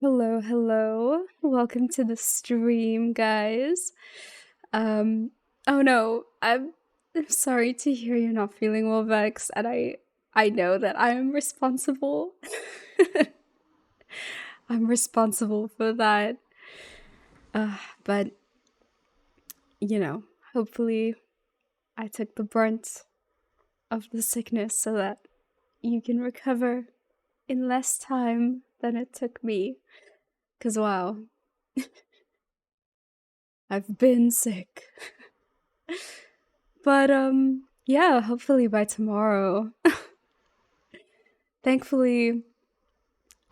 Hello, hello. Welcome to the stream, guys. Um, oh no, I'm sorry to hear you're not feeling well, Vex, and I know that I am responsible. I'm responsible for that. But hopefully I took the brunt of the sickness so that you can recover in less time than it took me. 'Cause wow, I've been sick. But yeah, hopefully by tomorrow. Thankfully,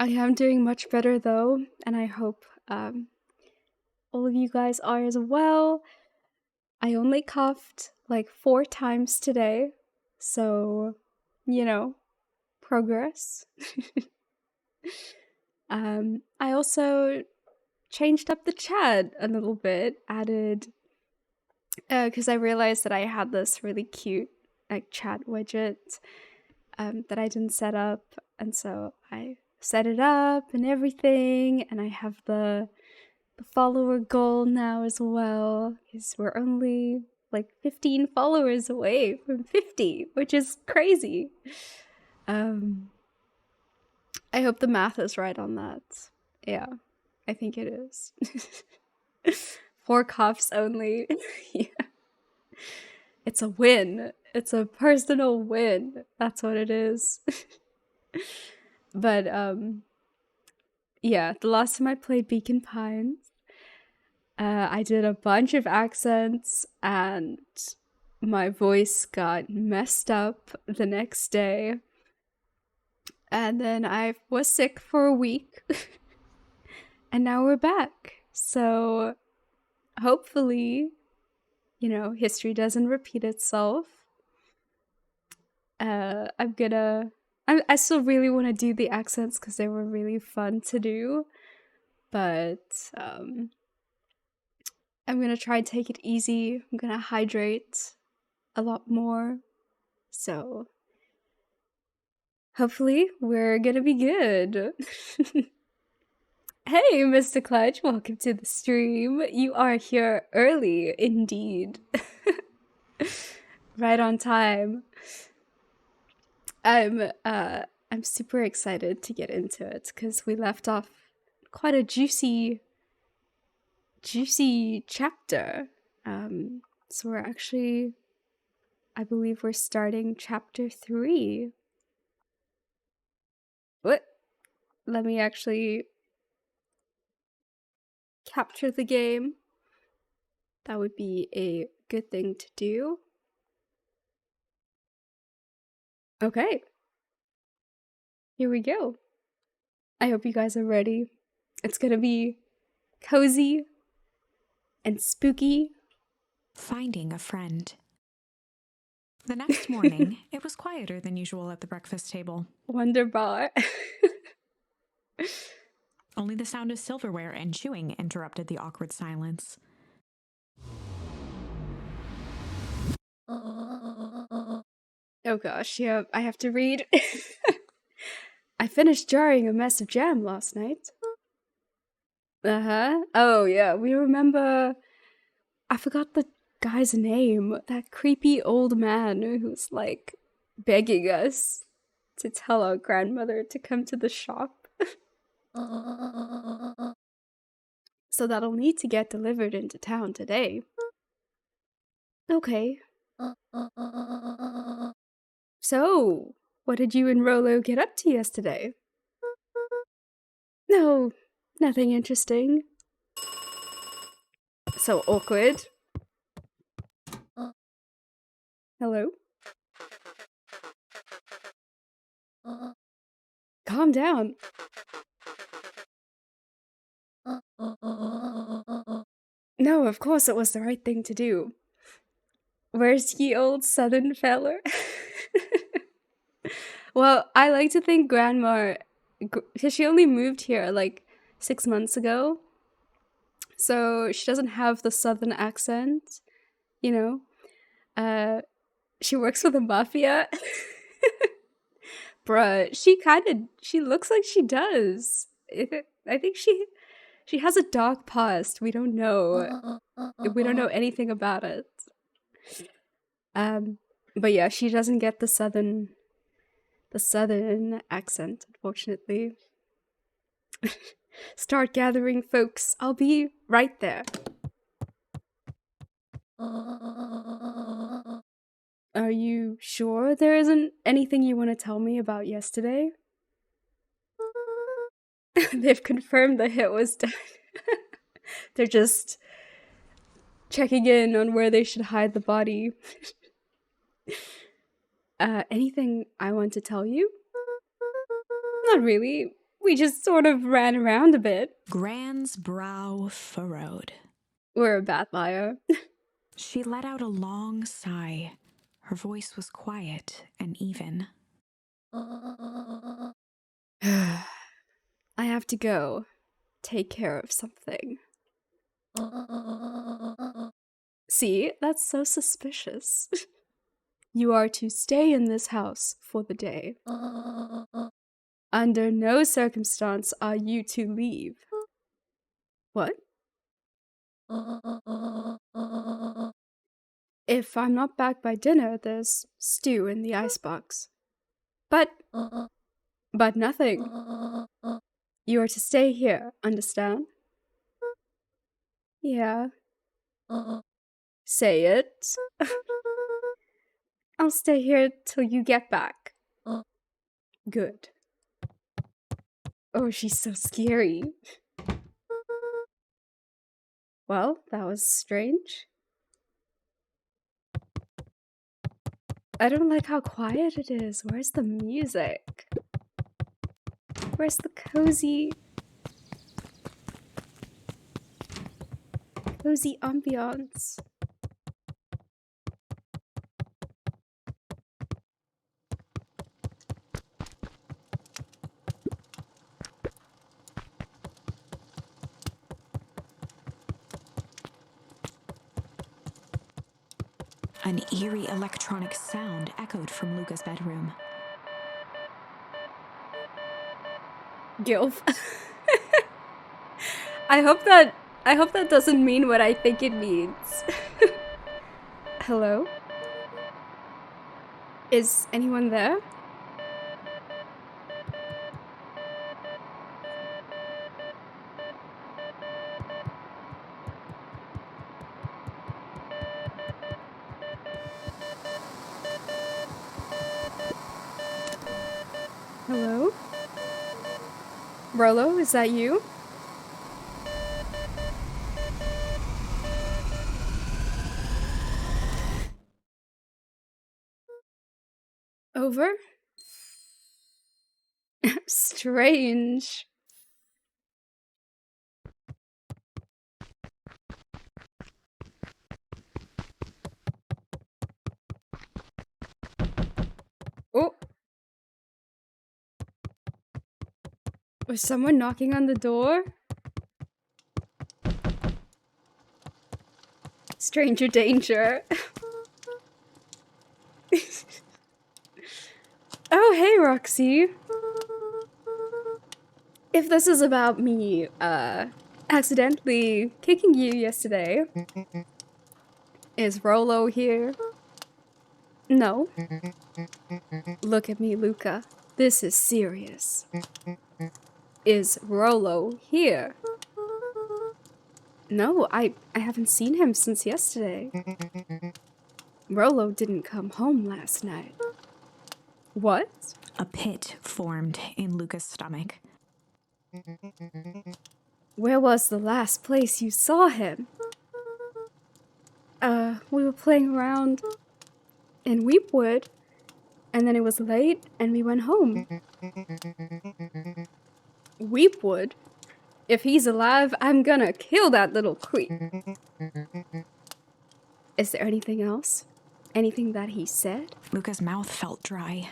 I am doing much better though, and I hope all of you guys are as well. I only coughed like 4 times today, so progress. I also changed up the chat a little bit, added because I realized that I had this really cute like chat widget that I didn't set up, and so I set it up and everything, and I have the follower goal now as well, because we're only like 15 followers away from 50, which is crazy. I hope the math is right on that. Yeah, I think it is. 4 coughs only. Yeah. It's a win. It's a personal win. That's what it is. But yeah, the last time I played Beacon Pines, I did a bunch of accents and my voice got messed up the next day. And then I was sick for a week. And now we're back. So hopefully, history doesn't repeat itself. I still really want to do the accents because they were really fun to do. But I'm gonna try and take it easy. I'm gonna hydrate a lot more. So hopefully we're gonna be good. Hey, Mr. Clutch, welcome to the stream. You are here early, indeed. Right on time. I'm super excited to get into it because we left off quite a juicy chapter. So we're actually, I believe we're starting chapter 3. What? Let me actually capture the game. That would be a good thing to do. Okay. Here we go. I hope you guys are ready. It's gonna be cozy and spooky. Finding a friend. The next morning, it was quieter than usual at the breakfast table. Wonderbar. Only the sound of silverware and chewing interrupted the awkward silence. Oh gosh, yeah, I have to read. I finished jarring a mess of jam last night. Uh-huh. Oh yeah, we remember... I forgot the guy's name. That creepy old man who's like begging us to tell our grandmother to come to the shop. So that'll need to get delivered into town today. Okay. So, what did you and Rolo get up to yesterday? No, nothing interesting. So awkward. Hello? Calm down. No, of course it was the right thing to do. Where's ye old southern feller? Well, I like to think Grandma, because she only moved here like 6 months ago, so she doesn't have the southern accent, you know? She works for the mafia. Bruh, she looks like she does. I think she has a dark past. We don't know. We don't know anything about it. But yeah, she doesn't get the southern accent, unfortunately. Start gathering, folks. I'll be right there. Are you sure there isn't anything you want to tell me about yesterday? They've confirmed the hit was done. They're just checking in on where they should hide the body. Anything I want to tell you? Not really. We just sort of ran around a bit. Gran's brow furrowed. We're a bad liar. She let out a long sigh. Her voice was quiet and even. I have to go take care of something. See, that's so suspicious. You are to stay in this house for the day. Under no circumstance are you to leave. What? If I'm not back by dinner, there's stew in the icebox. But nothing. You are to stay here, understand? Yeah. Say it. I'll stay here till you get back. Good. Oh, she's so scary. Well, that was strange. I don't like how quiet it is. Where's the music? Where's the cozy ambiance? An eerie electronic sound echoed from Luca's bedroom. Gilf. I hope that doesn't mean what I think it means. Hello? Is anyone there? Hello? Rollo, is that you? Over? Strange. Oh. Was someone knocking on the door? Stranger danger. Oh, hey, Roxy. If this is about me, accidentally kicking you yesterday, is Rollo here? No. Look at me, Luca. This is serious. Is Rollo here? No, I haven't seen him since yesterday. Rollo didn't come home last night. What? A pit formed in Luca's stomach. Where was the last place you saw him? We were playing around in Weepwood, and then it was late, and we went home. Weepwood? If he's alive, I'm gonna kill that little creep. Is there anything else? Anything that he said? Luca's mouth felt dry.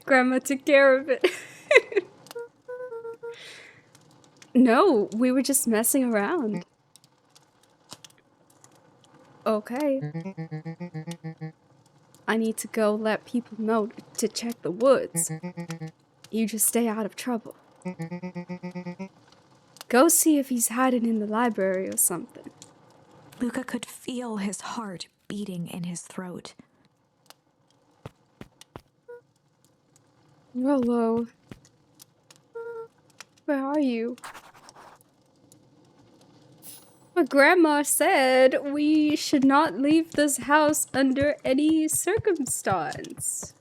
Grandma took care of it. No, we were just messing around. Okay. I need to go let people know to check the woods. You just stay out of trouble. Go see if he's hiding in the library or something. Luca could feel his heart beating in his throat. Rolo. Where are you? But Grandma said we should not leave this house under any circumstance.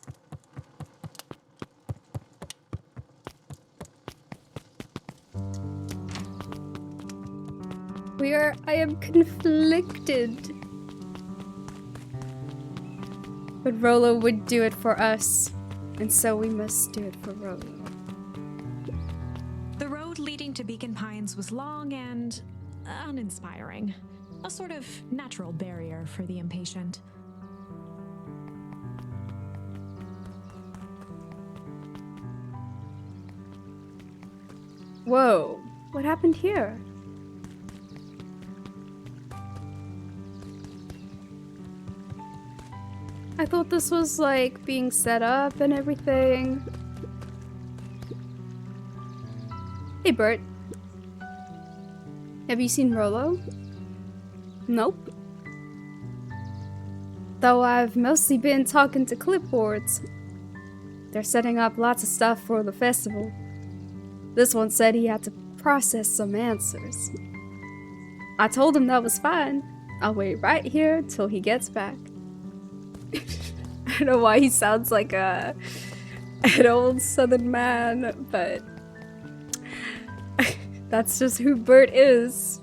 I am conflicted. But Rolo would do it for us, and so we must do it for Rolo. The road leading to Beacon Pines was long and uninspiring, a sort of natural barrier for the impatient. Whoa, what happened here? I thought this was like being set up and everything. Hey Bert. Have you seen Rolo? Nope. Though I've mostly been talking to clipboards. They're setting up lots of stuff for the festival. This one said he had to process some answers. I told him that was fine. I'll wait right here till he gets back. I don't know why he sounds like an old southern man, but that's just who Bert is.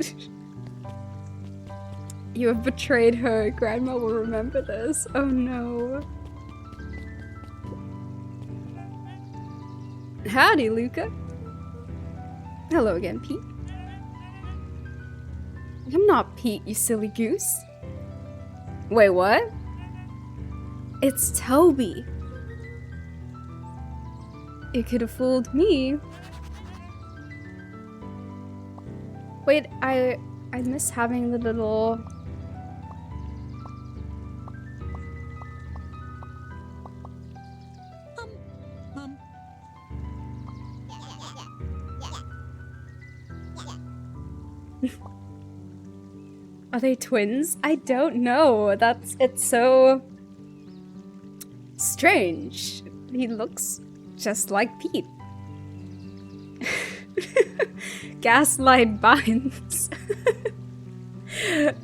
You have betrayed her. Grandma will remember this. Oh no. Howdy, Luca. Hello again, Pete. I'm not Pete, you silly goose. Wait, what? It's Toby. It could have fooled me. Wait, I miss having the little... Are they twins? I don't know. It's so strange. He looks just like Pete. Gaslight Pines.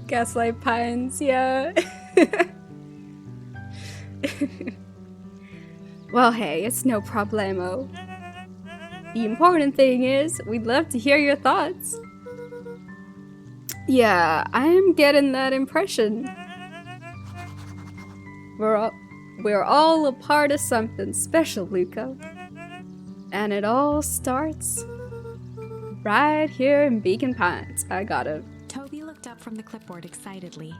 Gaslight Pines, yeah. Well, hey, it's no problemo. The important thing is, we'd love to hear your thoughts. Yeah, I'm getting that impression. We're all a part of something special, Luca. And it all starts right here in Beacon Pines. I got it. Toby looked up from the clipboard excitedly.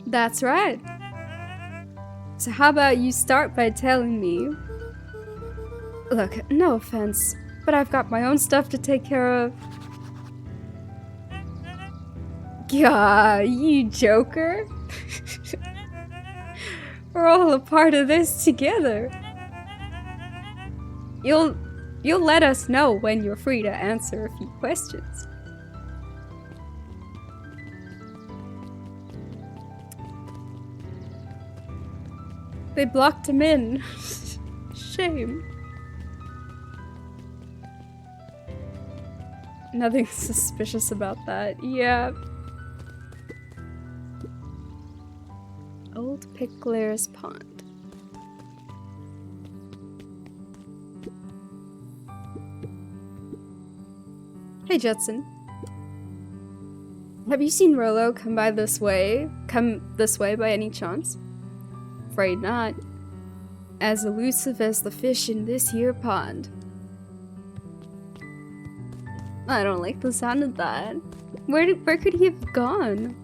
That's right. So how about you start by telling me... Look, no offense, but I've got my own stuff to take care of. Gah, you joker. We're all a part of this together. You'll let us know when you're free to answer a few questions. They blocked him in. Shame. Nothing suspicious about that. Yeah. Old Pickler's Pond. Hey, Judson. Have you seen Rolo come this way by any chance? Afraid not. As elusive as the fish in this here pond. I don't like the sound of that. Where could he have gone?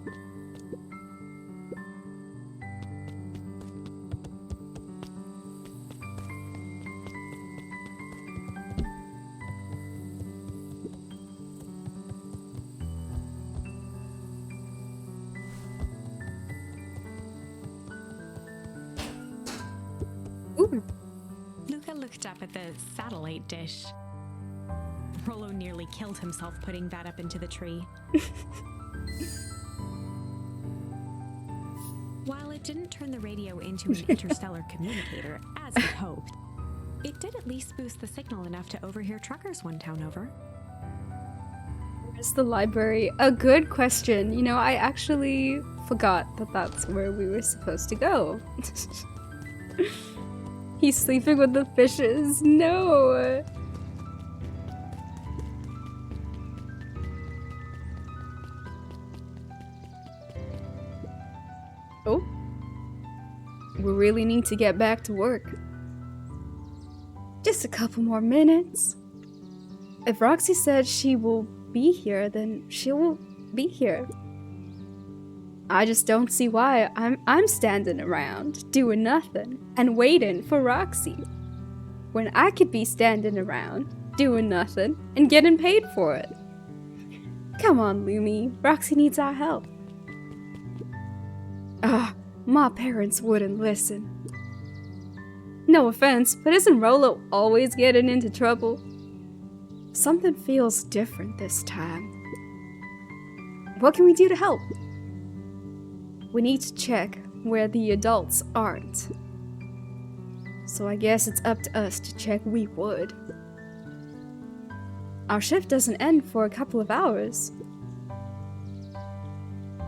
Luca looked looked up at the satellite dish. Rollo nearly killed himself putting that up into the tree. While it didn't turn the radio into an interstellar communicator, as he'd hoped, it did at least boost the signal enough to overhear truckers one town over. Where's the library? A good question. You know, I actually forgot that that's where we were supposed to go. He's sleeping with the fishes. No! Oh. We really need to get back to work. Just a couple more minutes. If Roxy said she will be here, then she will be here. I just don't see why I'm standing around doing nothing and waiting for Roxy when I could be standing around doing nothing and getting paid for it. Come on, Lumi. Roxy needs our help. My parents wouldn't listen. No offense, but isn't Rollo always getting into trouble? Something feels different this time. What can we do to help? We need to check where the adults aren't. So I guess it's up to us to check Weewood. Our shift doesn't end for a couple of hours.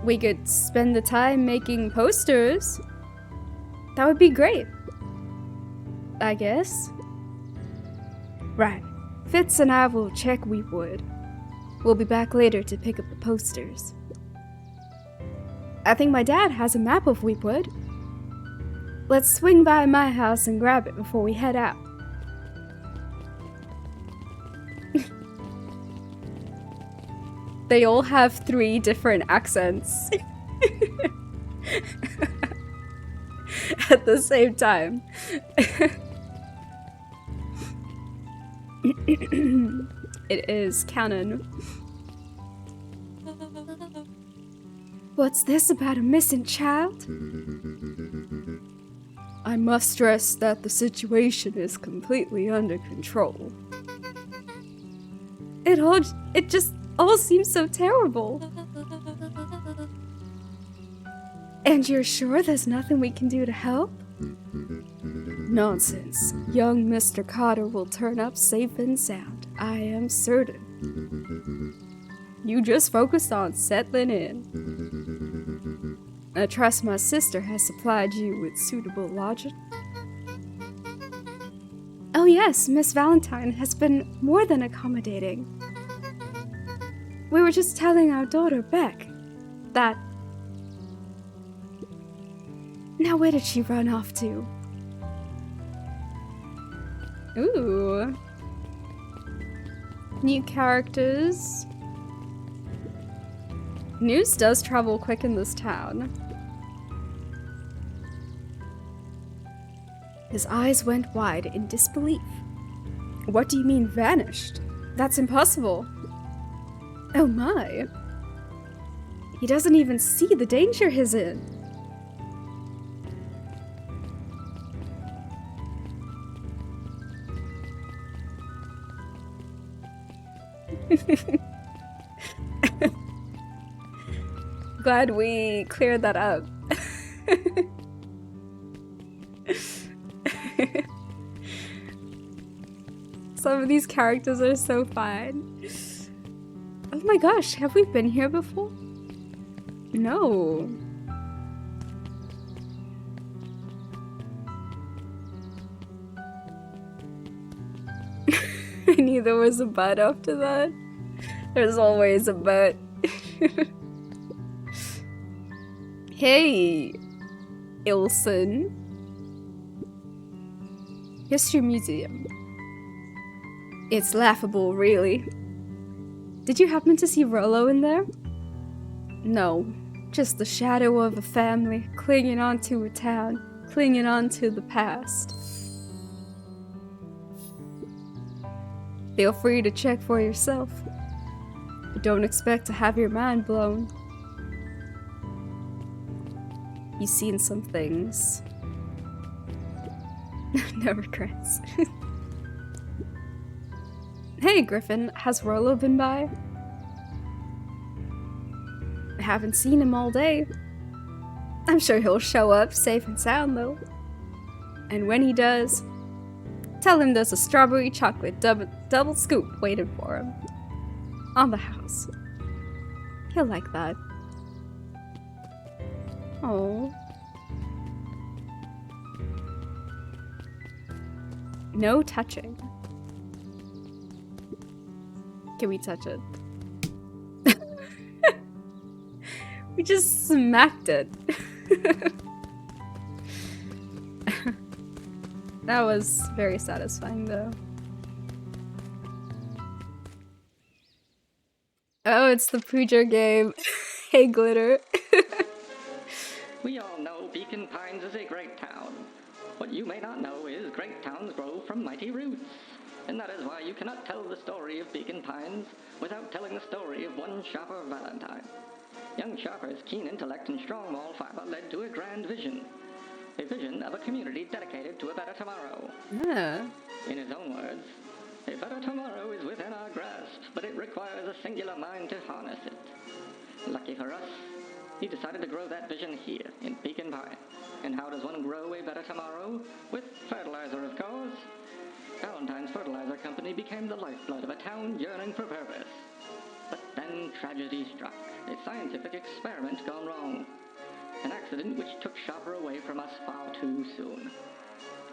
We could spend the time making posters. That would be great. I guess. Right. Fitz and I will check Weewood. We'll be back later to pick up the posters. I think my dad has a map of Weewood. Let's swing by my house and grab it before we head out. They all have 3 different accents. At the same time. It is canon. What's this about a missing child? I must stress that the situation is completely under control. It just all seems so terrible. And you're sure there's nothing we can do to help? Nonsense. Young Mr. Cotter will turn up safe and sound. I am certain. You just focus on settling in. I trust my sister has supplied you with suitable lodging. Oh yes, Miss Valentine has been more than accommodating. We were just telling our daughter, Beck, that... Now where did she run off to? Ooh. New characters. News does travel quick in this town. His eyes went wide in disbelief. What do you mean vanished? That's impossible. Oh my. He doesn't even see the danger he's in. Glad we cleared that up. Some of these characters are so fun. Oh my gosh, have we been here before? No. I knew there was a but after that. There's always a but. Hey, Ilson. History Museum. It's laughable, really. Did you happen to see Rollo in there? No, just the shadow of a family clinging onto a town, clinging onto the past. Feel free to check for yourself. But don't expect to have your mind blown. You've seen some things. No regrets. Hey, Griffin, has Rolo been by? I haven't seen him all day. I'm sure he'll show up safe and sound, though. And when he does, tell him there's a strawberry chocolate double scoop waiting for him. On the house. He'll like that. Oh. No touching. Can we touch it? We just smacked it. That was very satisfying, though. Oh, it's the Pooja game. Hey, Glitter. We all know Beacon Pines is a great town. What you may not know is great towns grow from mighty roots. And that is why you cannot tell the story of Beacon Pines without telling the story of one Shopper Valentine. Young Shopper's keen intellect and strong moral fiber led to a grand vision. A vision of a community dedicated to a better tomorrow. Yeah. In his own words, a better tomorrow is within our grasp, but it requires a singular mind to harness it. Lucky for us, he decided to grow that vision here, in Beacon Pine. And how does one grow a better tomorrow? With fertilizer, of course. Valentine's Fertilizer Company became the lifeblood of a town yearning for purpose. But then tragedy struck, a scientific experiment gone wrong. An accident which took Shopper away from us far too soon.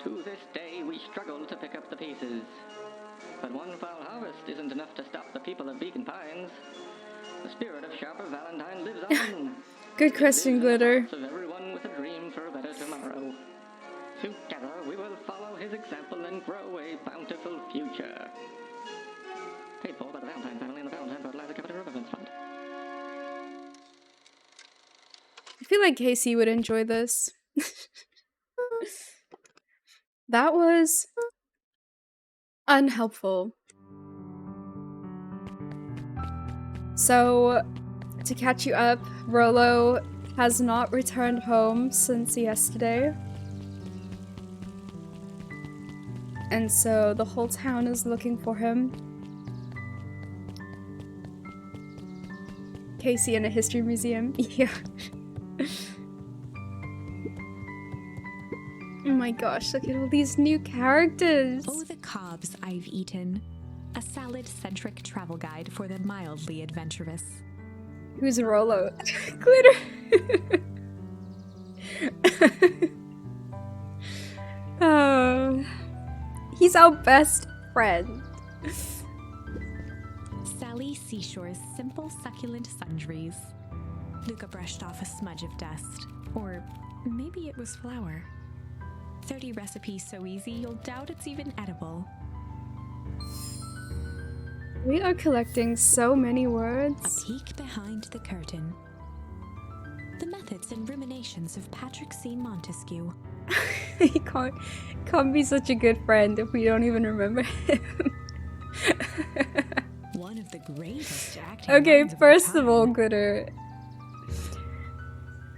To this day, we struggle to pick up the pieces. But one foul harvest isn't enough to stop the people of Beacon Pines. The spirit of Shopper Valentine lives on. Good question, Glitter. Of everyone with a dream for a better tomorrow. Together, we will follow his example and grow a bountiful future. Paid for by the Valentine family and the Valentine Fertilizer Company Remembrance Fund. I feel like Casey would enjoy this. That was unhelpful. So, to catch you up, Rolo has not returned home since yesterday. And so the whole town is looking for him. Casey in a history museum. Yeah. Oh my gosh, look at all these new characters. Oh, the cobs I've eaten. A salad-centric travel guide for the mildly adventurous. Who's Rolo? Glitter. Oh. He's our best friend. Sally Seashore's simple succulent sundries. Luca brushed off a smudge of dust. Or maybe it was flour. 30 recipes so easy you'll doubt it's even edible. We are collecting so many A words. peek behind the curtain. The methods and ruminations of Patrick C. Montesquieu. He can't be such a good friend if we don't even remember him. One of the greatest acting Okay, minds of first our of all, time. Glitter.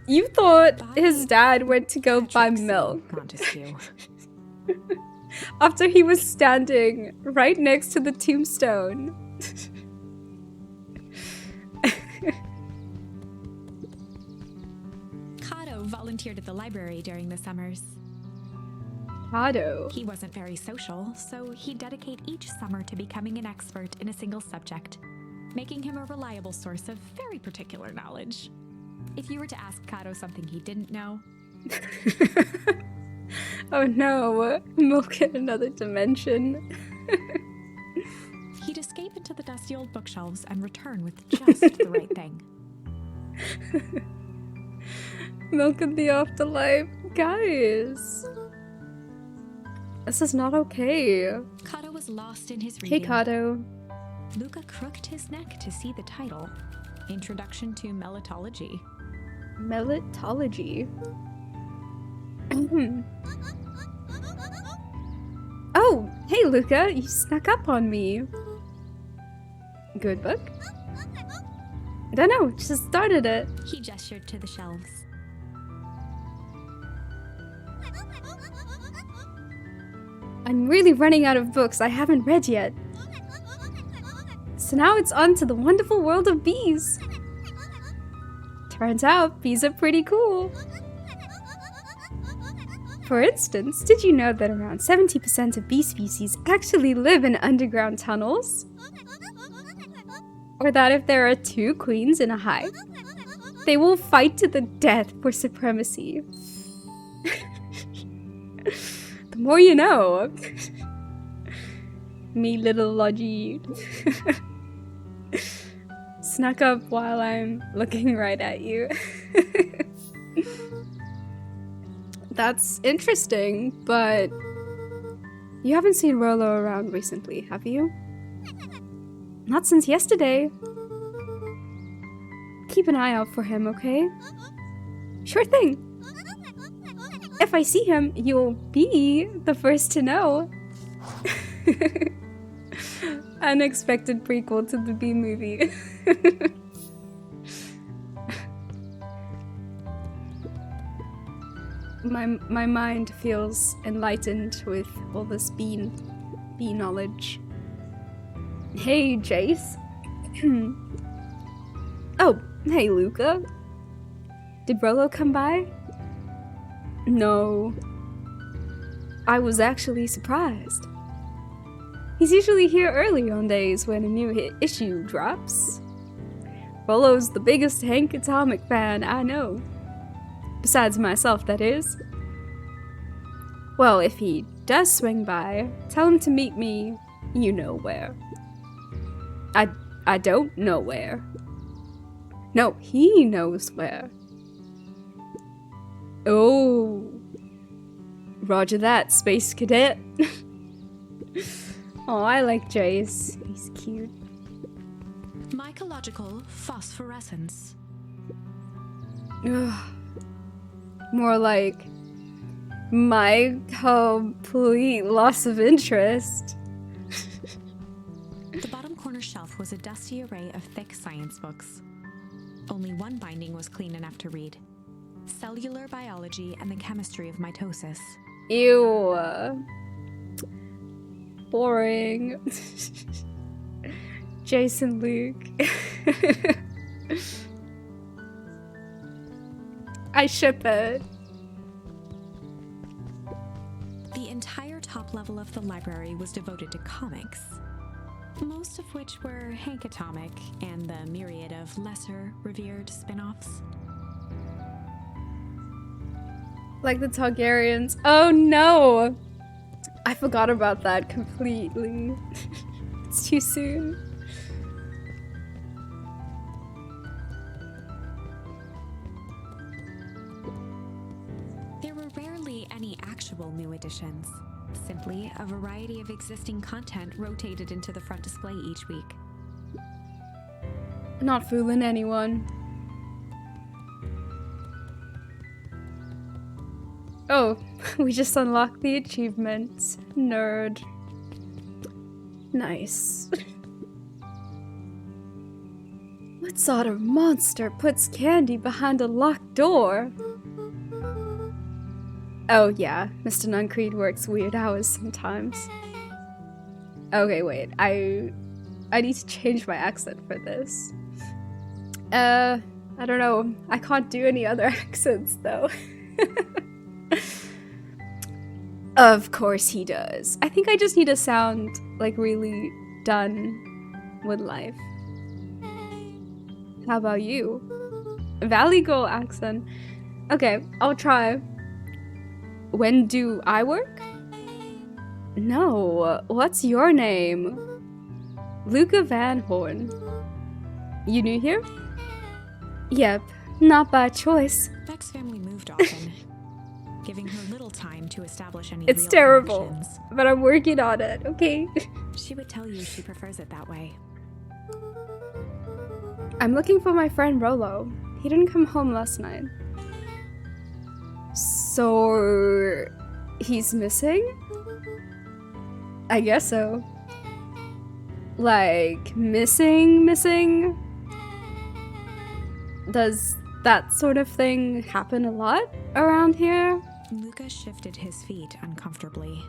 You thought By his dad went to go buy Patrick C. milk Montesquieu. after he was standing right next to the tombstone. Cato volunteered at the library during the summers. Hado. He wasn't very social, so he'd dedicate each summer to becoming an expert in a single subject, making him a reliable source of very particular knowledge. If you were to ask Cato something he didn't know, Oh no, milk in another dimension. he'd escape into the dusty old bookshelves and return with just the right thing. Milk in the afterlife. Guys. This is not okay. Cato was lost in his Hey, reading. Kato. Luca crooked his neck to see the title, Introduction to Melitology. Melitology. Oh, hey Luca, you snuck up on me. Good book? I don't know, just started it. He gestured to the shelves. I'm really running out of books I haven't read yet. So now it's on to the wonderful world of bees. Turns out, bees are pretty cool. For instance, did you know that around 70% of bee species actually live in underground tunnels? Or that if there are 2 queens in a hive, they will fight to the death for supremacy. The more you know. Me little Logie. Snuck up while I'm looking right at you. That's interesting, but you haven't seen Rolo around recently, have you? Not since yesterday. Keep an eye out for him, okay? Sure thing. If I see him, you'll be the first to know. Unexpected prequel to the Bee movie. My mind feels enlightened with all this bee knowledge. Hey, Jace. Oh, hey, Luca. Did Rolo come by? No. I was actually surprised. He's usually here early on days when a new issue drops. Rolo's the biggest Hank Atomic fan I know. Besides myself, that is. Well, if he does swing by, tell him to meet me, you know where. I don't know where. No, he knows where. Oh. Roger that, Space Cadet. Oh, I like Jace. He's cute. Mycological phosphorescence. Ugh. More like my complete loss of interest. The bottom corner shelf was a dusty array of thick science books. Only one binding was clean enough to read. Cellular Biology and the Chemistry of Mitosis. Ew. Boring. Jason Luke. I ship it. The entire top level of the library was devoted to comics, most of which were Hank Atomic and the myriad of lesser revered spin-offs. Like the Targaryens. Oh no! I forgot about that completely. It's too soon. There were rarely any actual new editions, simply a variety of existing content rotated into the front display each week. Not fooling anyone. Oh, we just unlocked the achievements. Nerd. Nice. What sort of monster puts candy behind a locked door? Oh yeah, Mr. Nuncreed works weird hours sometimes. Okay, wait, I need to change my accent for this. I don't know, I can't do any other accents though. Of course he does. I think I just need to sound like really done with life. How about you? Valley Girl accent. Okay, I'll try. When do I work? No, what's your name? Luca Van Horn. You new here? Yep, not by choice. Beck's family moved often, giving her little time to establish any It's real terrible, connections. but I'm working on it, okay? She would tell you she prefers it that way. I'm looking for my friend Rolo. He didn't come home last night. So... he's missing? I guess so. Like, missing? Does that sort of thing happen a lot around here? Luca shifted his feet uncomfortably.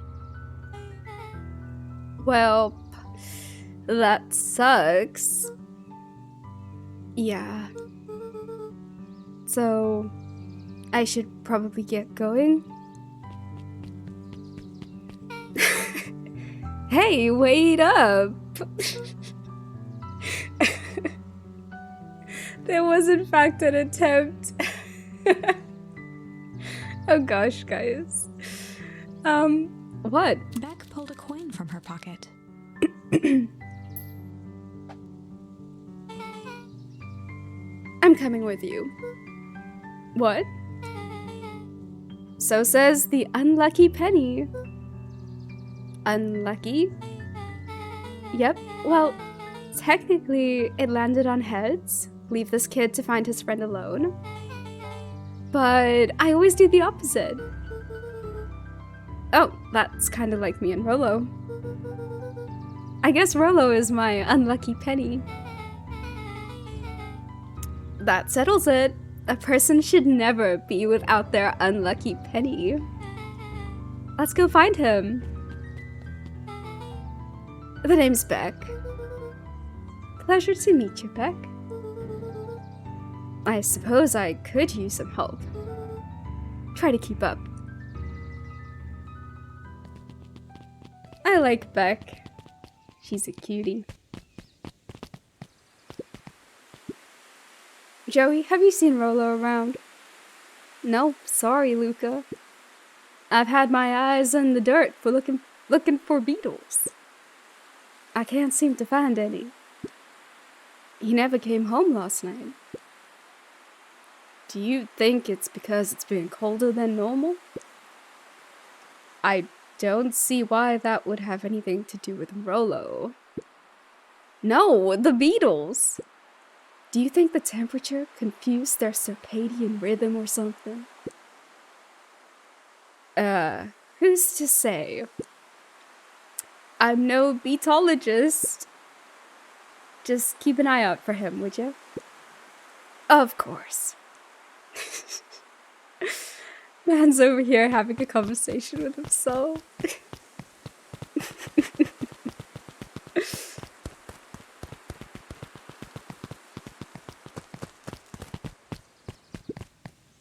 Well, That sucks. Yeah. So, I should probably get going. Hey, wait up! There was in fact an attempt. Oh gosh, guys. What? Beck pulled a coin from her pocket. I'm coming with you. What? So says the unlucky penny. Unlucky? Yep, well, technically it landed on heads. Leave this kid to find his friend alone. But I always do the opposite. Oh, that's kind of like me and Rolo. I guess Rolo is my unlucky penny. That settles it. A person should never be without their unlucky penny. Let's go find him. The name's Beck. Pleasure to meet you, Beck. I suppose I could use some help. Try to keep up. I like Beck. She's a cutie. Joey, have you seen Rolo around? No, sorry, Luca. I've had my eyes in the dirt for looking for beetles. I can't seem to find any. He never came home last night. Do you think it's because it's been colder than normal? I don't see why that would have anything to do with Rolo. No, the beetles! Do you think the temperature confused their circadian rhythm or something? Who's to say? I'm no beetologist. Just keep an eye out for him, would you? Of course. Man's over here having a conversation with himself.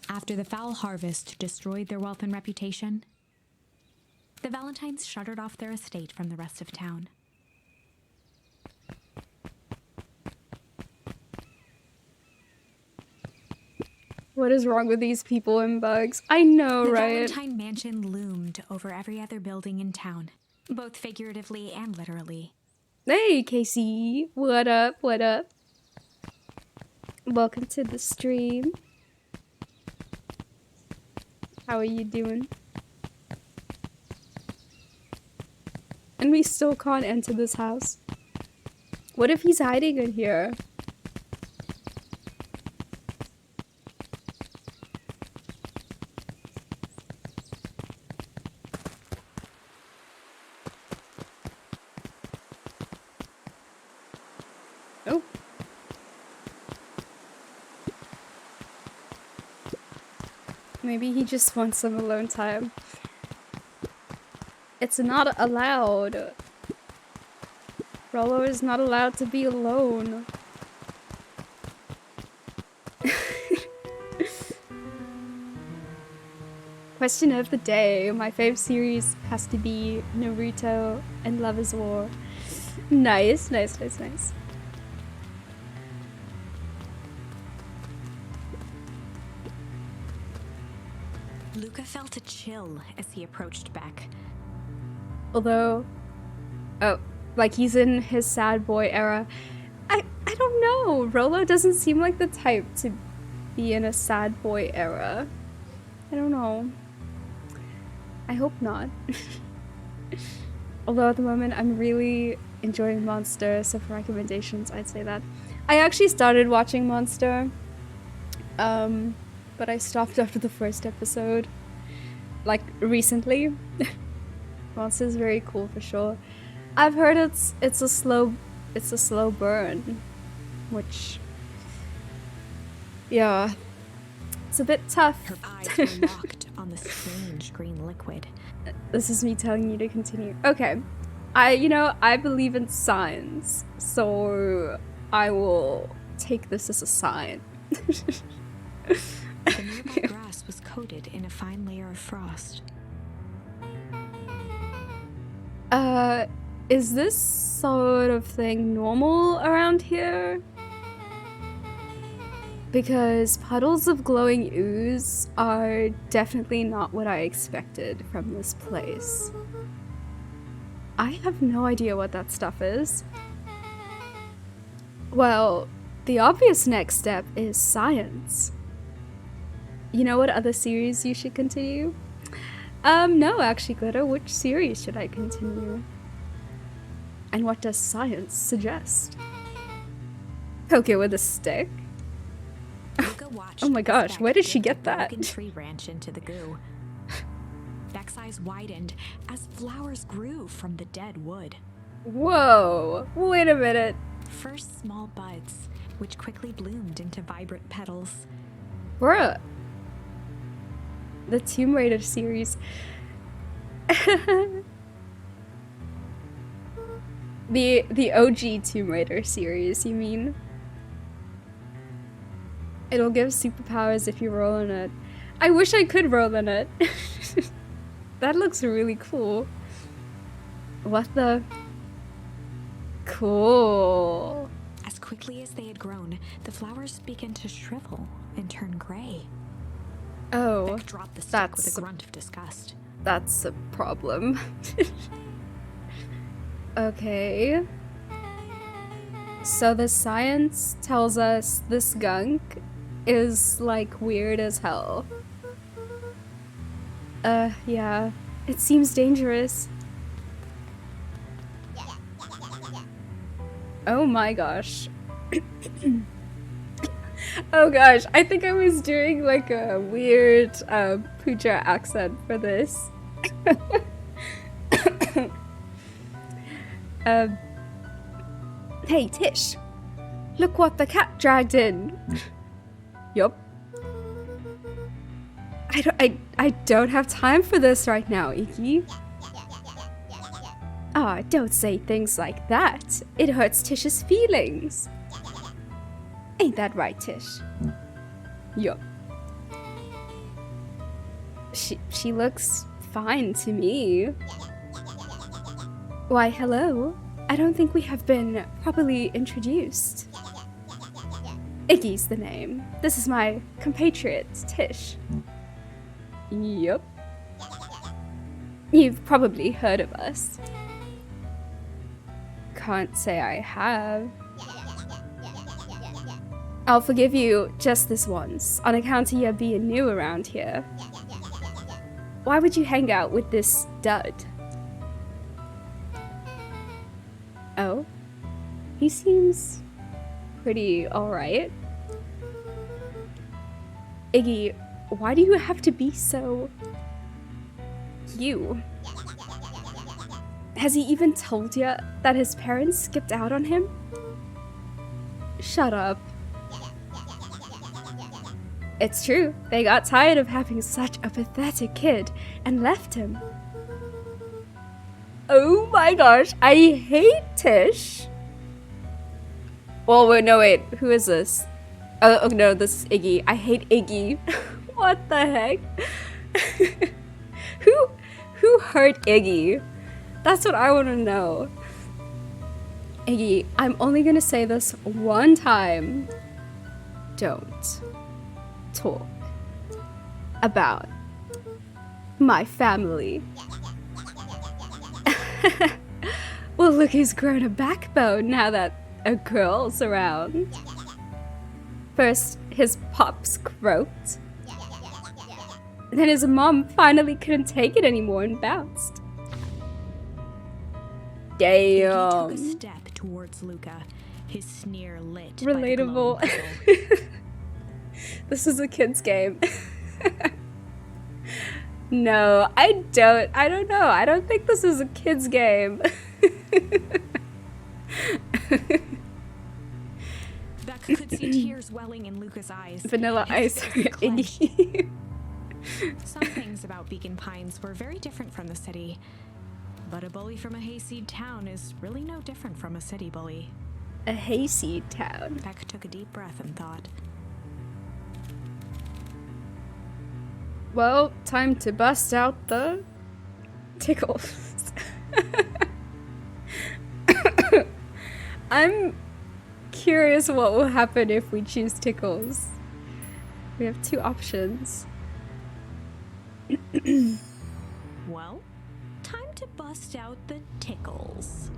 After the foul harvest destroyed their wealth and reputation, the Valentines shuttered off their estate from the rest of town. What is wrong with these people and bugs? I know, The right? Valentine mansion loomed over every other building in town, both figuratively and literally. Hey, Casey. What up? What up? Welcome to the stream. How are you doing? And we still can't enter this house. What if he's hiding in here? Oh. Maybe he just wants some alone time. It's not allowed. Rolo is not allowed to be alone. Question of the day. My fave series has to be Naruto and Love is War. Nice, nice, nice, nice. Luca felt a chill as he approached Beck. Although, oh, like he's in his sad boy era. I don't know. Rolo doesn't seem like the type to be in a sad boy era. I don't know. I hope not. Although at the moment I'm really enjoying Monster, so for recommendations I'd say that. I actually started watching Monster, but I stopped after the first episode, like recently. Monster's very cool for sure. I've heard it's a slow burn, which, yeah, it's a bit tough. Her eyes were locked on the strange green liquid. This is me telling you to continue. Okay, I believe in signs, so I will take this as a sign. The nearby grass was coated in a fine layer of frost. Is this sort of thing normal around here? Because puddles of glowing ooze are definitely not what I expected from this place. I have no idea what that stuff is. Well, the obvious next step is science. You know what other series you should continue? No, actually, Glitter, which series should I continue? And what does science suggest? Poke it with a stick? Oh my gosh, where did she get that? Broken tree branch into the goo. Beck's eyes widened as flowers grew from the dead wood. Whoa, wait a minute. First small buds, which quickly bloomed into vibrant petals. Bruh. The Tomb Raider series. The OG Tomb Raider series, you mean? It'll give superpowers if you roll in it. I wish I could roll in it. That looks really cool. What the? Cool. As quickly as they had grown, the flowers began to shrivel and turn gray. Oh, Beck dropped the stick with a grunt of disgust. That's a problem. Okay. So the science tells us this gunk is like weird as hell. Yeah. It seems dangerous. Oh my gosh. Oh gosh, I think I was doing like a weird Pooja accent for this. Hey Tish, look what the cat dragged in. Yup. I don't have time for this right now, Iggy. Ah, don't say things like that. It hurts Tish's feelings. Ain't that right, Tish? Yup. She looks fine to me. Why, hello. I don't think we have been properly introduced. Iggy's the name. This is my compatriot, Tish. Yup. You've probably heard of us. Can't say I have. I'll forgive you just this once, on account of you being new around here. Why would you hang out with this dud? Oh? He seems pretty alright. Iggy, why do you have to be so... you? Has he even told you that his parents skipped out on him? Shut up. It's true, they got tired of having such a pathetic kid and left him. Oh my gosh, I hate Tish. Well, wait, no, wait, who is this? Oh no, this is Iggy. I hate Iggy. What the heck? Who hurt Iggy? That's what I want to know. Iggy, I'm only gonna say this one time. Don't talk about my family. Well, look, he's grown a backbone now that a girl's around. First, his pops croaked. Then his mom finally couldn't take it anymore and bounced. He took a Damn. step towards Luca, his sneer lit. Relatable. By the glowing puddle. This is a kid's game. No, I don't know. I don't think this is a kid's game. Beck could see tears welling in Luca's eyes. Vanilla His ice. face clenched. Iggy. Some things about Beacon Pines were very different from the city. But a bully from a hayseed town is really no different from a city bully. A hayseed town. Beck took a deep breath and thought. Well, time to bust out the tickles. I'm curious what will happen if we choose tickles. We have two options. Well, time to bust out the tickles.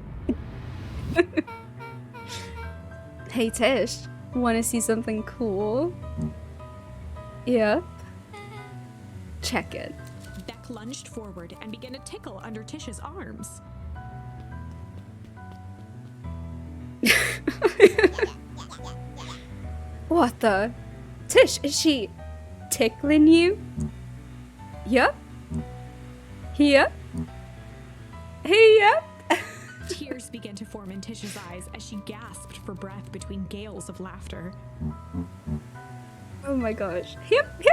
Hey Tish, wanna see something cool? Yep. Check it. Beck lunged forward and began to tickle under Tish's arms. What the? Tish, is she tickling you? Yep. Yep. Yep. Tears began to form in Tish's eyes as she gasped for breath between gales of laughter. Oh my gosh. Yep.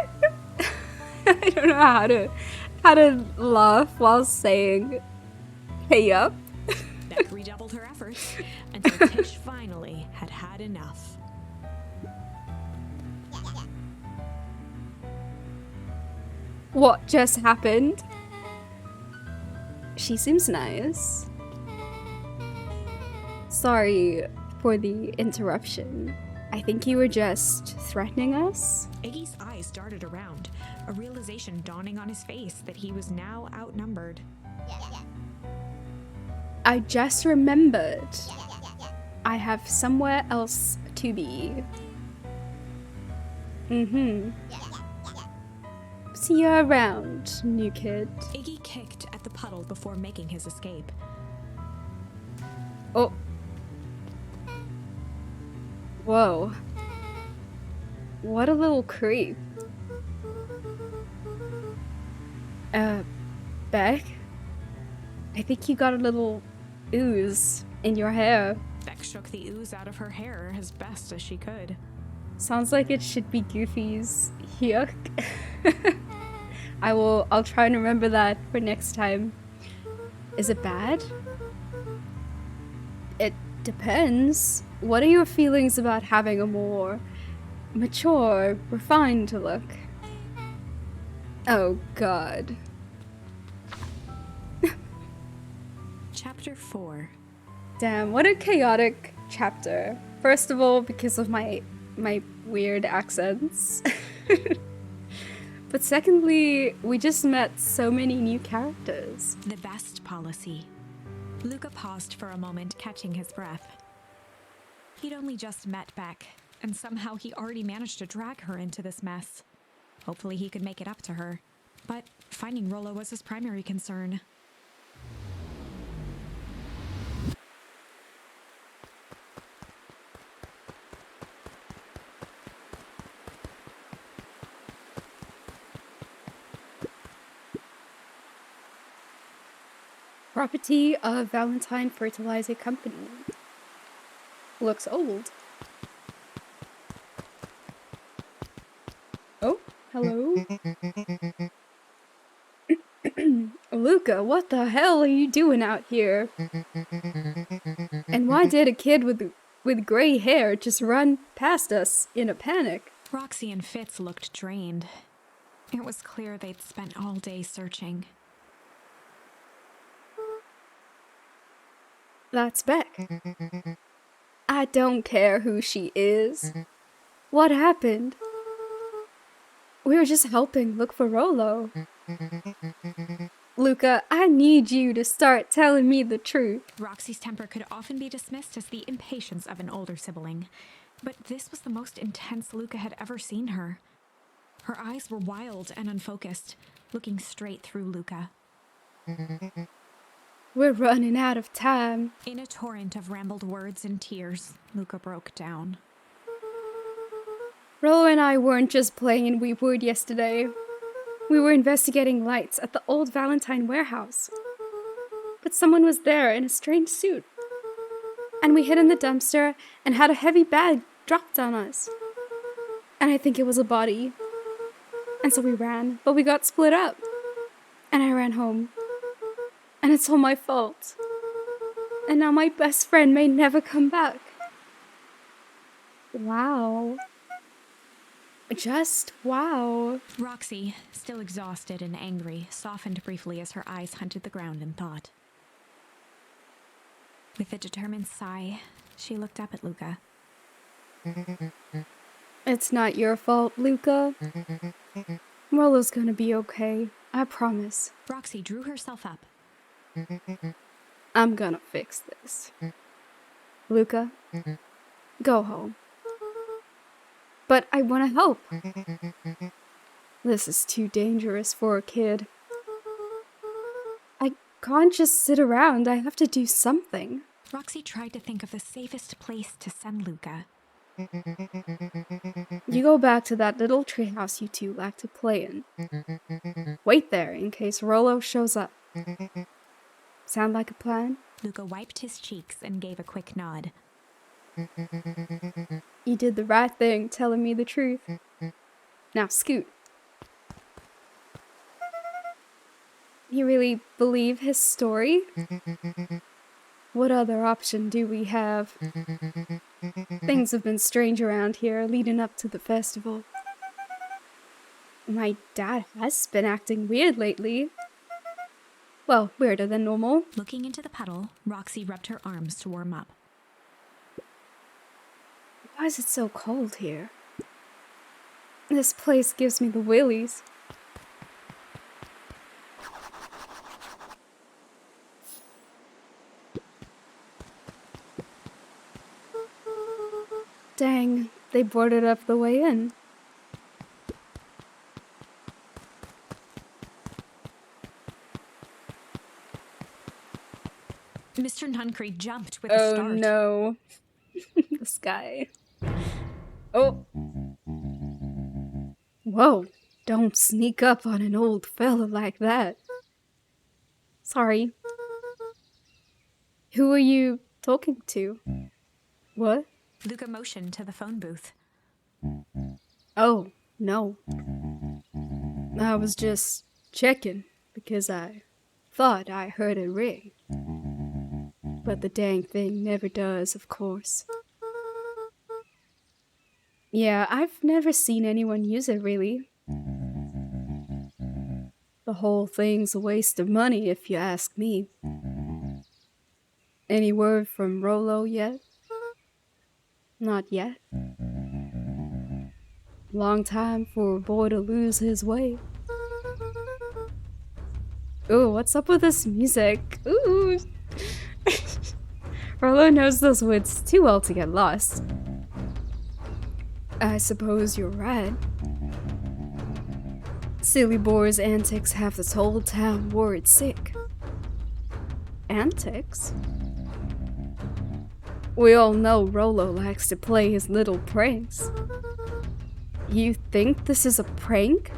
I don't know how to laugh while saying hey up. Beck redoubled her efforts until Tish finally had had enough. What just happened? She seems nice. Sorry for the interruption. I think you were just threatening us? Iggy's eyes darted around, a realization dawning on his face that he was now outnumbered. I just remembered. I have somewhere else to be. See you around, new kid. Iggy kicked at the puddle before making his escape. Oh. Whoa. What a little creep. Beck? I think you got a little ooze in your hair. Beck shook the ooze out of her hair as best as she could. Sounds like it should be Goofy's yuck. I'll try and remember that for next time. Is it bad? It depends. What are your feelings about having a more mature, refined look? Oh god. Chapter 4. Damn, what a chaotic chapter. First of all, because of my weird accents. But secondly, we just met so many new characters. The best policy. Luca paused for a moment, catching his breath. He'd only just met Beck, and somehow he already managed to drag her into this mess. Hopefully he could make it up to her. But finding Rollo was his primary concern. Property of Valentine Fertilizer Company. Looks old. Oh, hello? Luca, what the hell are you doing out here? And why did a kid with gray hair just run past us in a panic? Roxy and Fitz looked drained. It was clear they'd spent all day searching. That's Beck. I don't care who she is. What happened? We were just helping look for Rollo. Luca, I need you to start telling me the truth. Roxy's temper could often be dismissed as the impatience of an older sibling, but this was the most intense Luca had ever seen her. Her eyes were wild and unfocused, looking straight through Luca. We're running out of time. In a torrent of rambled words and tears, Luca broke down. Rollo and I weren't just playing in Weewood yesterday. We were investigating lights at the old Valentine warehouse. But someone was there in a strange suit. And we hid in the dumpster and had a heavy bag dropped on us. And I think it was a body. And so we ran, but we got split up. And I ran home. And it's all my fault. And now my best friend may never come back. Wow. Just wow. Roxy, still exhausted and angry, softened briefly as her eyes hunted the ground in thought. With a determined sigh, she looked up at Luca. It's not your fault, Luca. Rollo's gonna be okay. I promise. Roxy drew herself up. I'm gonna fix this. Luca, go home. But I want to help. This is too dangerous for a kid. I can't just sit around. I have to do something. Roxy tried to think of the safest place to send Luca. You go back to that little treehouse you two like to play in. Wait there in case Rollo shows up. Sound like a plan? Luca wiped his cheeks and gave a quick nod. You did the right thing, telling me the truth. Now scoot. You really believe his story? What other option do we have? Things have been strange around here leading up to the festival. My dad has been acting weird lately. Well, weirder than normal. Looking into the puddle, Roxy rubbed her arms to warm up. Why is it so cold here? This place gives me the willies. Dang, they boarded up the way in. Mr. Nuncreed jumped with a start. Oh no. This guy. Oh. Whoa, don't sneak up on an old fella like that. Sorry. Who are you talking to? What? Luca motioned to the phone booth. Oh, no. I was just checking because I thought I heard it ring. But the dang thing never does, of course. Yeah, I've never seen anyone use it, really. The whole thing's a waste of money, if you ask me. Any word from Rollo yet? Not yet. Long time for a boy to lose his way. Ooh, what's up with this music? Ooh! Rollo knows those woods too well to get lost. I suppose you're right. Silly boy's antics have this whole town worried sick. Antics? We all know Rollo likes to play his little pranks. You think this is a prank?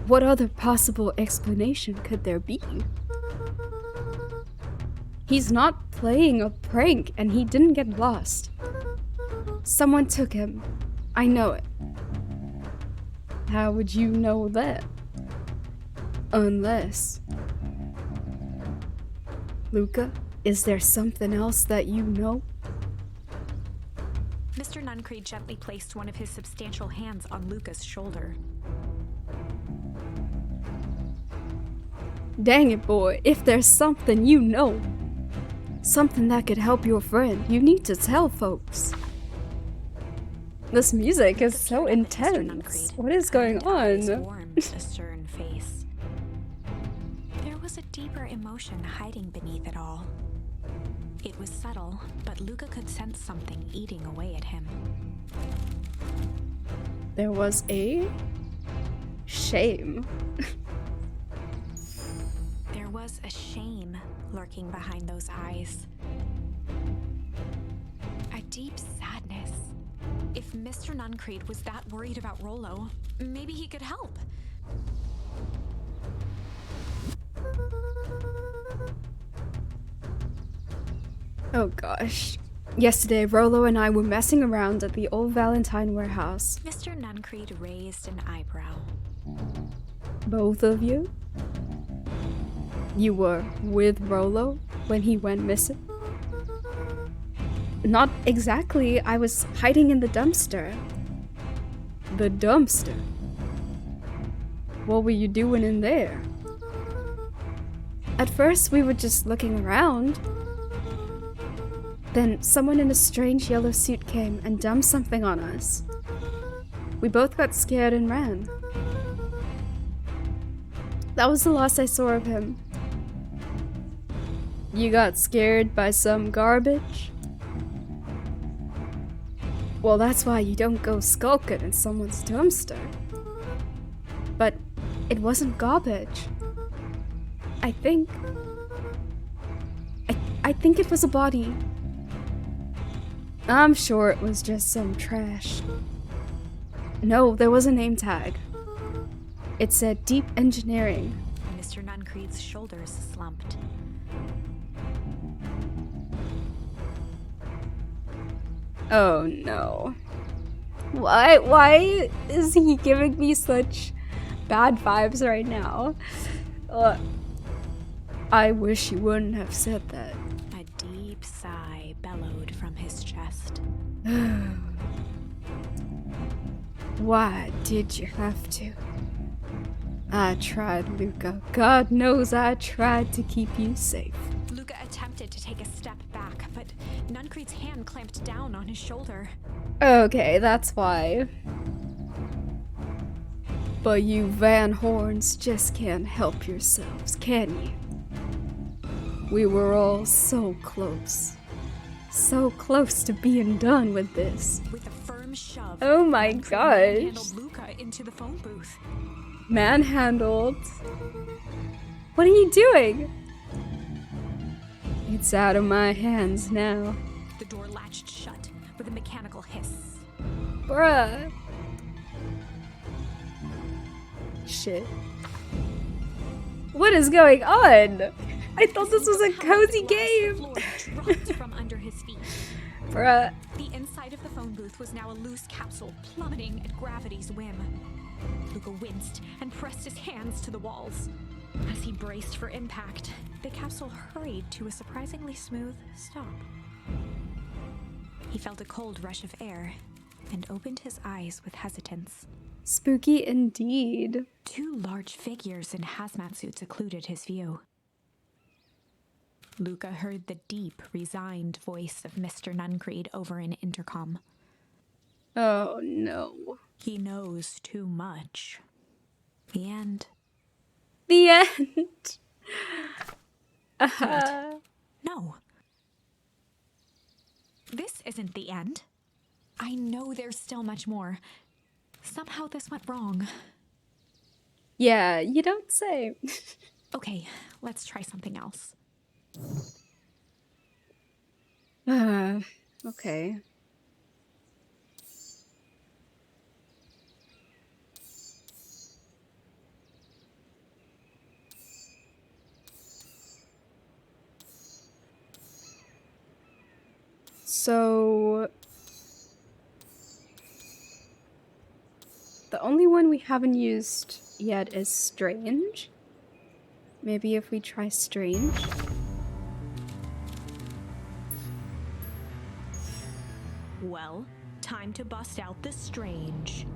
What other possible explanation could there be? He's not playing a prank and he didn't get lost. Someone took him. I know it. How would you know that? Unless... Luca, is there something else that you know? Mr. Nuncreed gently placed one of his substantial hands on Luca's shoulder. Dang it, boy, if there's something you know, something that could help your friend, you need to tell folks. This music is so intense. What is going on? Warmed a stern face. There was a deeper emotion hiding beneath it all. It was subtle, but Luca could sense something eating away at him. There was a shame. There was a shame lurking behind those eyes. A deep sadness. If Mr. Nuncreed was that worried about Rollo, maybe he could help. Oh gosh. Yesterday, Rollo and I were messing around at the old Valentine warehouse. Mr. Nuncreed raised an eyebrow. Both of you? You were with Rolo when he went missing? Not exactly. I was hiding in the dumpster. The dumpster? What were you doing in there? At first, we were just looking around. Then someone in a strange yellow suit came and dumped something on us. We both got scared and ran. That was the last I saw of him. You got scared by some garbage? Well, that's why you don't go skulking in someone's dumpster. But it wasn't garbage. I think it was a body. I'm sure it was just some trash. No, there was a name tag. It said Deep Engineering. Mr. Nuncreed's shoulders slumped. Oh no. Why is he giving me such bad vibes right now? I wish you wouldn't have said that. A deep sigh bellowed from his chest. Why did you have to? I tried, Luca. God knows I tried to keep you safe. Luca attempted to take a step back, but Nuncreed's hand clamped down on his shoulder. Okay, that's why. But you Van Horns just can't help yourselves, can you? We were all so close. So close to being done with this. With a firm shove, Oh my Nuncreed gosh. manhandled Luca into the phone booth. Manhandled? What are you doing? It's out of my hands now. The door latched shut with a mechanical hiss. Bruh. Shit. What is going on? I thought this was a cozy game. The floor dropped from under his feet. Bruh. The inside of the phone booth was now a loose capsule plummeting at gravity's whim. Luca winced and pressed his hands to the walls. As he braced for impact, the capsule hurried to a surprisingly smooth stop. He felt a cold rush of air and opened his eyes with hesitance. Spooky indeed. Two large figures in hazmat suits occluded his view. Luca heard the deep, resigned voice of Mr. Nuncreed over an intercom. Oh no. He knows too much. The end. The end. Wait. No. This isn't the end. I know there's still much more. Somehow this went wrong. Yeah, you don't say. Okay, let's try something else. Okay. So the only one we haven't used yet is Strange. Maybe if we try Strange. Well, time to bust out the strange.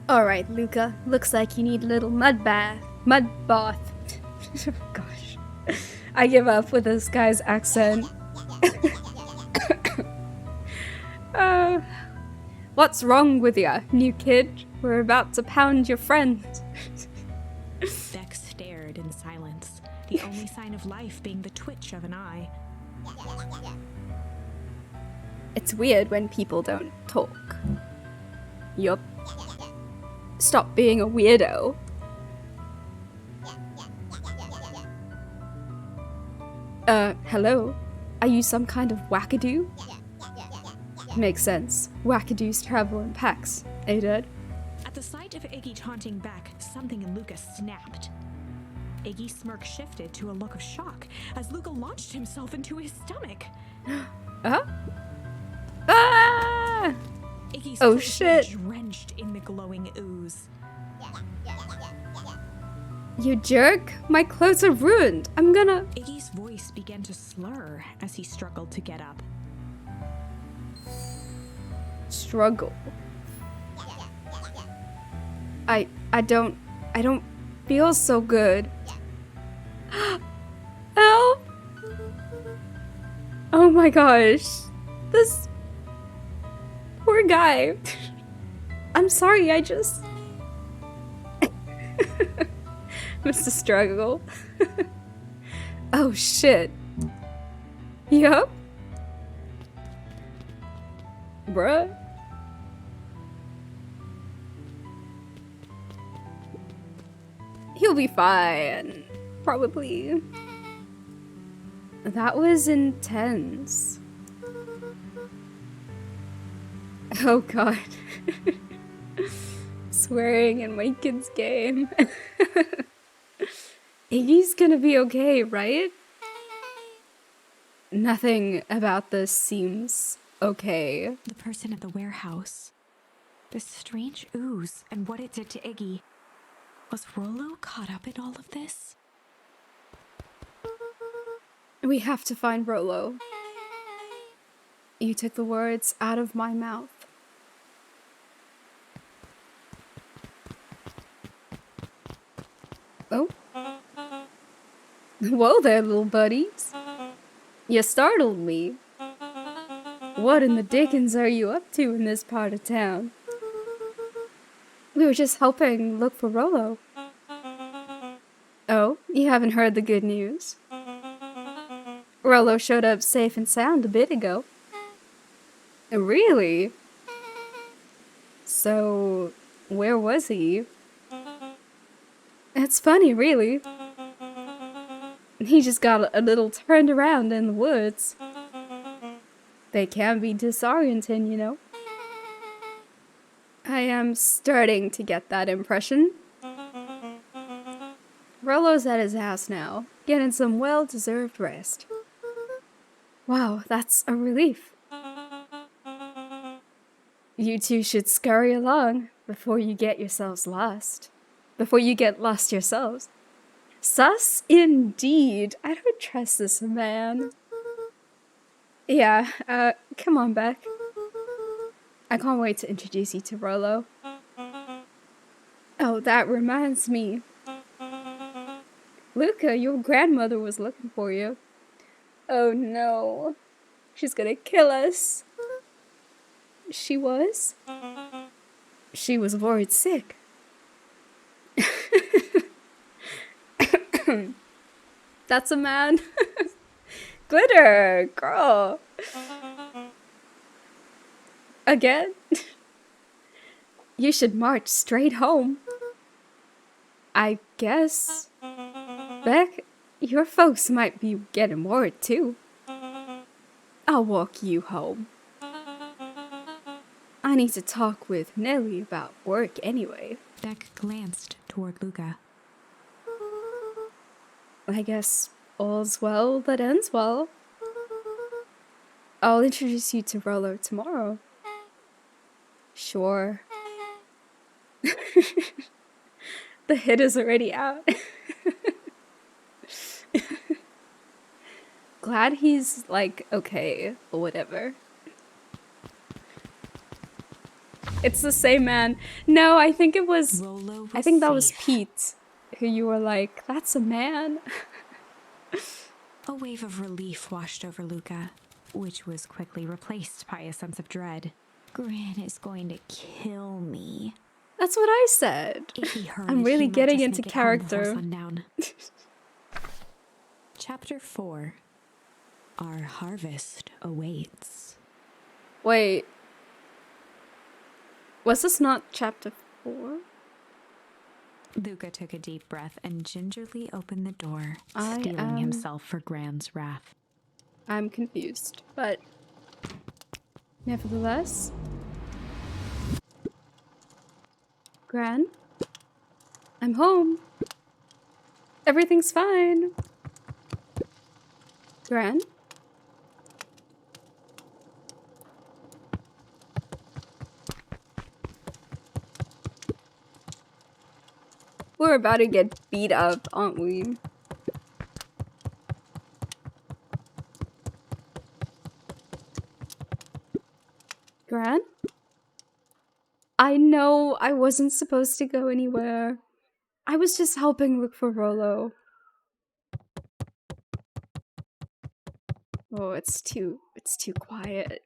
Alright, Luca. Looks like you need a little mud bath. Mud bath. Gosh. I give up with this guy's accent. What's wrong with ya, new kid? We're about to pound your friend. Beck stared in silence, the only sign of life being the twitch of an eye. It's weird when people don't talk. Yup. Stop being a weirdo. Hello? Are you some kind of wackadoo? Makes sense. Wackadoos travel in packs, eh, Dad? At the sight of Iggy taunting Beck, something in Luca snapped. Iggy's smirk shifted to a look of shock as Luca launched himself into his stomach. Ah! Iggy's Oh, clothes shit. were drenched in the glowing ooze. You jerk! My clothes are ruined! I'm gonna... Iggy's voice began to slur as he struggled to get up. struggle. I don't feel so good. Help! Oh my gosh. This poor guy. I'm sorry, I just... Mr. Struggle. Oh shit. Yup. Bruh. He'll be fine. Probably. That was intense. Oh god. Swearing in my kid's game. Iggy's gonna be okay, right? Nothing about this seems okay. The person at the warehouse. This strange ooze and what it did to Iggy. Was Rollo caught up in all of this? We have to find Rollo. You took the words out of my mouth. Oh. Whoa there, little buddies. You startled me. What in the dickens are you up to in this part of town? We were just helping look for Rollo. Oh, you haven't heard the good news? Rollo showed up safe and sound a bit ago. Really? So, where was he? It's funny, really. He just got a little turned around in the woods. They can be disorienting, you know. I am starting to get that impression. Rollo's at his house now, getting some well-deserved rest. Wow, that's a relief. You two should scurry along before you get yourselves lost. Before you get lost yourselves. Sus indeed. I don't trust this man. Yeah, come on, Beck. I can't wait to introduce you to Rollo. Oh, that reminds me. Luca, your grandmother was looking for you. Oh no. She's gonna kill us. She was? She was worried sick. That's a man. Glitter, girl. Again? You should march straight home. I guess. Beck, your folks might be getting worried too. I'll walk you home. I need to talk with Nellie about work anyway. Beck glanced toward Luca. I guess all's well that ends well. I'll introduce you to Rollo tomorrow. Sure. The hit is already out. Glad he's like okay or whatever. It's the same man. No, I think it was I think that was Pete who you were like, that's a man. A wave of relief washed over Luca, which was quickly replaced by a sense of dread. Gran is going to kill me. That's what I said. I'm really getting into character. Chapter 4. Our harvest awaits. Wait. Was this not chapter 4? Luca took a deep breath and gingerly opened the door, steeling himself for Gran's wrath. I'm confused, but nevertheless. Gran? I'm home. Everything's fine. Gran? we're about to get beat up, aren't we? Gran? I know I wasn't supposed to go anywhere. I was just helping look for Rollo. Oh, it's too quiet.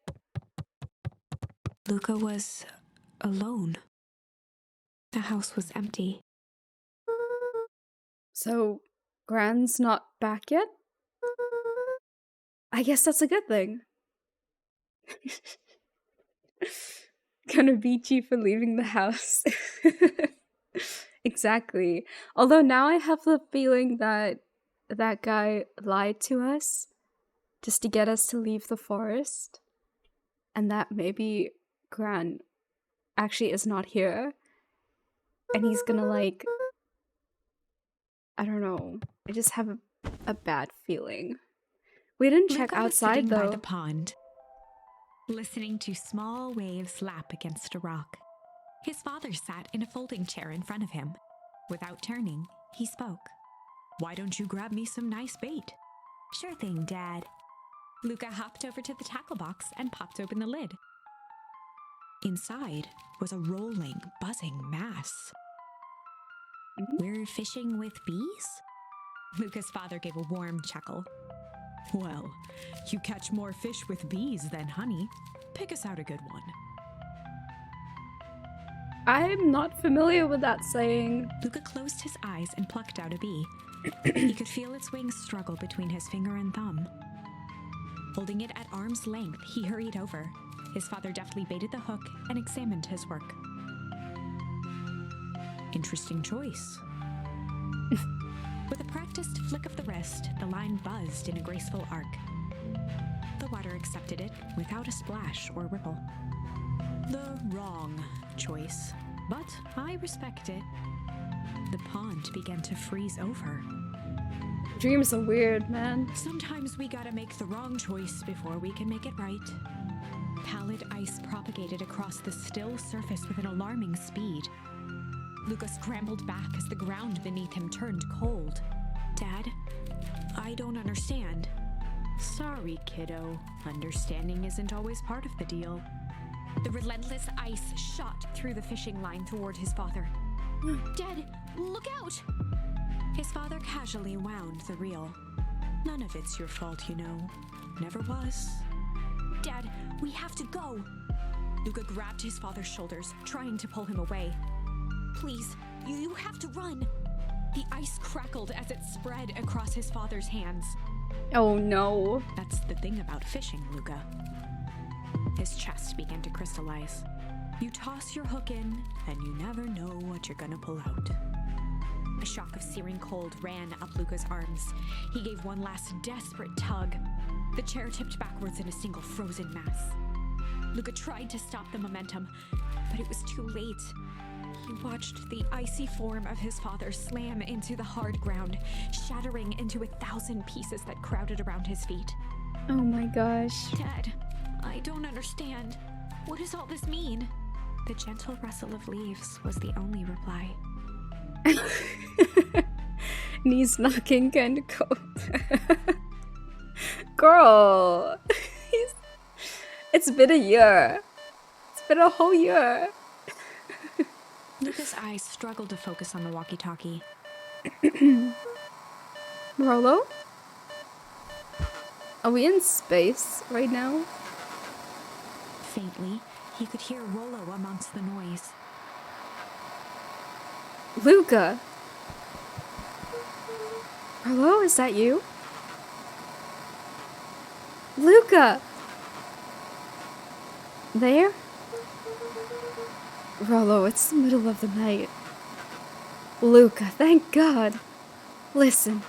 Luca was alone. The house was empty. So, Gran's not back yet? I guess that's a good thing. Gonna beat you for leaving the house. Exactly. Although now I have the feeling that that guy lied to us just to get us to leave the forest, and that maybe Gran actually is not here, and he's gonna, like, I don't know. I just have a bad feeling. We didn't check Luca was outside sitting by though. the pond, listening to small waves lap against a rock. His father sat in a folding chair in front of him. Without turning, he spoke. "Why don't you grab me some nice bait?" "Sure thing, Dad." Luca hopped over to the tackle box and popped open the lid. Inside was a rolling, buzzing mass. "We're fishing with bees?" Luca's father gave a warm chuckle. "Well, you catch more fish with bees than honey. Pick us out a good one." I'm not familiar with that saying. Luca closed his eyes and plucked out a bee. He could feel its wings struggle between his finger and thumb. Holding it at arm's length, he hurried over. His father deftly baited the hook and examined his work. "Interesting choice." With a practiced flick of the wrist, the line buzzed in a graceful arc. The water accepted it without a splash or ripple. The wrong choice, but I respect it. The pond began to freeze over. Dreams are weird, man. Sometimes we gotta make the wrong choice before we can make it right. Pallid ice propagated across the still surface with an alarming speed. Luca scrambled back as the ground beneath him turned cold. "Dad, I don't understand." "Sorry, kiddo. Understanding isn't always part of the deal." The relentless ice shot through the fishing line toward his father. "Dad, look out!" His father casually wound the reel. "None of it's your fault, you know. Never was." "Dad, we have to go." Luca grabbed his father's shoulders, trying to pull him away. "Please, you have to run." The ice crackled as it spread across his father's hands. Oh no. "That's the thing about fishing, Luca." His chest began to crystallize. You toss your hook in, and you never know what you're gonna pull out. A shock of searing cold ran up Luca's arms. He gave one last desperate tug. The chair tipped backwards in a single frozen mass. Luca tried to stop the momentum, but it was too late. He watched the icy form of his father slam into the hard ground, shattering into 1,000 pieces that crowded around his feet. Oh my gosh. "Dad, I don't understand. What does all this mean?" The gentle rustle of leaves was the only reply. Knees knocking kind of cold. Girl. It's been a year. It's been a whole year. Luca's eyes struggled to focus on the walkie-talkie. Rollo? Are we in space right now? Faintly, he could hear Rollo amongst the noise. Luca! Rollo, is that you? Luca! There? Rollo, it's the middle of the night. Luca, thank God. Listen,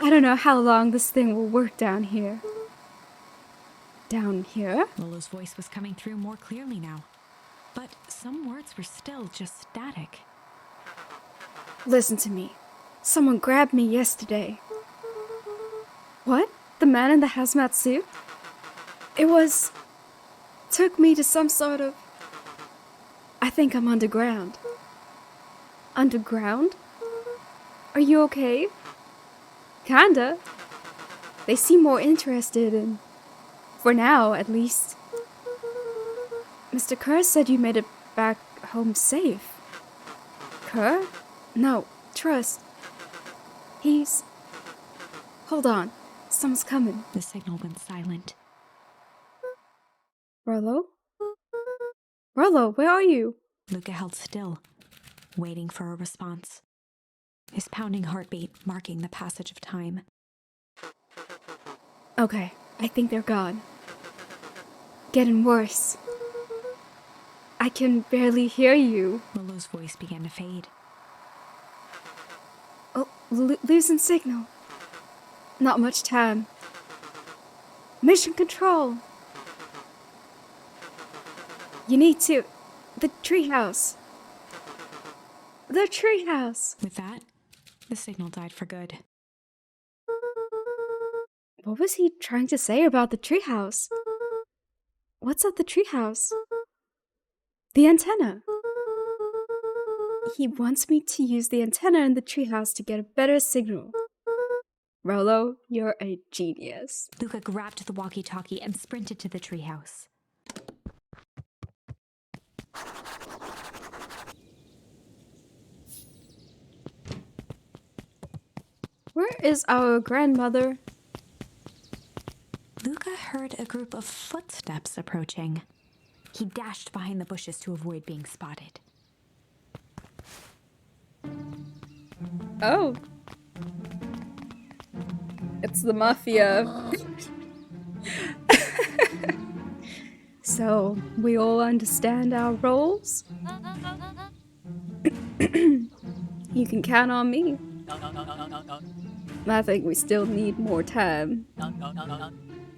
I don't know how long this thing will work down here. Down here? Rollo's voice was coming through more clearly now, but some words were still just static. Listen to me. Someone grabbed me yesterday. What? The man in the hazmat suit? It was... took me to some sort of... I think I'm underground. Underground? Are you okay? Kinda. They seem more interested in... For now, at least. Mr. Kerr said you made it back home safe. Kerr? No, trust. He's... Hold on. Someone's coming. The signal went silent. Rollo? Rollo, where are you? Luca held still, waiting for a response. His pounding heartbeat marking the passage of time. Okay, I think they're gone. Getting worse. I can barely hear you. Lolo's voice began to fade. Oh, losing signal. Not much time. Mission control. You need to... The treehouse. The treehouse. With that, the signal died for good. What was he trying to say about the treehouse? What's at the treehouse? The antenna. He wants me to use the antenna in the treehouse to get a better signal. Rollo, you're a genius. Luca grabbed the walkie-talkie and sprinted to the treehouse. Where is our grandmother? Luca heard a group of footsteps approaching. He dashed behind the bushes to avoid being spotted. Oh. It's the mafia. So, we all understand our roles? You can count on me. I think we still need more time.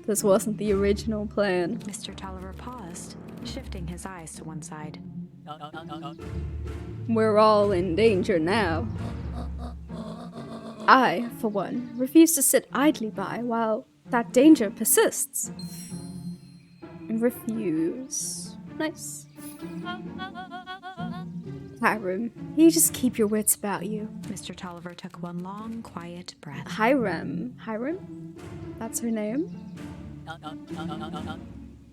This wasn't the original plan. Mr. Tolliver paused, shifting his eyes to one side. We're all in danger now. I, for one, refuse to sit idly by while that danger persists. Refuse. Nice. Hiram, you just keep your wits about you. Mr. Tolliver took one long, quiet breath. Hiram? That's her name?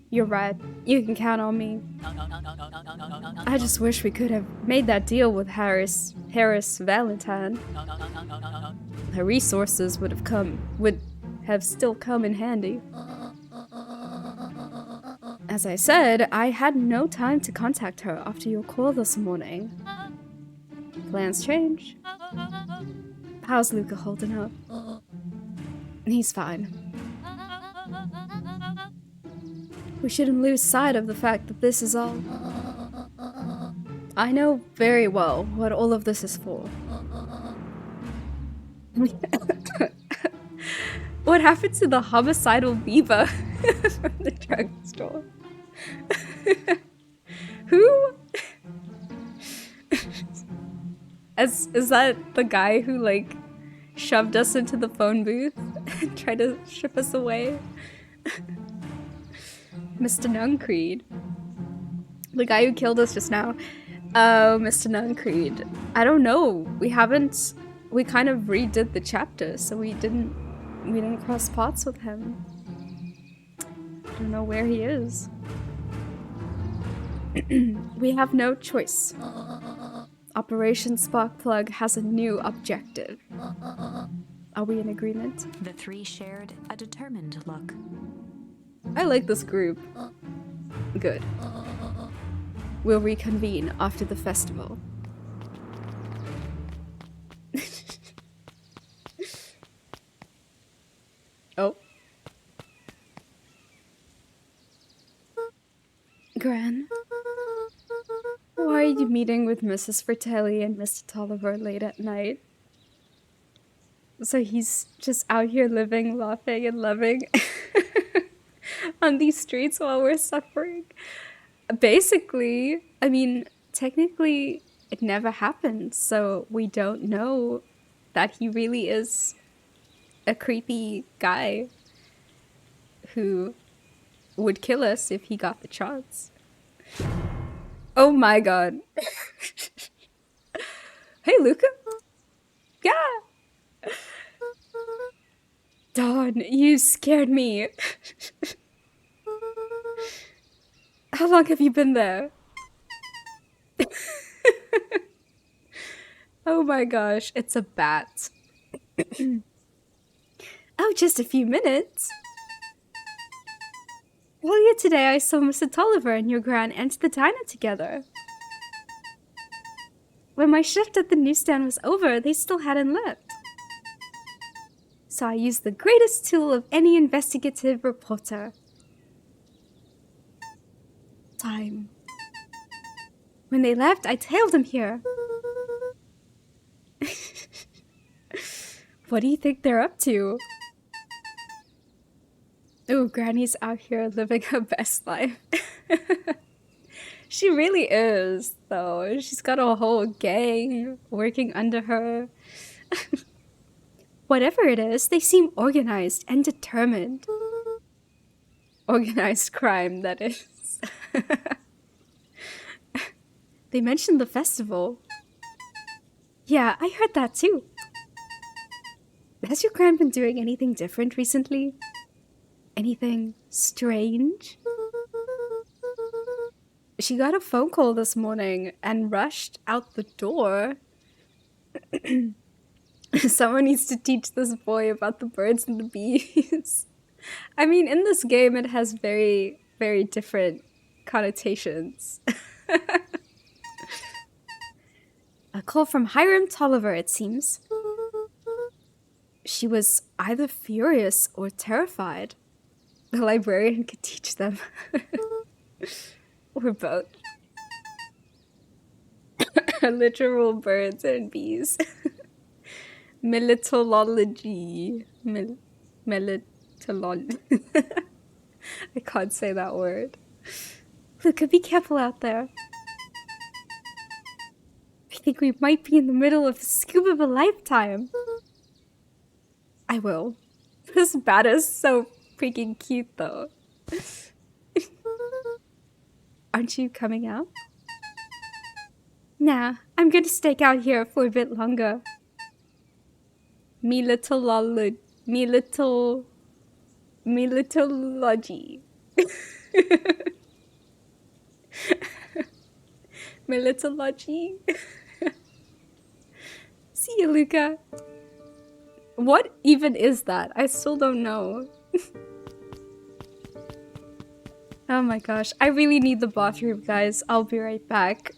You're right. You can count on me. I just wish we could have made that deal with Harris Valentine. Her resources would have still come in handy. As I said, I had no time to contact her after your call this morning. Plans change. How's Luca holding up? He's fine. We shouldn't lose sight of the fact that this is all... I know very well what all of this is for. What happened to the homicidal beaver from the drugstore? Who? Is that the guy who, like, shoved us into the phone booth and tried to ship us away? Mr. Nuncreed. The guy who killed us just now. Oh, Mr. Nuncreed. I don't know. We kind of redid the chapter, so we didn't cross paths with him. I don't know where he is. We have no choice. Operation Sparkplug has a new objective. Are we in agreement? The three shared a determined look. I like this group. Good. We'll reconvene after the festival. Oh. Gran? Why are you meeting with Mrs. Fratelli and Mr. Tolliver late at night? So he's just out here living, laughing, and loving on these streets while we're suffering. Basically, I mean, technically, it never happened, so we don't know that he really is a creepy guy who would kill us if he got the chance. Oh my god. Hey, Luca. Yeah. Dawn, you scared me. How long have you been there? Oh my gosh, it's a bat. Oh, just a few minutes. Earlier today, I saw Mr. Tolliver and your gran enter the diner together. When my shift at the newsstand was over, they still hadn't left. So I used the greatest tool of any investigative reporter. Time. When they left, I tailed them here. What do you think they're up to? Oh, Granny's out here living her best life. She really is, though. She's got a whole gang working under her. Whatever it is, they seem organized and determined. Organized crime, that is. They mentioned the festival. Yeah, I heard that too. Has your gran been doing anything different recently? Anything strange? She got a phone call this morning and rushed out the door. Someone needs to teach this boy about the birds and the bees. I mean, in this game, it has very, very different connotations. A call from Hiram Tolliver, it seems. She was either furious or terrified. The librarian could teach them. Or both. Literal birds and bees. Melitology. Melitology. I can't say that word. Luca, be careful out there. I think we might be in the middle of the scoop of a lifetime. I will. This bat is so freaking cute, though. Aren't you coming out? Nah, I'm gonna stake out here for a bit longer. Me little logy. My little logy. See you, Luca. What even is that? I still don't know. Oh my gosh, I really need the bathroom, guys. I'll be right back.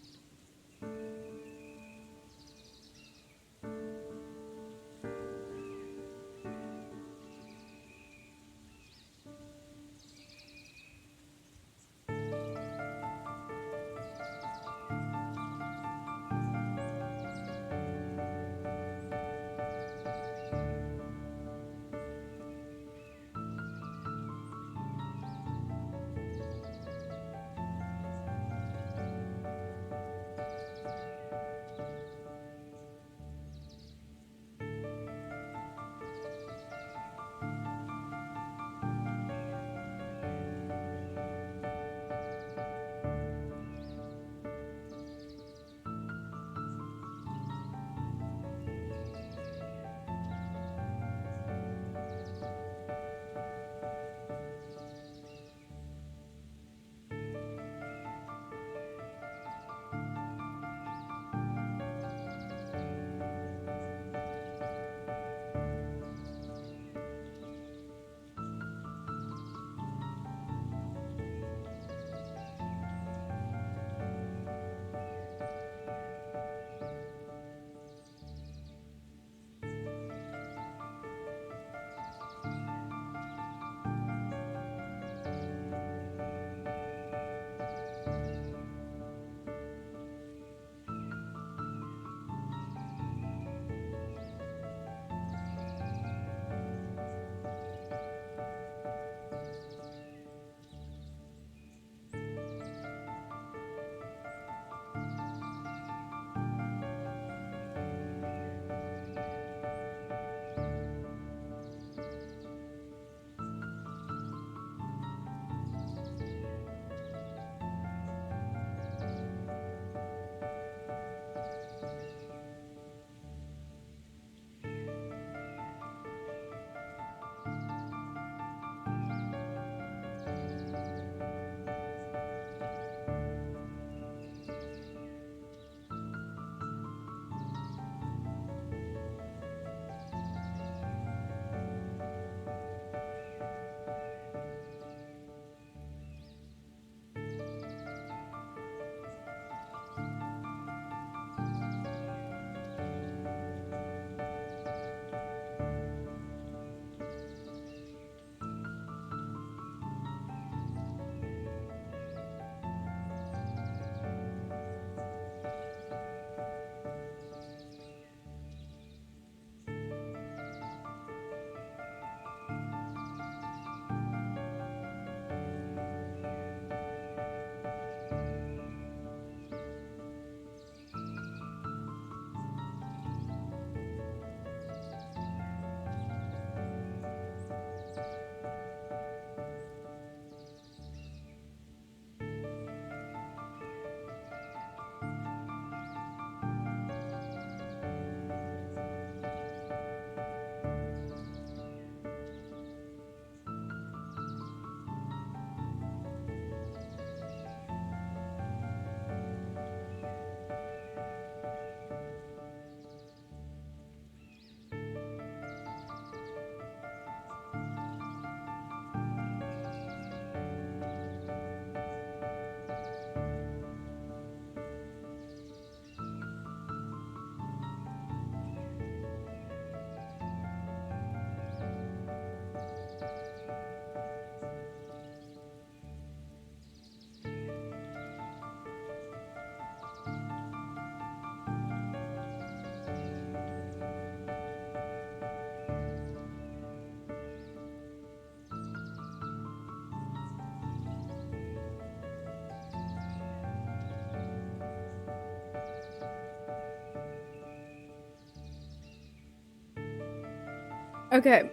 Okay.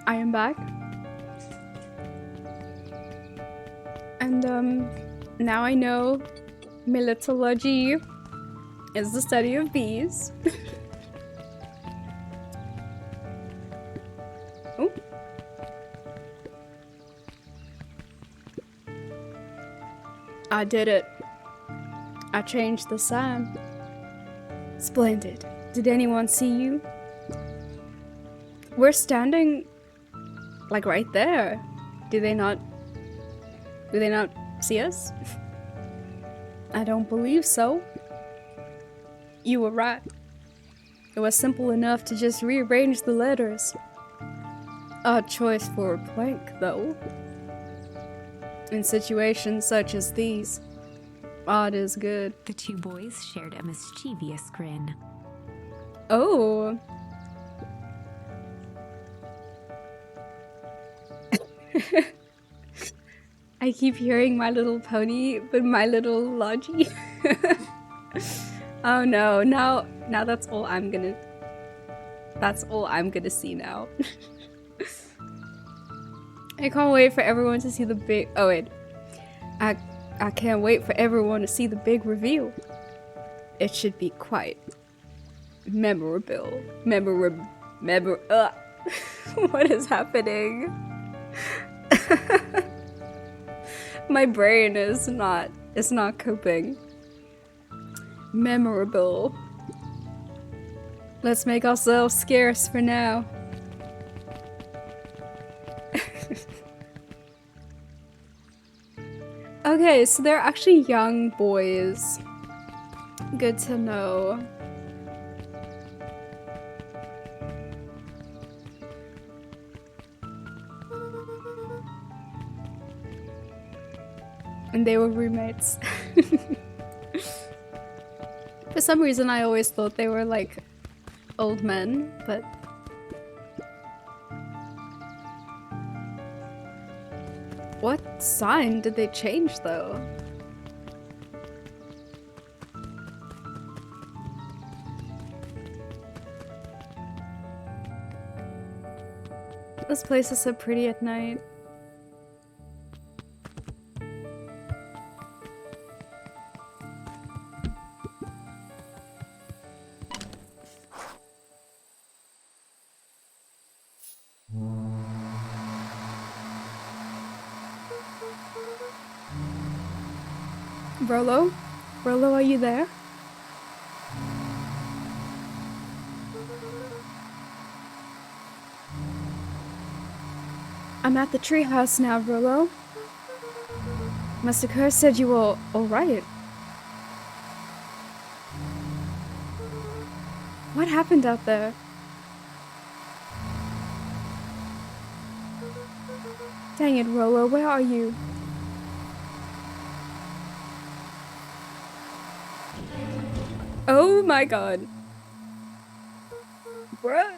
I am back. And now I know militology is the study of bees. Oh. I did it. I changed the sign. Splendid. Did anyone see you? We're standing like right there. Do they not see us? I don't believe so. You were right. It was simple enough to just rearrange the letters. Odd choice for a plank, though. In situations such as these, odd is good. The two boys shared a mischievous grin. Oh. I keep hearing My Little Pony, but My Little Logie. Oh no, now that's all I'm gonna see now. I can't wait for everyone to see the big I can't wait for everyone to see the big reveal. It should be quite memorable. What is happening? My brain is not coping. Memorable. Let's make ourselves scarce for now. Okay, so they're actually young boys. Good to know. And they were roommates. For some reason, I always thought they were like old men, but what sign did they change though? This place is so pretty at night. Rolo? Rolo, are you there? I'm at the treehouse now, Rolo. Mr. Kerr said you were alright. What happened out there? Dang it, Rolo, where are you? Oh my god. Bruh.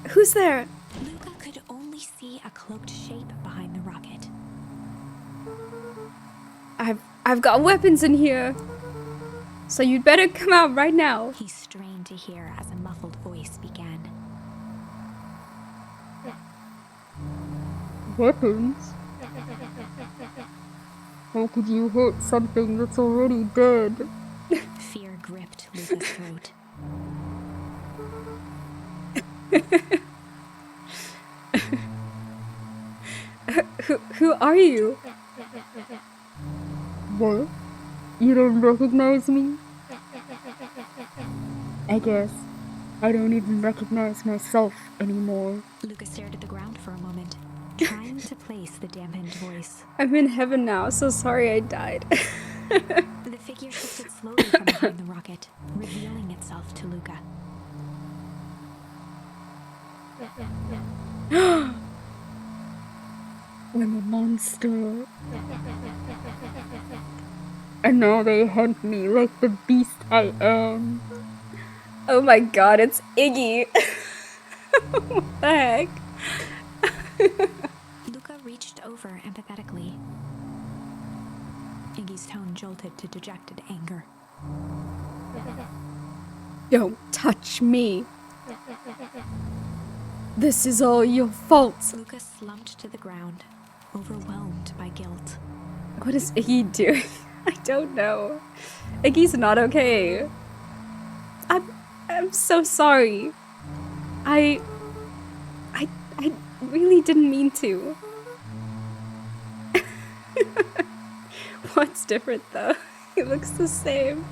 Who's there? Luca could only see a cloaked shape behind the rocket. I've got weapons in here. So you'd better come out right now. He strained to hear as a muffled voice began. Weapons? How could you hurt something that's already dead? Fear gripped Luca's throat. Who are you? What? You don't recognize me? I guess I don't even recognize myself anymore. Luca stared at the ground for a moment, trying to place the dampened voice. I'm in heaven now, so sorry I died. The figure shifted slowly from behind the rocket, revealing itself to Luca. I'm a monster. And now they hunt me like the beast I am. Oh my god, it's Iggy. What the heck? Luca reached over empathetically. Iggy's tone jolted to dejected anger. Don't touch me. This is all your fault. Luca slumped to the ground, overwhelmed by guilt. What is Iggy doing? I don't know. Iggy's not okay. I'm so sorry. I really didn't mean to. What's different though? He looks the same.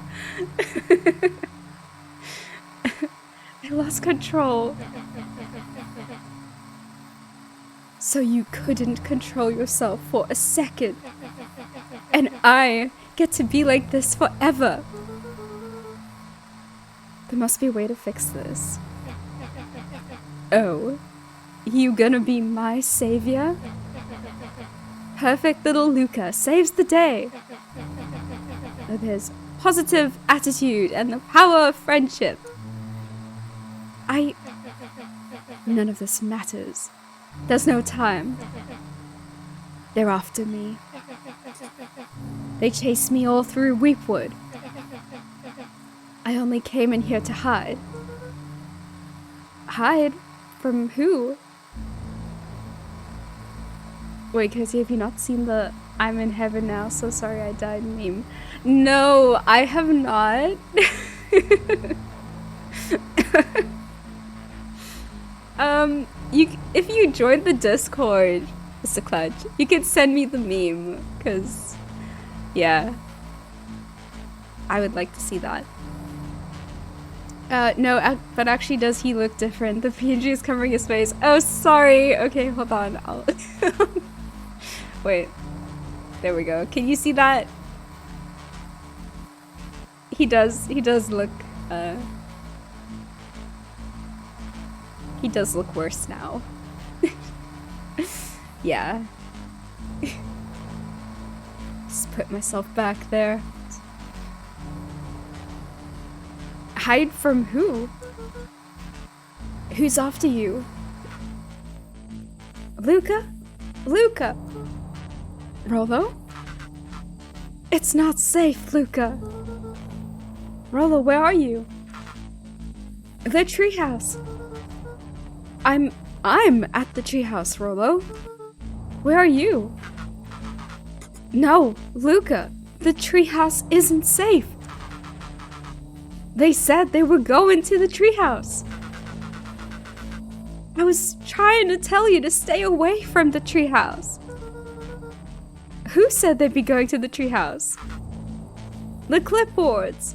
I lost control. So you couldn't control yourself for a second. And I get to be like this forever. There must be a way to fix this. Oh, you gonna be my savior? Perfect little Luca saves the day with his positive attitude and the power of friendship. None of this matters. There's no time. They're after me. They chased me all through Weepwood. I only came in here to hide. Hide? From who? Wait, Cosy, have you not seen the I'm in heaven now, so sorry I died meme? No, I have not. If you joined the Discord, Mr. Clutch, you could send me the meme, cause, yeah, I would like to see that. No, but actually does he look different? The PNG is covering his face. Oh, sorry. Okay, hold on. I'll wait. There we go. Can you see that? He does look, he does look worse now. Yeah. Just put myself back there. Hide from who? Who's after you? Luca? Luca! Rollo? It's not safe, Luca. Rollo, where are you? The treehouse. I'm at the treehouse, Rollo. Where are you? No, Luca, the treehouse isn't safe. They said they were going to the treehouse. I was trying to tell you to stay away from the treehouse. Who said they'd be going to the treehouse? The clipboards.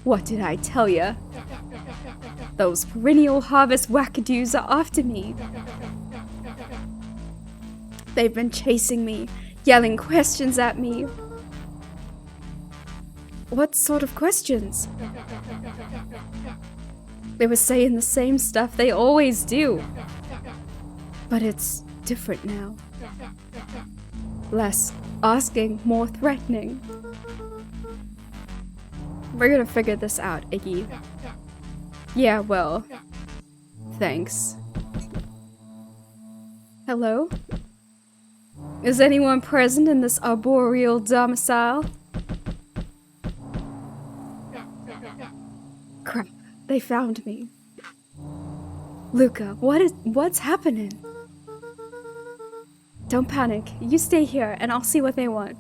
What did I tell ya? Those perennial harvest wackadoos are after me. They've been chasing me, yelling questions at me. What sort of questions? They were saying the same stuff they always do. But it's different now. Less asking, more threatening. We're gonna figure this out, Iggy. Yeah, well, thanks. Hello? Is anyone present in this arboreal domicile? Crap, they found me. Luca, what's happening? Don't panic. You stay here and I'll see what they want.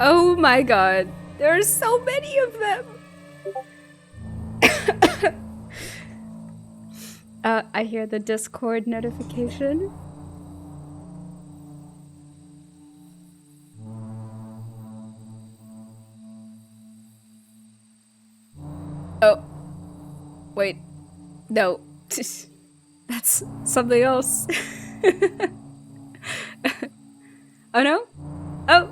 Oh my god. There are so many of them. I hear the Discord notification. Oh. Wait. No. That's something else. Oh no? Oh.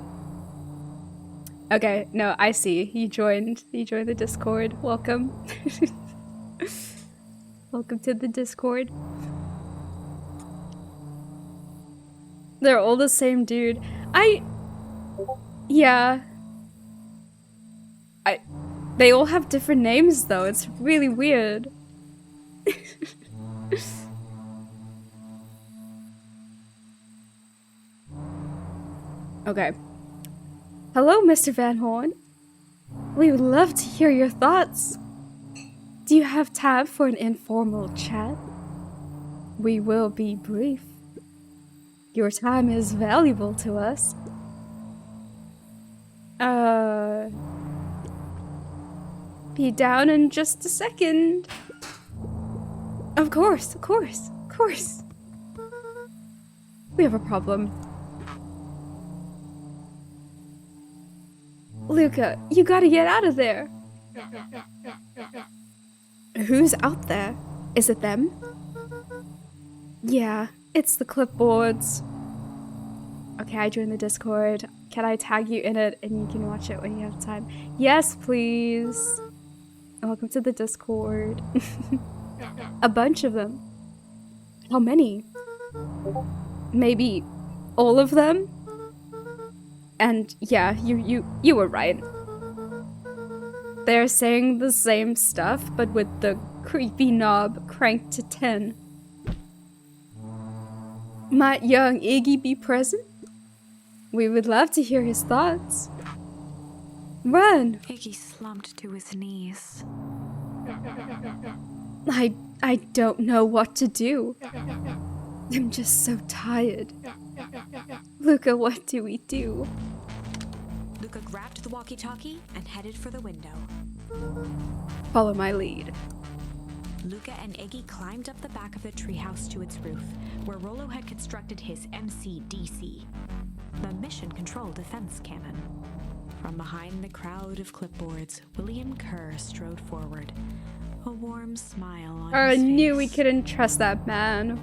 Okay, no, I see. You joined the Discord. Welcome. Welcome to the Discord. They're all the same dude. Yeah. They all have different names though. It's really weird. Okay. Hello, Mr. Van Horn. We would love to hear your thoughts. Do you have time for an informal chat? We will be brief. Your time is valuable to us. Be down in just a second. Of course. We have a problem. Luca, you gotta get out of there. Who's out there? Is it them? Yeah, it's the clipboards. Okay, I joined the Discord. Can I tag you in it and you can watch it when you have time? Yes, please. Welcome to the Discord. A bunch of them. How many? Maybe all of them? And yeah, you were right. They're saying the same stuff, but with the creepy knob cranked to 10. Might young Iggy be present? We would love to hear his thoughts. Run! Iggy slumped to his knees. I don't know what to do. I'm just so tired. Luca, what do we do? Luca grabbed the walkie-talkie and headed for the window. Follow my lead. Luca and Iggy climbed up the back of the treehouse to its roof, where Rollo had constructed his MCDC, the Mission Control Defense Cannon. From behind the crowd of clipboards, William Kerr strode forward, a warm smile on his I face. knew we couldn't trust that man.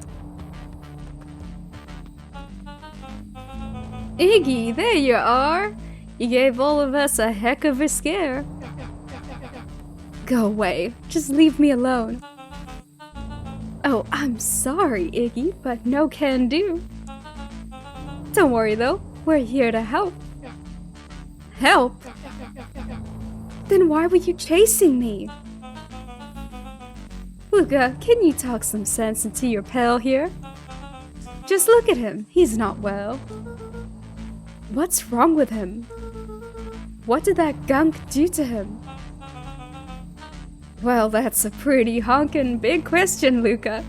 Iggy, there you are! You gave all of us a heck of a scare. Go away. Just leave me alone. Oh, I'm sorry, Iggy, but no can do. Don't worry though, we're here to help. Help? Then why were you chasing me? Luca, can you talk some sense into your pal here? Just look at him, he's not well. What's wrong with him? What did that gunk do to him? Well, that's a pretty honkin' big question, Luca.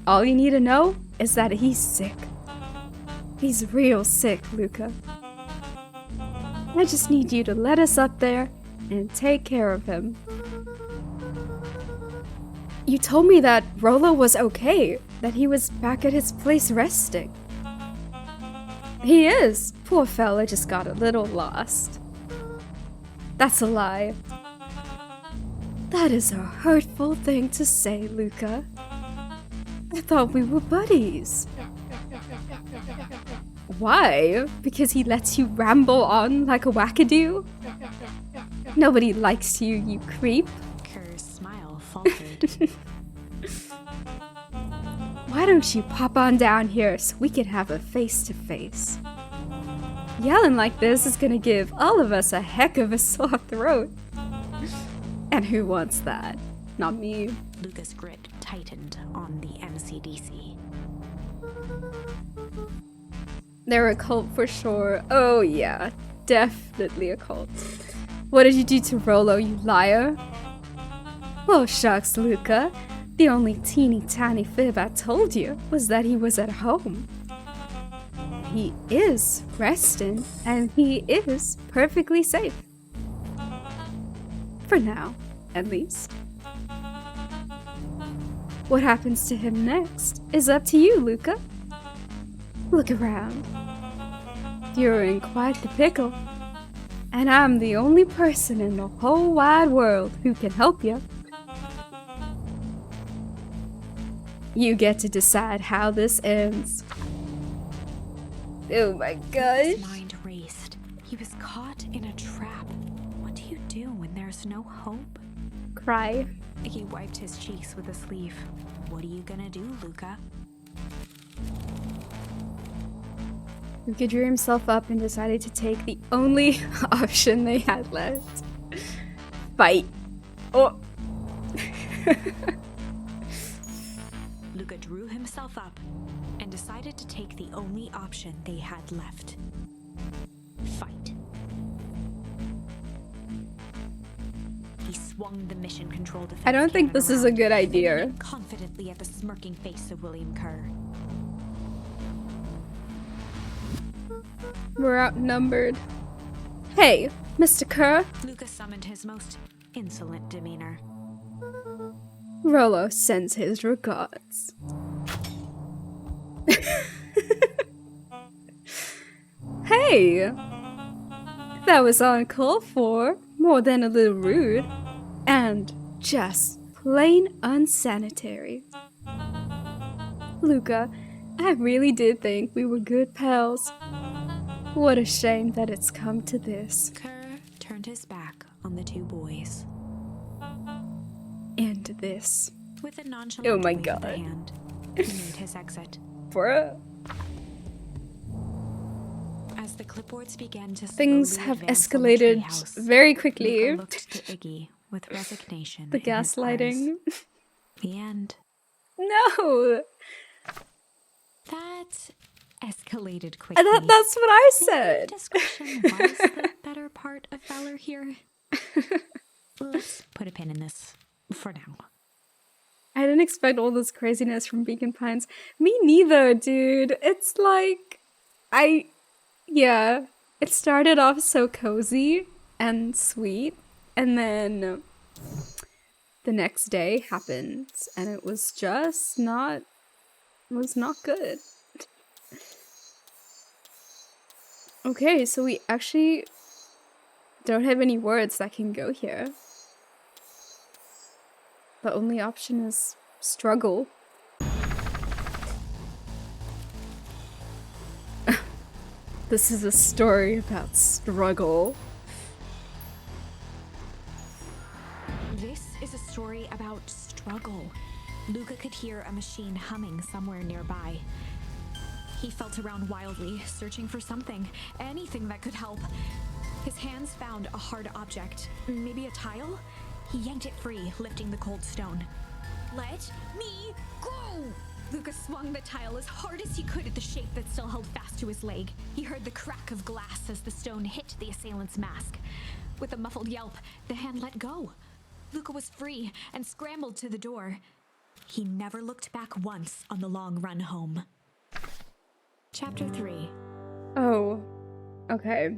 All you need to know is that he's sick. He's real sick, Luca. I just need you to let us up there and take care of him. You told me that Rollo was okay, that he was back at his place resting. He is. Poor fella just got a little lost. That's a lie. That is a hurtful thing to say, Luca. I thought we were buddies. Why? Because he lets you ramble on like a wackadoo? Nobody likes you, you creep. Kerr's smile faltered. Why don't you pop on down here so we can have a face-to-face? Yelling like this is gonna give all of us a heck of a sore throat. And who wants that? Not me. Luca's grip tightened on the MCDC. They're a cult for sure. Oh yeah, definitely a cult. What did you do to Rollo, you liar? Well, shucks, Luca. The only teeny tiny fib I told you was that he was at home. He is resting, and he is perfectly safe. For now, at least. What happens to him next is up to you, Luca. Look around. You're in quite the pickle. And I'm the only person in the whole wide world who can help you. You get to decide how this ends. Oh my gosh. His mind raced. He was caught in a trap. What do you do when there's no hope? Cry. Iggy wiped his cheeks with a sleeve. What are you gonna do, Luca? Luca drew himself up and decided to take the only option they had left. Fight. Oh. Luca drew himself up and decided to take the only option they had left. Fight. swung the mission control defense I don't think cannon this is a around, good aiming idea. it confidently at the smirking face of William Kerr. We're outnumbered. Hey, Mr. Kerr. Luca summoned his most insolent demeanor. Rollo sends his regards. Hey! That was uncalled for, more than a little rude, and just plain unsanitary. Luca, I really did think we were good pals. What a shame that it's come to this. Kerr turned his back on the two boys. And this. With a nonchalant Oh my wave of the God. hand, he made his exit. Bruh. As the clipboards began to Things slowly have advance on the escalated treehouse, very quickly. Luca looked to Iggy with resignation The in his gaslighting. eyes. The end. No! That escalated quickly. That's what I Maybe said. discretion was the better part of valor here. Let's put a pin in this for now. I didn't expect all this craziness from Beacon Pines. Me neither, dude. It's like, yeah. It started off so cozy and sweet, and then the next day happened, and it was just not good. Okay, so we actually don't have any words that can go here. The only option is struggle. This is a story about struggle. This is a story about struggle. Luca could hear a machine humming somewhere nearby. He felt around wildly, searching for something, anything that could help. His hands found a hard object, maybe a tile? He yanked it free, lifting the cold stone. Let me go! Luca swung the tile as hard as he could at the shape that still held fast to his leg. He heard the crack of glass as the stone hit the assailant's mask. With a muffled yelp, the hand let go. Luca was free and scrambled to the door. He never looked back once on the long run home. Chapter 3. Oh, okay.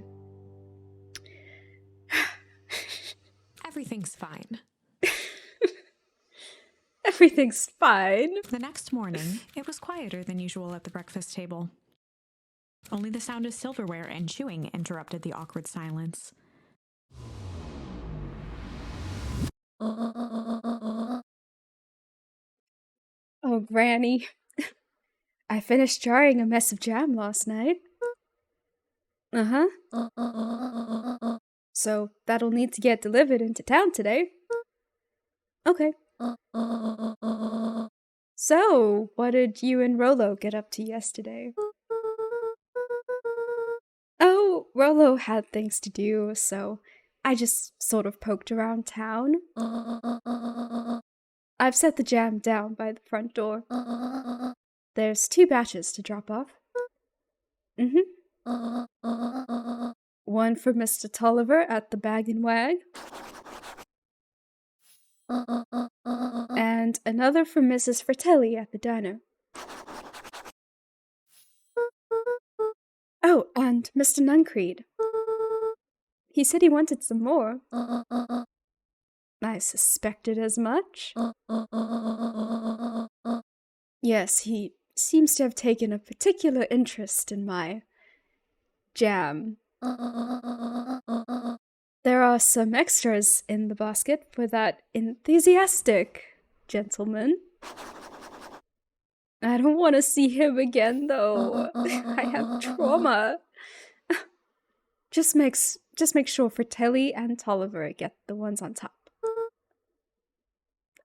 Everything's fine. Everything's fine. The next morning, it was quieter than usual at the breakfast table. Only the sound of silverware and chewing interrupted the awkward silence. Oh, Granny. I finished jarring a mess of jam last night. Uh-huh. So that'll need to get delivered into town today. Okay. So, what did you and Rollo get up to yesterday? Oh, Rollo had things to do, so I just sort of poked around town. I've set the jam down by the front door. There's 2 batches to drop off. One for Mr. Tolliver at the Bag and Wag. And another for Mrs. Fratelli at the diner. Oh, and Mr. Nuncreed. He said he wanted some more. I suspected as much. Yes, he seems to have taken a particular interest in my jam. There are some extras in the basket for that enthusiastic gentleman. I don't want to see him again, though. I have trauma. Just make sure Fratelli and Tolliver get the ones on top.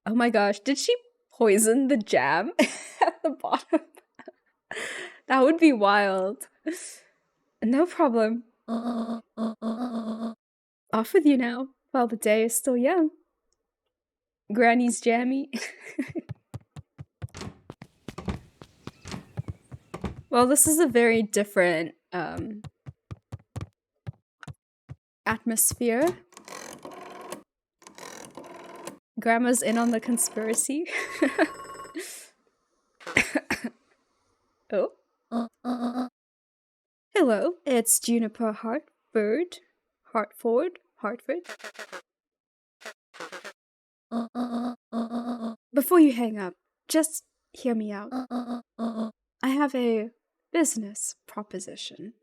Oh my gosh, did she poison the jam at the bottom? That would be wild. No problem. Off with you now, while the day is still young. Granny's jammy. Well, this is a very different atmosphere. Grandma's in on the conspiracy. Oh. Hello, it's Juniper Hartford. Before you hang up, just hear me out. I have a business proposition.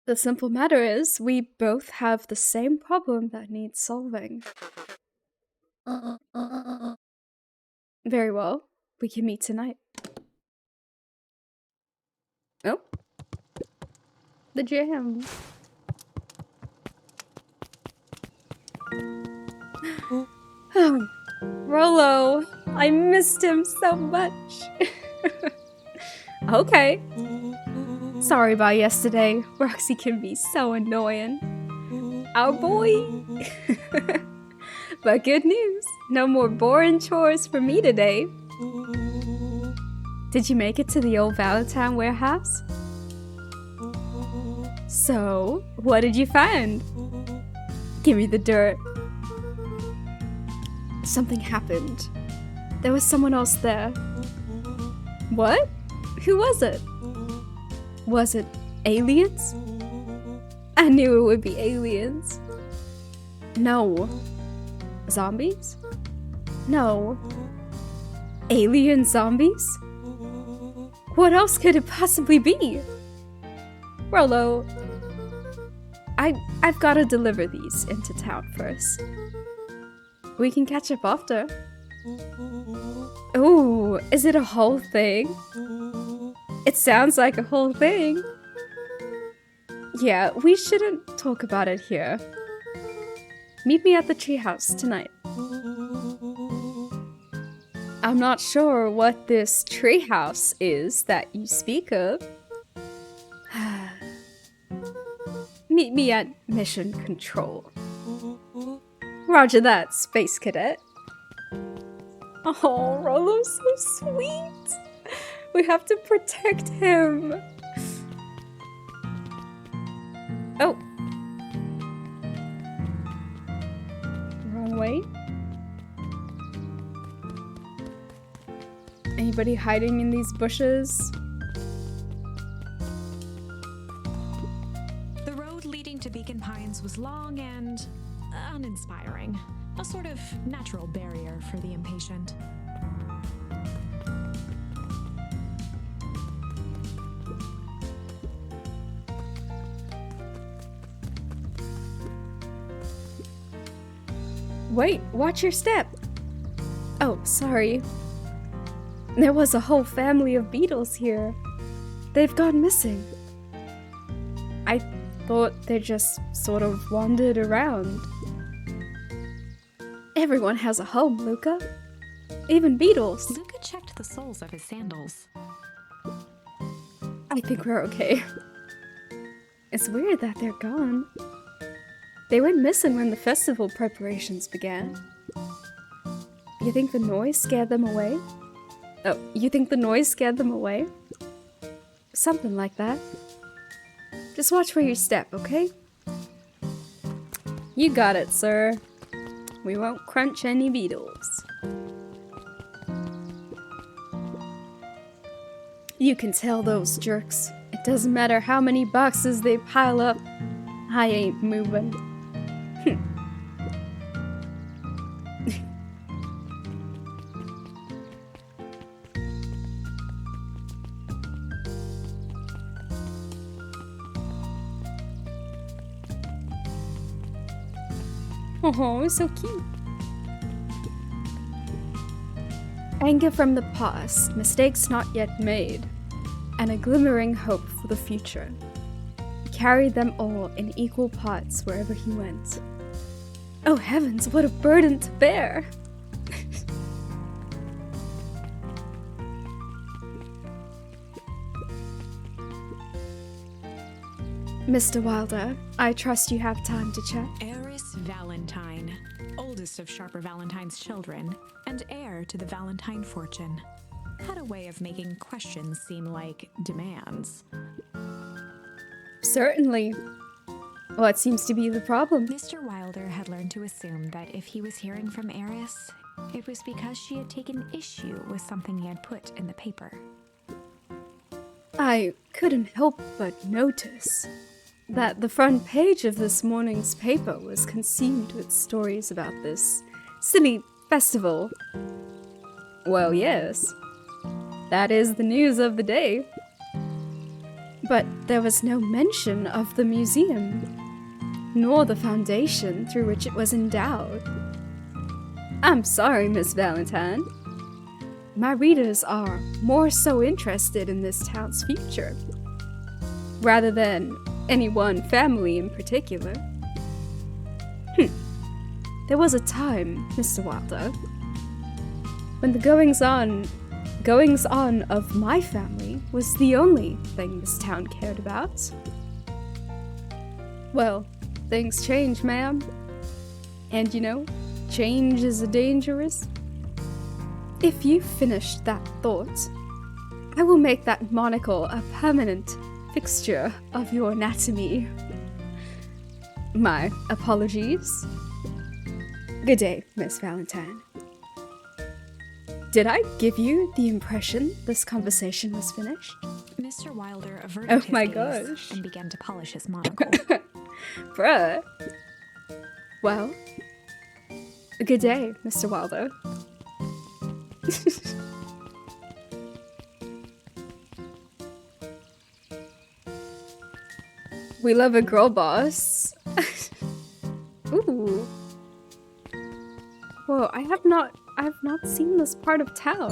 The simple matter is, we both have the same problem that needs solving. Very well, we can meet tonight. Oh. The jam. Oh, Rolo, I missed him so much. Okay. Sorry about yesterday. Roxy can be so annoying. Our boy. But good news. No more boring chores for me today. Did you make it to the old Valentine warehouse? So, what did you find? Give me the dirt. Something happened. There was someone else there. What? Who was it? Was it aliens? I knew it would be aliens. No. Zombies? No. Alien zombies? What else could it possibly be? Rolo, I've gotta deliver these into town first. We can catch up after. Ooh, is it a whole thing? It sounds like a whole thing. Yeah, we shouldn't talk about it here. Meet me at the treehouse tonight. I'm not sure what this treehouse is that you speak of. Meet me at Mission Control. Roger that, Space Cadet. Oh, Rolo's so sweet. We have to protect him. Oh. Wrong way. Anybody hiding in these bushes? The road leading to Beacon Pines was long and uninspiring. A sort of natural barrier for the impatient. Wait, watch your step. Oh, sorry. There was a whole family of beetles here. They've gone missing. I thought they just sort of wandered around. Everyone has a home, Luca. Even beetles. Luca checked the soles of his sandals. I think we're okay. It's weird that they're gone. They went missing when the festival preparations began. You think the noise scared them away? Oh, you think the noise scared them away? Something like that. Just watch where you step, okay? You got it, sir. We won't crunch any beetles. You can tell those jerks. It doesn't matter how many boxes they pile up. I ain't moving. Oh, it's so cute. Anger from the past, mistakes not yet made, and a glimmering hope for the future. He carried them all in equal parts wherever he went. Oh heavens, what a burden to bear! Mr. Wilder, I trust you have time to chat. Heiress Valentine, oldest of Sharper Valentine's children, and heir to the Valentine fortune, had a way of making questions seem like demands. Certainly. What seems to be the problem? Mr. Wilder had learned to assume that if he was hearing from Eris, it was because she had taken issue with something he had put in the paper. I couldn't help but notice that the front page of this morning's paper was consumed with stories about this silly festival. Well, yes, that is the news of the day. But there was no mention of the museum, nor the foundation through which it was endowed. I'm sorry, Miss Valentine. My readers are more so interested in this town's future, rather than any one family in particular. There was a time, Mr. Wilder, when the goings-on of my family was the only thing this town cared about. Well, things change, ma'am. And you know, change is dangerous. If you finished that thought, I will make that monocle a permanent fixture of your anatomy. My apologies. Good day, Miss Valentine. Did I give you the impression this conversation was finished? Mr. Wilder averted Oh his my gaze gosh. and began to polish his monocle. Bruh. Well, good day, Mr. Wilder. We love a girl boss. Ooh. Whoa, I have not seen this part of town.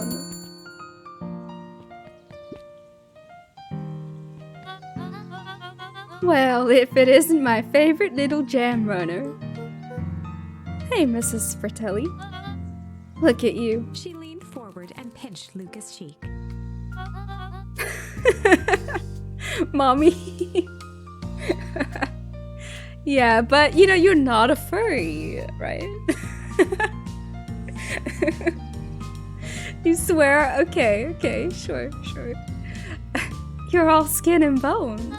Well, if it isn't my favorite little jam runner. Hey, Mrs. Fratelli. Look at you. She leaned forward and pinched Luca's cheek. Mommy. Yeah, but you know, you're not a furry, right? You swear? Okay, sure. You're all skin and bones.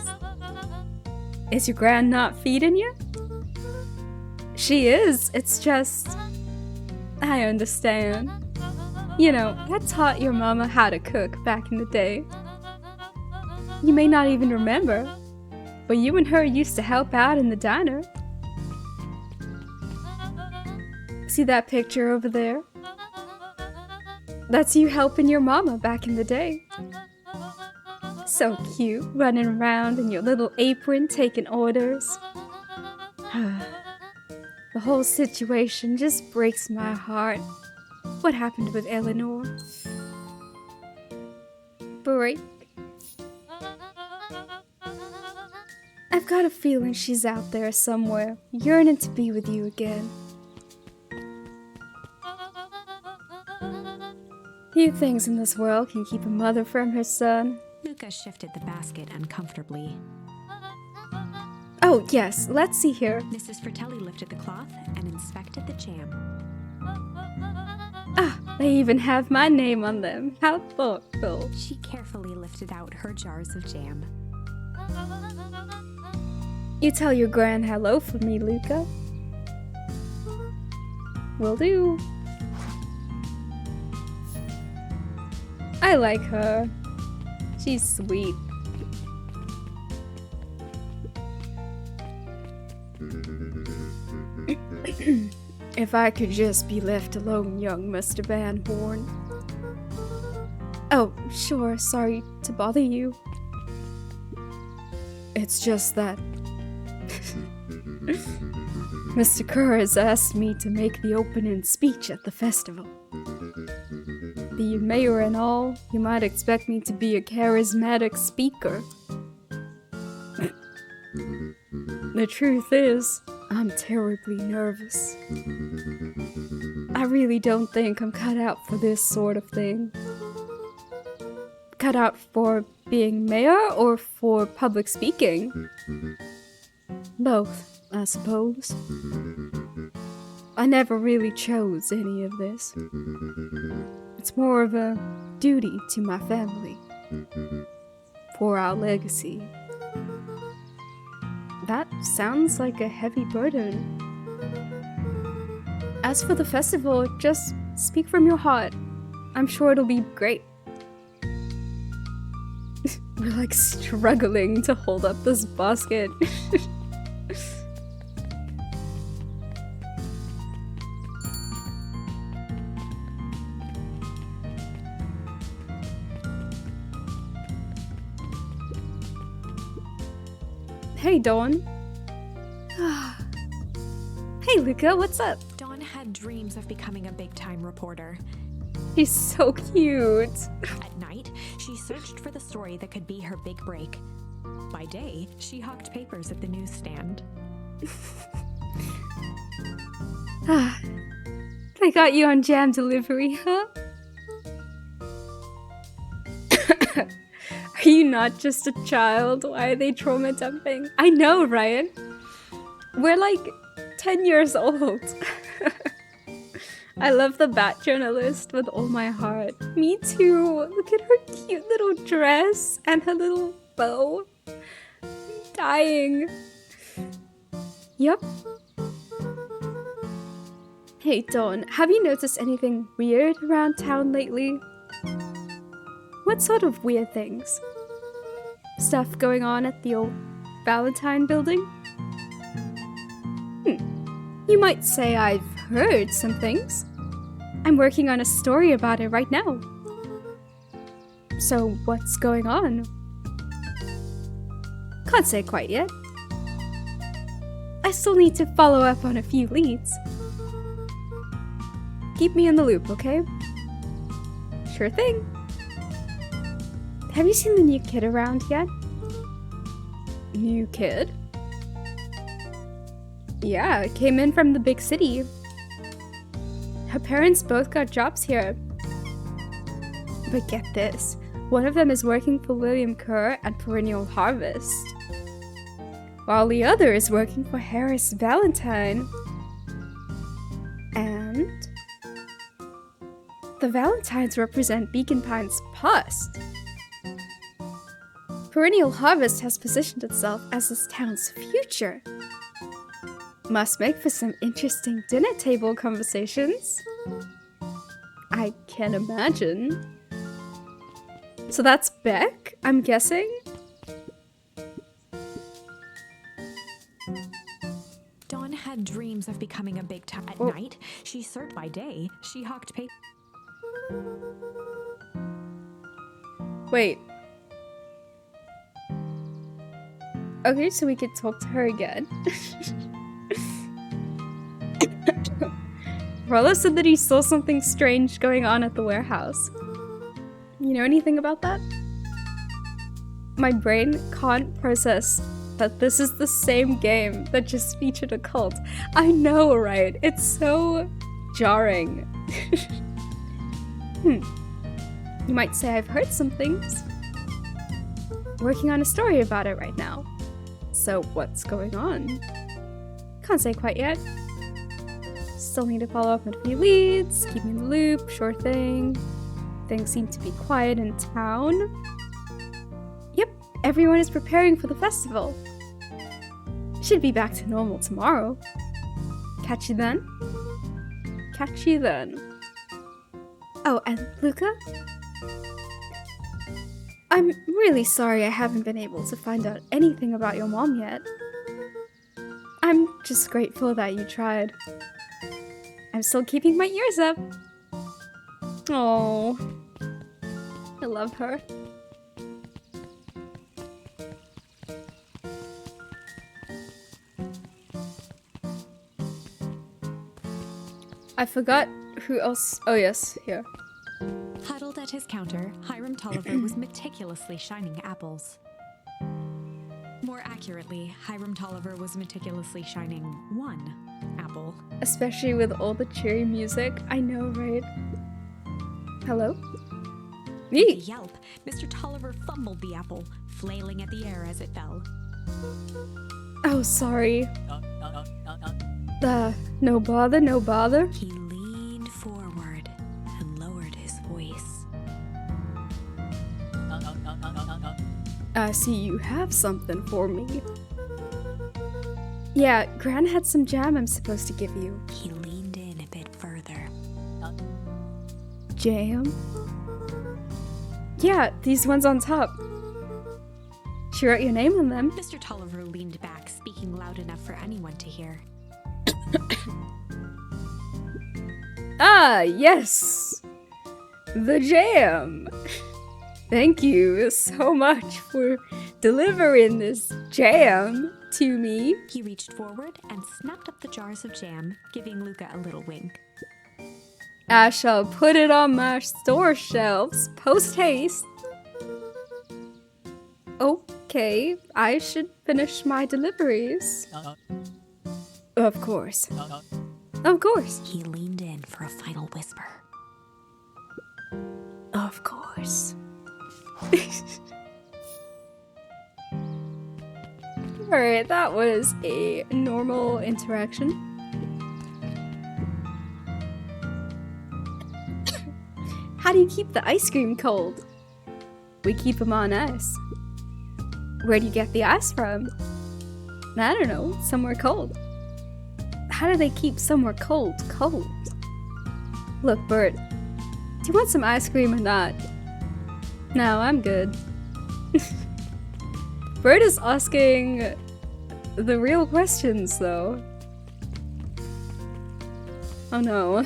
Is your gran not feeding you? She is, it's just... I understand. You know, I taught your mama how to cook back in the day. You may not even remember, but you and her used to help out in the diner. See that picture over there? That's you helping your mama back in the day. So cute, running around in your little apron taking orders. The whole situation just breaks my heart. What happened with Eleanor? Break? I've got a feeling she's out there somewhere, yearning to be with you again. Few things in this world can keep a mother from her son. Luca shifted the basket uncomfortably. Oh, yes, let's see here. Mrs. Fratelli lifted the cloth and inspected the jam. Ah, they even have my name on them. How thoughtful. She carefully lifted out her jars of jam. You tell your gran hello for me, Luca. Will do. I like her. She's sweet. If I could just be left alone, young Mr. Van Horn. Oh, sure, sorry to bother you. It's just that Mr. Kerr has asked me to make the opening speech at the festival. Being mayor and all, you might expect me to be a charismatic speaker. The truth is, I'm terribly nervous. I really don't think I'm cut out for this sort of thing. Cut out for being mayor or for public speaking? Both, I suppose. I never really chose any of this. It's more of a duty to my family. For our legacy. That sounds like a heavy burden. As for the festival, just speak from your heart. I'm sure it'll be great. We're like struggling to hold up this basket. Hey, Dawn. Hey, Luca, what's up? Dawn had dreams of becoming a big-time reporter. He's so cute. At night, she searched for the story that could be her big break. By day, she hawked papers at the newsstand. They got you on jam delivery, huh? Are you not just a child? Why are they trauma dumping? I know, Ryan. We're like 10 years old. I love the Bat journalist with all my heart. Me too. Look at her cute little dress and her little bow. I'm dying. Yep. Hey, Dawn, have you noticed anything weird around town lately? What sort of weird things? Stuff going on at the old Valentine building? You might say I've heard some things. I'm working on a story about it right now. So what's going on? Can't say quite yet. I still need to follow up on a few leads. Keep me in the loop, okay? Sure thing. Have you seen the new kid around yet? New kid? Yeah, came in from the big city. Her parents both got jobs here. But get this, one of them is working for William Kerr and Perennial Harvest, while the other is working for Harris Valentine. And the Valentines represent Beacon Pine's past. Perennial Harvest has positioned itself as this town's future. Must make for some interesting dinner table conversations. I can imagine. So that's Beck, I'm guessing? Dawn had dreams of becoming a big-time. At night, she searched. By day, she hawked papers. Wait. Okay, so we could talk to her again. Rollo said that he saw something strange going on at the warehouse. You know anything about that? My brain can't process that this is the same game that just featured a cult. I know, right? It's so jarring. You might say I've heard some things. Working on a story about it right now. So what's going on? Can't say quite yet. Still need to follow up on a few leads, keep me in the loop, sure thing. Things seem to be quiet in town. Yep, everyone is preparing for the festival. Should be back to normal tomorrow. Catch you then? Catch you then. Oh, and Luca? I'm really sorry I haven't been able to find out anything about your mom yet. I'm just grateful that you tried. I'm still keeping my ears up. Oh, I love her. I forgot who else. Oh yes, here. Huddled at his counter, Hiram Tolliver was meticulously shining apples. More accurately, Hiram Tolliver was meticulously shining one apple. Especially with all the cheery music. I know, right? Hello? With a Me? yelp, Mr. Tolliver fumbled the apple, flailing at the air as it fell. Oh, sorry. No bother, no bother. He leaned forward and lowered his voice. I see you have something for me. Yeah, Gran had some jam I'm supposed to give you. He leaned in a bit further. Jam? Yeah, these ones on top. She wrote your name on them. Mr. Tolliver leaned back, speaking loud enough for anyone to hear. Ah, yes! The jam! Thank you so much for delivering this jam to me. He reached forward and snapped up the jars of jam, giving Luca a little wink. I shall put it on my store shelves post haste. Okay, I should finish my deliveries. Of course. Of course. He leaned in for a final whisper. Of course. Alright, that was a normal interaction. How do you keep the ice cream cold? We keep them on ice. Where do you get the ice from? I don't know, somewhere cold. How do they keep somewhere cold? Look, Bert, do you want some ice cream or not? No, I'm good. Bert is asking the real questions, though. Oh no.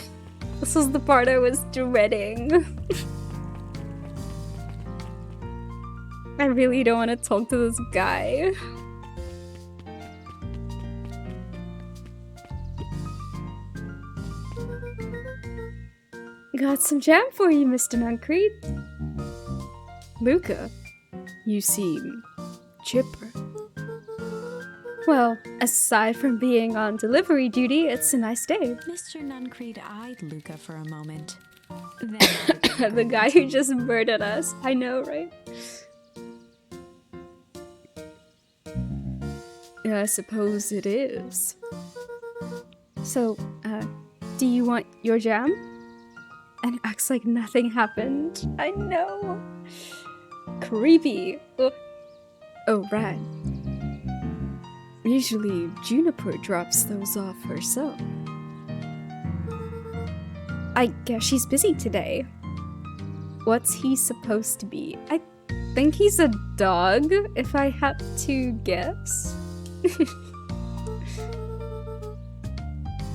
This was the part I was dreading. I really don't want to talk to this guy. Got some jam for you, Mr. Nuncreed. Luca, you seem chipper. Well, aside from being on delivery duty, it's a nice day. Mr. Nuncreed eyed Luca for a moment. Then The guy who just murdered us. I know, right? I suppose it is. So, do you want your jam? And it acts like nothing happened. I know. Creepy. Ugh. Oh, right. Usually, Juniper drops those off herself. I guess she's busy today. What's he supposed to be? I think he's a dog, if I had to guess.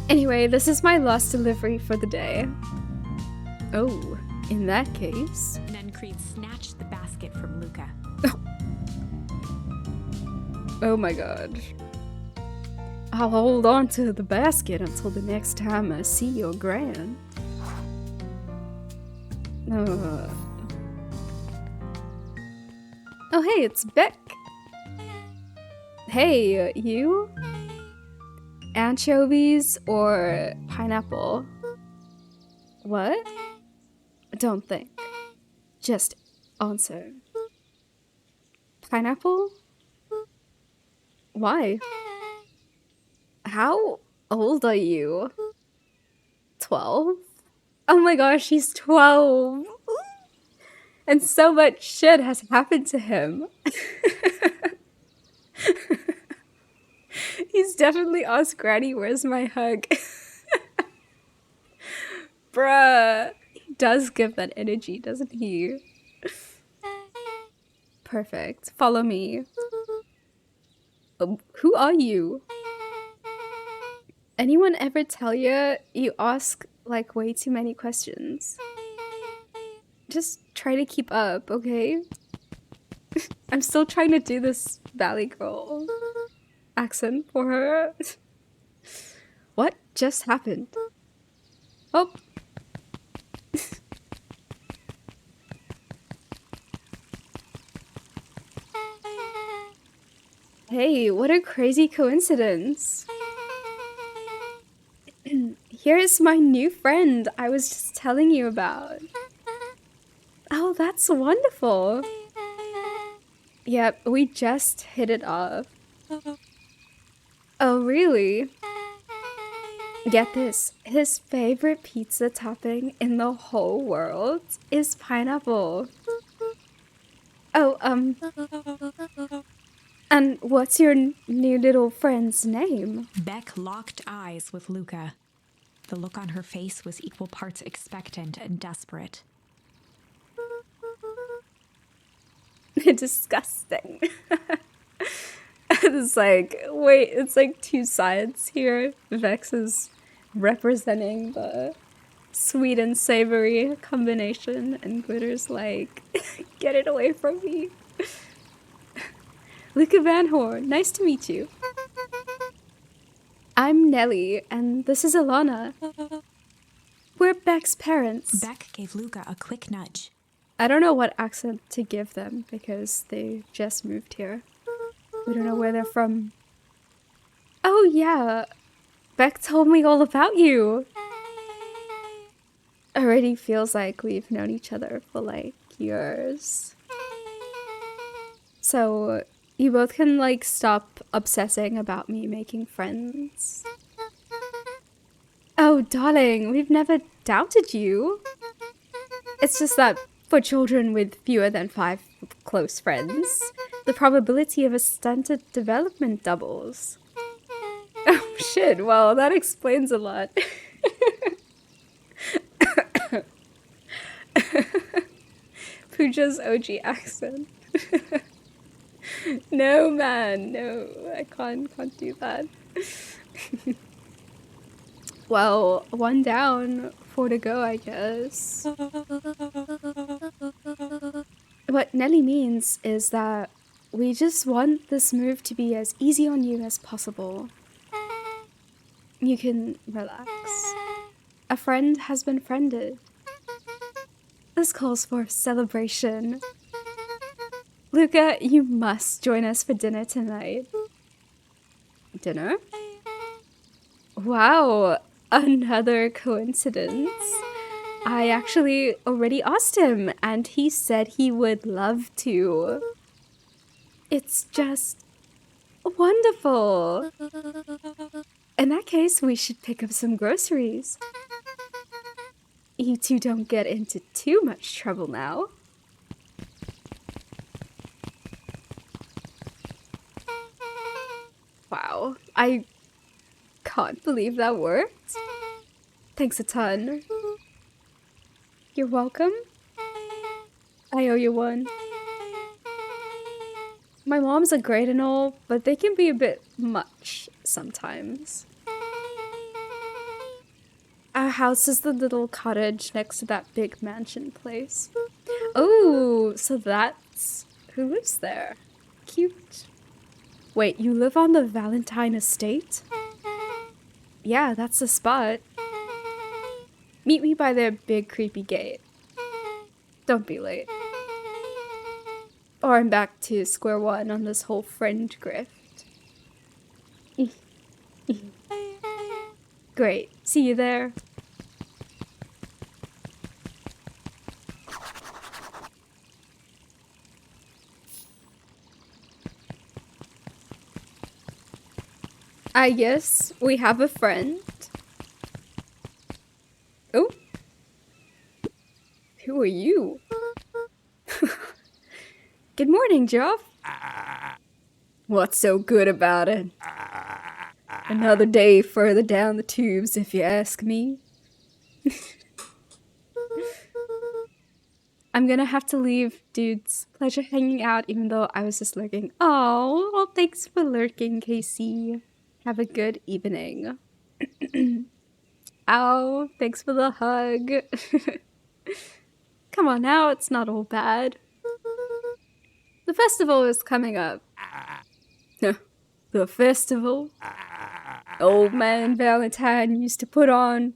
Anyway, this is my last delivery for the day. Oh, in that case... Nuncreed snatched the basket from Luca. Oh my god. I'll hold on to the basket until the next time I see your Gran. Oh, hey, it's Beck. Hey, you? Anchovies or pineapple? What? Don't think. Just answer. Pineapple? Why? How old are you? 12? Oh my gosh, he's 12! And so much shit has happened to him. He's definitely asked Granny, where's my hug? Bruh. He does give that energy, doesn't he? Perfect. Follow me. Who are you? Anyone ever tell you ask like way too many questions? Just try to keep up, okay? I'm still trying to do this Valley Girl accent for her. What just happened? Oh. Hey, what a crazy coincidence. Here's my new friend I was just telling you about. Oh, that's wonderful. Yep, we just hit it off. Oh, really? Get this, his favorite pizza topping in the whole world is pineapple. Oh, And what's your new little friend's name? Beck locked eyes with Luca. The look on her face was equal parts expectant and desperate. Disgusting. It's like, wait, it's like two sides here. Vex is representing the sweet and savory combination, and Glitter's like, get it away from me. Luca Van Horn, nice to meet you. I'm Nellie, and this is Alana. We're Beck's parents. Beck gave Luca a quick nudge. I don't know what accent to give them because they just moved here. We don't know where they're from. Oh yeah, Beck told me all about you. Already feels like we've known each other for like years. So you both can like stop obsessing about me making friends. Oh darling, we've never doubted you. It's just that for children with fewer than 5 close friends, the probability of a stunted development doubles. Oh shit, well that explains a lot. Pooja's OG accent. No man, no, I can't do that. Well, 1 down, 4 to go, I guess. What Nelly means is that we just want this move to be as easy on you as possible. You can relax. A friend has been friended. This calls for celebration. Luca, you must join us for dinner tonight. Dinner? Wow, another coincidence. I actually already asked him, and he said he would love to. It's just wonderful. In that case, we should pick up some groceries. You two don't get into too much trouble now. Wow, I can't believe that worked. Thanks a ton. You're welcome. I owe you one. My moms are great and all, but they can be a bit much sometimes. Our house is the little cottage next to that big mansion place. Oh, so that's who lives there. Cute. Wait, you live on the Valentine estate? Yeah, that's the spot. Meet me by their big creepy gate. Don't be late. Or I'm back to square one on this whole friend grift. Great. See you there. I guess we have a friend. Oh. Who are you? Good morning, Geoff. What's so good about it? Another day further down the tubes, if you ask me. I'm gonna have to leave, dudes. Pleasure hanging out, even though I was just lurking. Oh, well, thanks for lurking, Casey. Have a good evening. Ow, thanks for the hug. Come on now, it's not all bad. The festival is coming up. The festival? Old man Valentine used to put on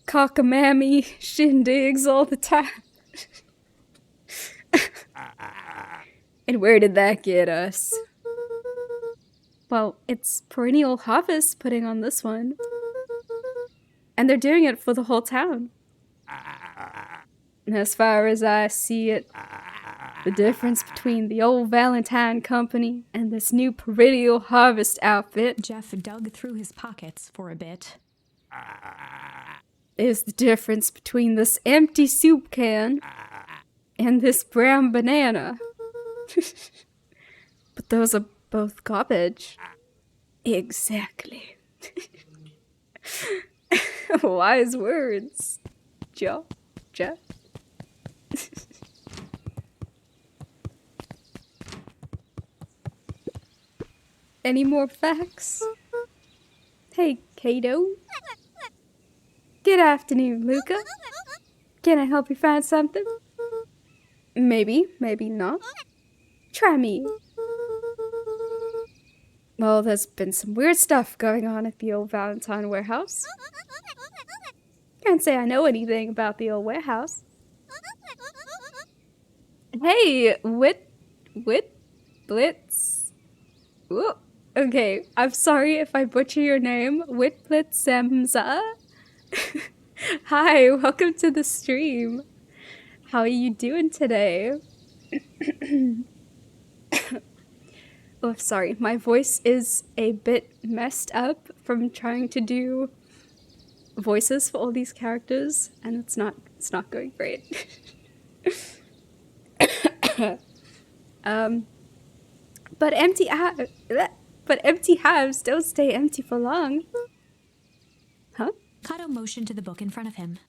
cockamamie shindigs all the time. And where did that get us? Well, it's Perennial Harvest putting on this one. And they're doing it for the whole town. And as far as I see it, the difference between the old Valentine Company and this new Perennial Harvest outfit Jeff dug through his pockets for a bit. is the difference between this empty soup can and this brown banana. But those are both garbage. Exactly. Wise words. Ja. Ja. Any more facts? Hey, Kato. Good afternoon, Luca. Can I help you find something? Maybe, maybe not. Try me. Well, there's been some weird stuff going on at the old Valentine warehouse. Can't say I know anything about the old warehouse. Hey, Blitz. Ooh, okay, I'm sorry if I butcher your name. Whitblitzemza? Hi, welcome to the stream. How are you doing today? Oh, sorry, my voice is a bit messed up from trying to do voices for all these characters, and it's not going great. But empty hives don't stay empty for long. Huh? Kato motioned to the book in front of him.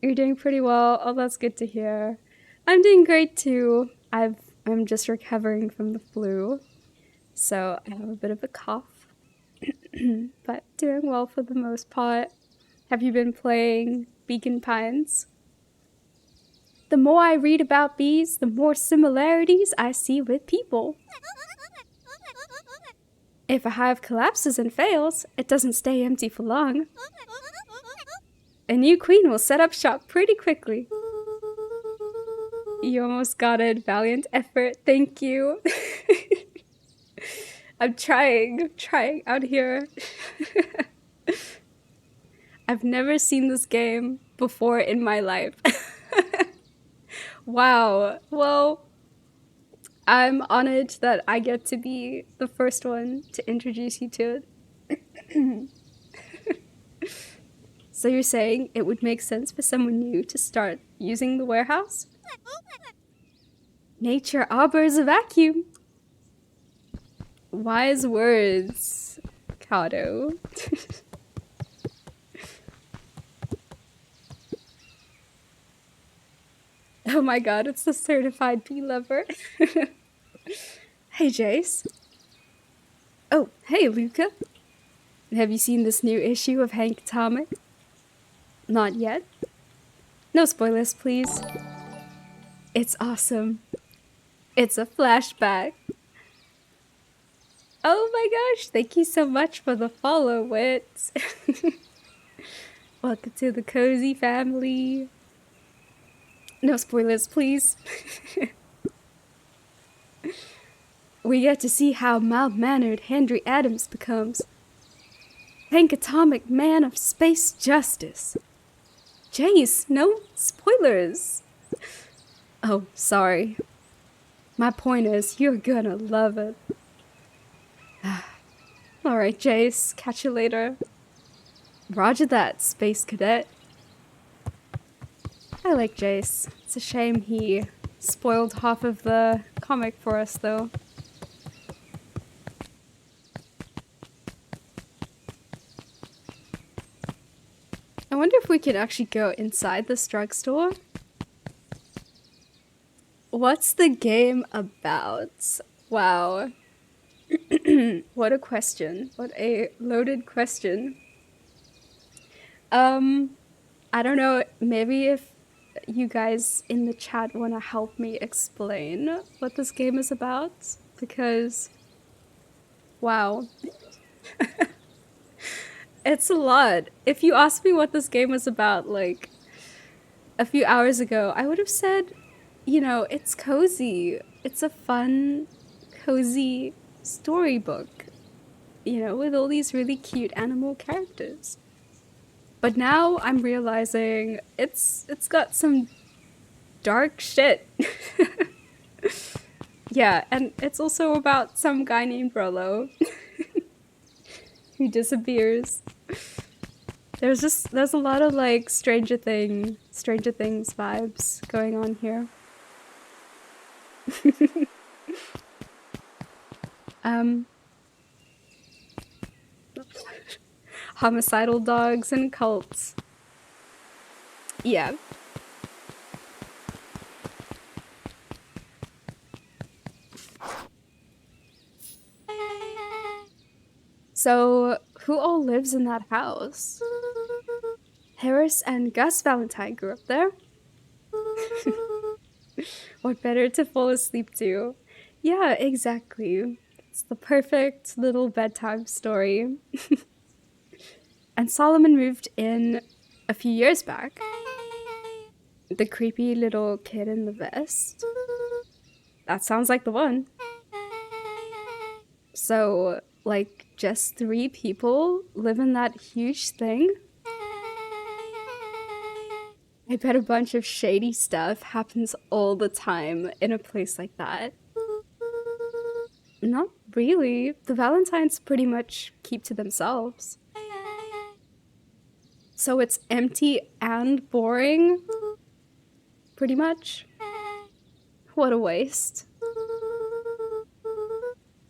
You're doing pretty well. Oh, that's good to hear. I'm doing great too. I'm just recovering from the flu, so I have a bit of a cough, but doing well for the most part. Have you been playing Beacon Pines? The more I read about bees, the more similarities I see with people. If a hive collapses and fails, it doesn't stay empty for long. A new queen will set up shop pretty quickly. You almost got it. Valiant effort. Thank you. I'm trying out here. I've never seen this game before in my life. Wow. Well, I'm honored that I get to be the first one to introduce you to it. So you're saying it would make sense for someone new to start using the warehouse? Nature arbors a vacuum. Wise words, Kato. Oh my god, it's the certified bee lover. Hey, Jace. Oh, hey, Luca. Have you seen this new issue of Hank Atomic? Not yet? No spoilers, please. It's awesome. It's a flashback. Oh my gosh, thank you so much for the follow, Wit. Welcome to the Cosy family. No spoilers, please. We get to see how mild-mannered Henry Adams becomes. Hank Atomic, man of space justice. Jace, no spoilers. Oh, sorry. My point is, you're gonna love it. Alright, Jace, catch you later. Roger that, Space Cadet. I like Jace. It's a shame he spoiled half of the comic for us, though. I wonder if we can actually go inside this drugstore. What's the game about? Wow. What a question. What a loaded question. I don't know, maybe if you guys in the chat want to help me explain what this game is about, because wow. It's a lot. If you asked me what this game was about like a few hours ago, I would have said, you know, it's cozy. It's a fun, cozy storybook, you know, with all these really cute animal characters. But now I'm realizing it's got some dark shit. Yeah, and it's also about some guy named Rollo who disappears. There's a lot of like Stranger Things vibes going on here. um, homicidal dogs and cults. Yeah. So, who all lives in that house? Harris and Gus Valentine grew up there. What better to fall asleep to? Yeah, exactly. It's the perfect little bedtime story. And Solomon moved in a few years back. The creepy little kid in the vest. That sounds like the one. So, like, just 3 people live in that huge thing? I bet a bunch of shady stuff happens all the time in a place like that. Not really. The Valentines pretty much keep to themselves. So it's empty and boring? Pretty much. What a waste.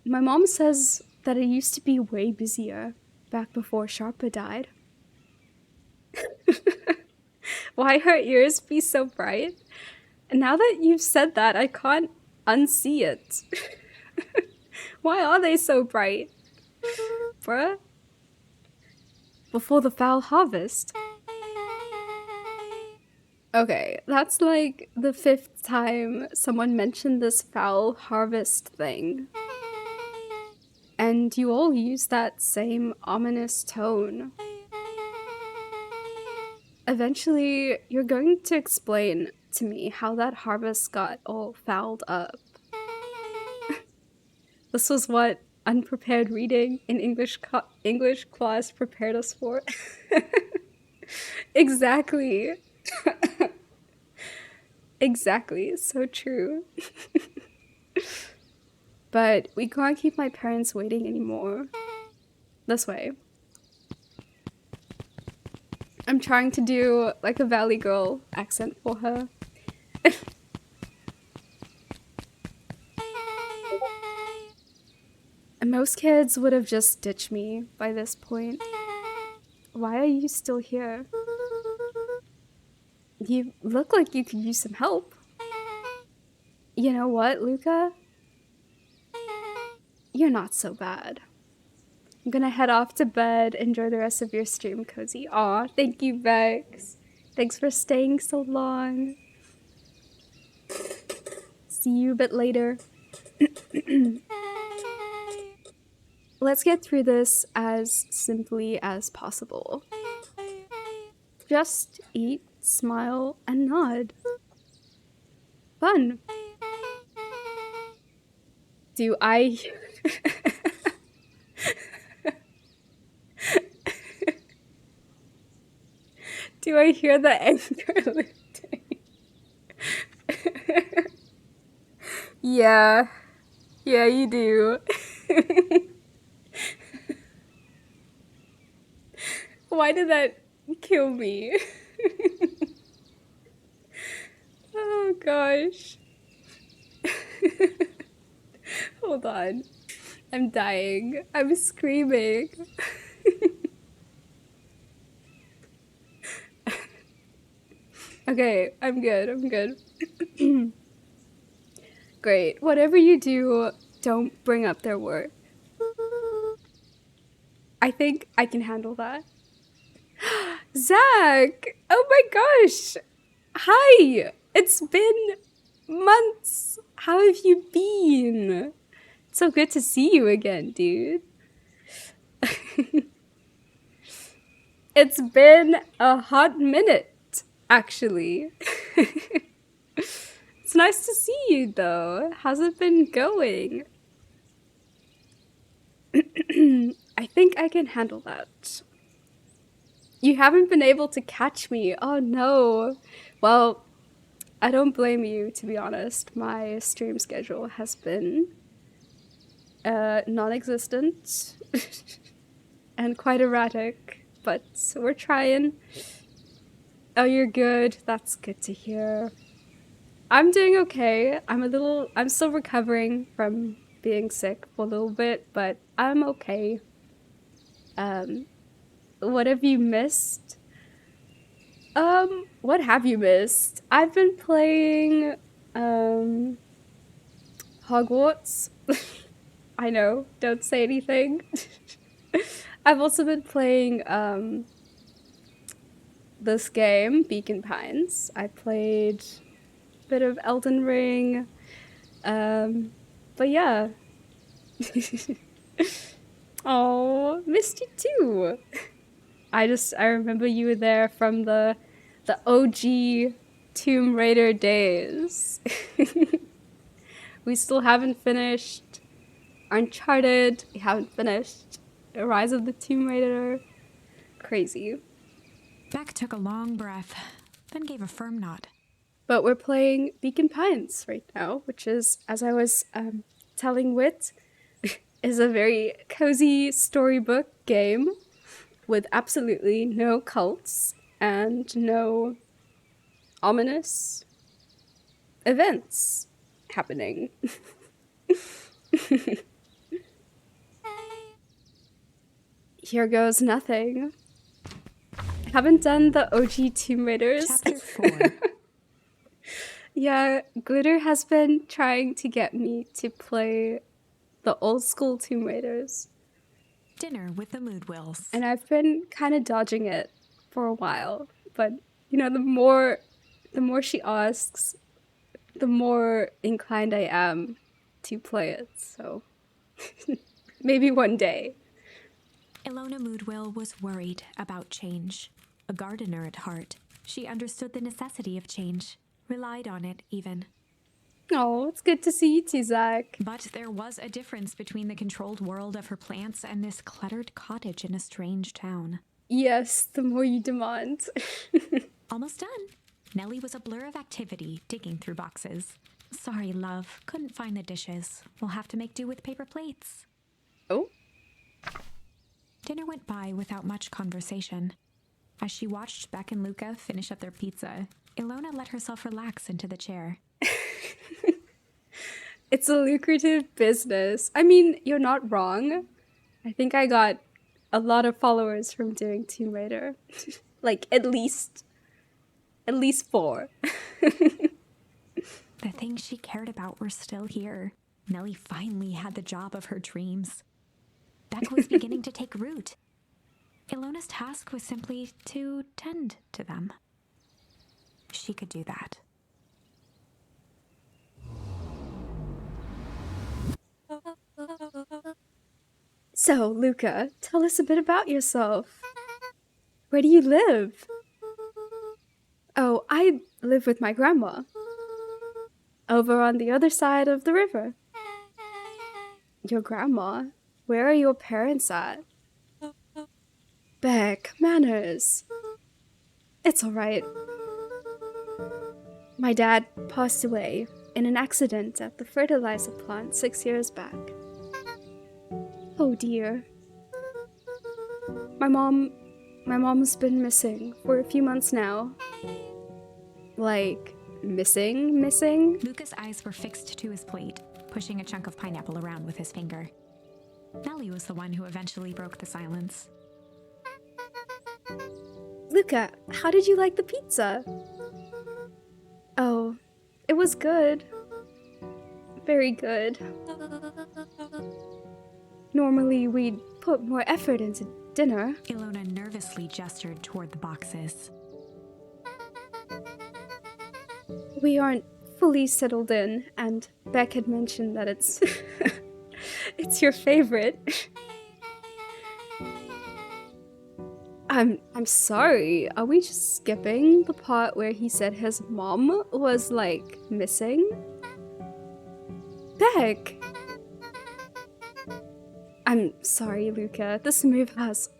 My mom says that it used to be way busier back before Sharpa died. Why her ears be so bright? Now that you've said that, I can't unsee it. Why are they so bright? Bruh? Before the foul harvest. Okay, that's like the 5th time someone mentioned this foul harvest thing. And you all use that same ominous tone. Eventually, you're going to explain to me how that harvest got all fouled up. This was what unprepared reading in English class prepared us for. Exactly. Exactly, so true. But we can't keep my parents waiting anymore. This way. I'm trying to do like a Valley Girl accent for her. And most kids would have just ditched me by this point. Why are you still here? You look like you could use some help. You know what, Luca? You're not so bad. I'm gonna head off to bed. Enjoy the rest of your stream, Cozy. Aw, thank you, Vex. Thanks for staying so long. See you a bit later. Let's get through this as simply as possible. Just eat, smile, and nod. Fun. Do I... Do I hear the anger lifting? Yeah. Yeah, you do. Why did that kill me? Oh gosh. Hold on. I'm dying. I'm screaming. Okay, I'm good. I'm good. Great. Whatever you do, don't bring up their work. I think I can handle that. Zach! Oh my gosh! Hi! It's been months! How have you been? It's so good to see you again, dude. It's been a hot minute, actually. It's nice to see you, though. How's it been going? I think I can handle that. You haven't been able to catch me. Oh no. Well, I don't blame you, to be honest. My stream schedule has been non-existent and quite erratic, but we're trying. Oh, you're good. That's good to hear. I'm doing okay. I'm still recovering from being sick for a little bit, but I'm okay. What have you missed? What have you missed? I've been playing, Hogwarts. I know, don't say anything. I've also been playing, this game, Beacon Pines. I played a bit of Elden Ring, but yeah. Oh, missed you too. I remember you were there from the OG Tomb Raider days. We still haven't finished Uncharted. We haven't finished Rise of the Tomb Raider. Crazy. Beck took a long breath, then gave a firm nod. But we're playing Beacon Pines right now, which is, as I was telling Wit, is a very cozy storybook game with absolutely no cults and no ominous events happening. Here goes nothing. Haven't done the OG Tomb Raiders. Chapter 4. Yeah, Glitter has been trying to get me to play the old school Tomb Raiders. Dinner with the Moodwills. And I've been kind of dodging it for a while. But, you know, the more she asks, the more inclined I am to play it. So maybe one day. Ilona Moodwill was worried about change. A gardener at heart, she understood the necessity of change, relied on it even. Oh, it's good to see you too, Zach. But there was a difference between the controlled world of her plants and this cluttered cottage in a strange town. Yes, the more you demand. Almost done. Nellie was a blur of activity, digging through boxes. Sorry, love, couldn't find the dishes. We'll have to make do with paper plates. Oh? Dinner went by without much conversation. As she watched Beck and Luca finish up their pizza, Ilona let herself relax into the chair. It's a lucrative business. I mean, you're not wrong. I think I got a lot of followers from doing Tomb Raider. Like, at least 4. The things she cared about were still here. Nellie finally had the job of her dreams. Beck was beginning to take root. Ilona's task was simply to tend to them. She could do that. So, Luca, tell us a bit about yourself. Where do you live? Oh, I live with my grandma. Over on the other side of the river. Your grandma? Where are your parents at? Beck, manners. It's alright. My dad passed away in an accident at the fertilizer plant 6 years back. Oh dear. My mom's been missing for a few months now. Like, missing? Luca's eyes were fixed to his plate, pushing a chunk of pineapple around with his finger. Nellie was the one who eventually broke the silence. Luca, how did you like the pizza? Oh, it was good. Very good. Normally, we'd put more effort into dinner. Ilona nervously gestured toward the boxes. We aren't fully settled in, and Beck had mentioned that it's it's your favorite. I'm sorry. Are we just skipping the part where he said his mom was like missing? Beck. I'm sorry, Luca. This move has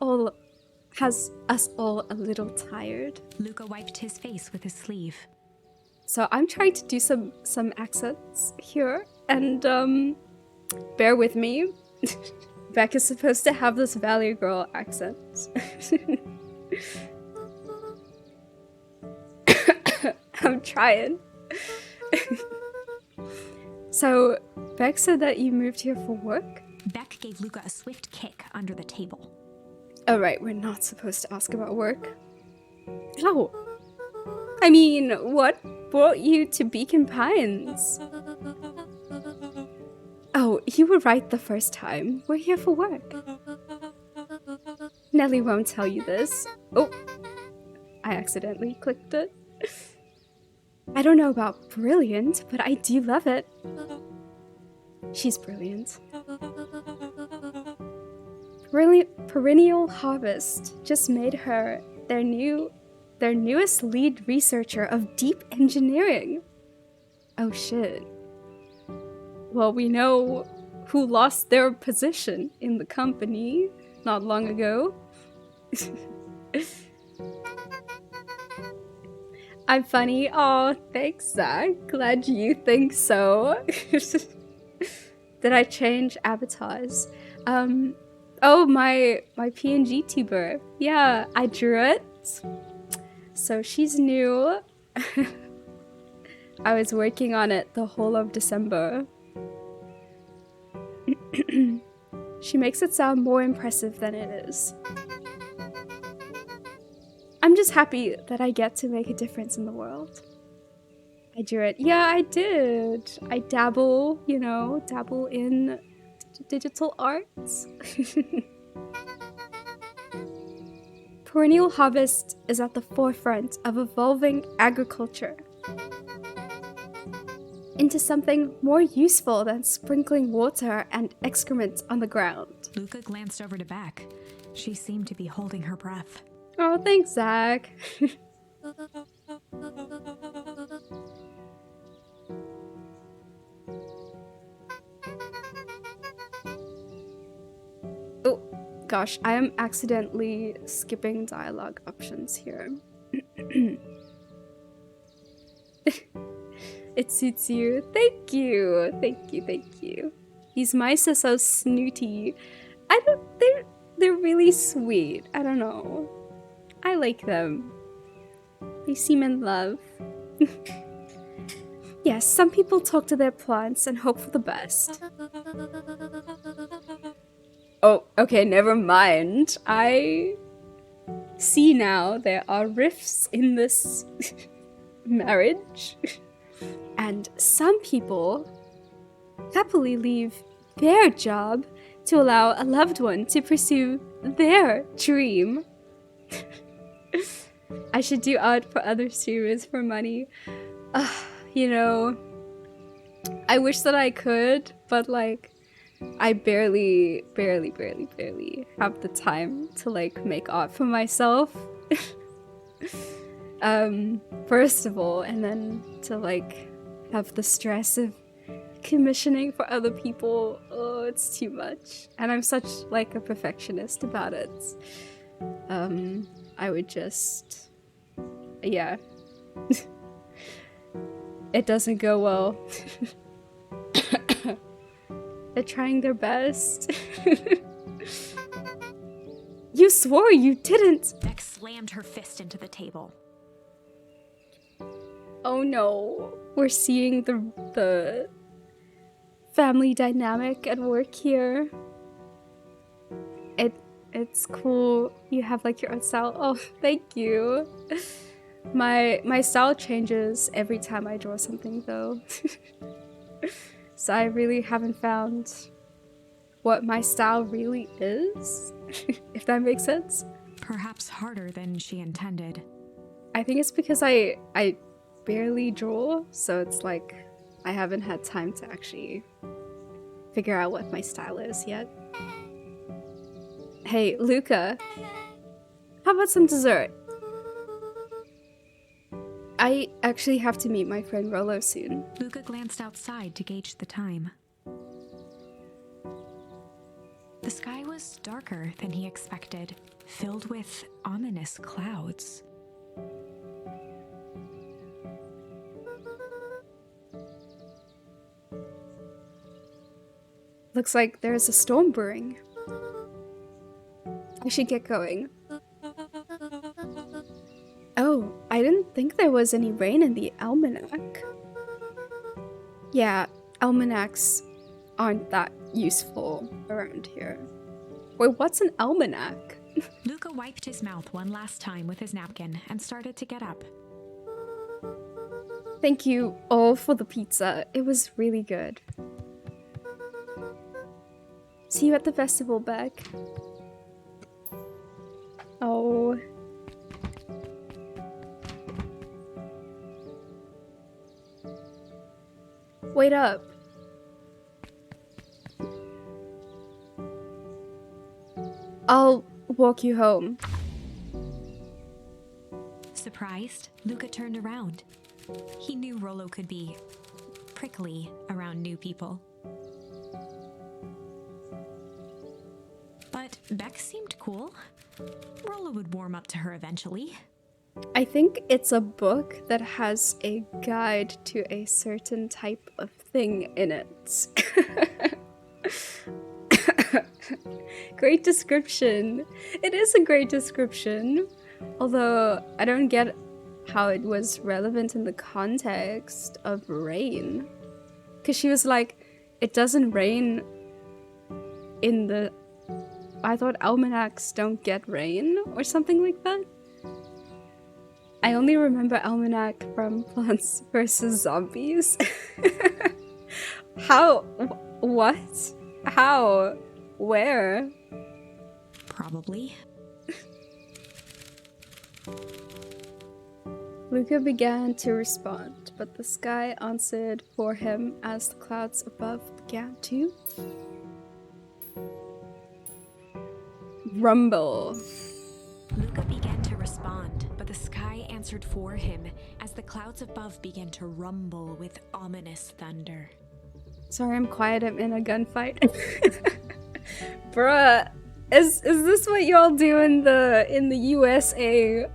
us all a little tired. Luca wiped his face with his sleeve. So I'm trying to do some accents here, and bear with me. Beck is supposed to have this Valley Girl accent. I'm trying. So, Beck said that you moved here for work? Beck gave Luca a swift kick under the table. Oh, right, we're not supposed to ask about work. How? I mean, what brought you to Beacon Pines? Oh, you were right the first time. We're here for work. Nellie won't tell you this. Oh, I accidentally clicked it. I don't know about brilliant, but I do love it. She's brilliant. Perennial Harvest just made her their newest lead researcher of deep engineering. Oh shit. Well, we know who lost their position in the company not long ago. I'm funny. Oh, thanks, Zach. Glad you think so. Did I change avatars? Oh, my PNG tuber. Yeah, I drew it. So she's new. I was working on it the whole of December. She makes it sound more impressive than it is. I'm just happy that I get to make a difference in the world. I drew it. Yeah, I did. I dabble in digital arts. Perennial Harvest is at the forefront of evolving agriculture into something more useful than sprinkling water and excrement on the ground. Luca glanced over to Beck. She seemed to be holding her breath. Oh, thanks, Zach. Oh, gosh, I am accidentally skipping dialogue options here. It suits you. Thank you. Thank you, thank you. These mice are so snooty. They're really sweet. I don't know. I like them. They seem in love. Yes, some people talk to their plants and hope for the best. Oh, okay, never mind. I see now there are rifts in this marriage. And some people happily leave their job to allow a loved one to pursue their dream. I should do art for other streamers for money. You know, I wish that I could, but like, I barely have the time to like make art for myself. First of all, and then to like have the stress of commissioning for other people. Oh, it's too much. And I'm such like a perfectionist about it. I would just, yeah. It doesn't go well. They're trying their best. You swore you didn't! Beck slammed her fist into the table. Oh no. We're seeing the family dynamic at work here. It's cool. You have like your own style. Oh, thank you. My style changes every time I draw something though. So I really haven't found what my style really is, if that makes sense. Perhaps harder than she intended. I think it's because I barely draw, so it's like I haven't had time to actually figure out what my style is yet. Hey, Luca, how about some dessert? I actually have to meet my friend Rolo soon. Luca glanced outside to gauge the time. The sky was darker than he expected, filled with ominous clouds. Looks like there's a storm brewing. I should get going. Oh, I didn't think there was any rain in the almanac. Yeah, almanacs aren't that useful around here. Wait, what's an almanac? Luca wiped his mouth one last time with his napkin and started to get up. Thank you all for the pizza. It was really good. See you at the festival, Beck. Oh. Wait up. I'll walk you home. Surprised, Luca turned around. He knew Rollo could be prickly around new people. But Beck seemed cool. Rollo would warm up to her eventually. I think it's a book that has a guide to a certain type of thing in it. Great description. It is a great description. Although I don't get how it was relevant in the context of rain. Because she was like, it doesn't rain in the... I thought almanacs don't get rain or something like that. I only remember Almanac from Plants vs. Zombies. How? What? How? Where? Probably. Luca began to respond, but the sky answered for him as the clouds above began to rumble. Luca began to respond, but the sky answered for him as the clouds above began to rumble with ominous thunder. Sorry, I'm quiet. I'm in a gunfight. Bruh, is this what y'all do in the USA?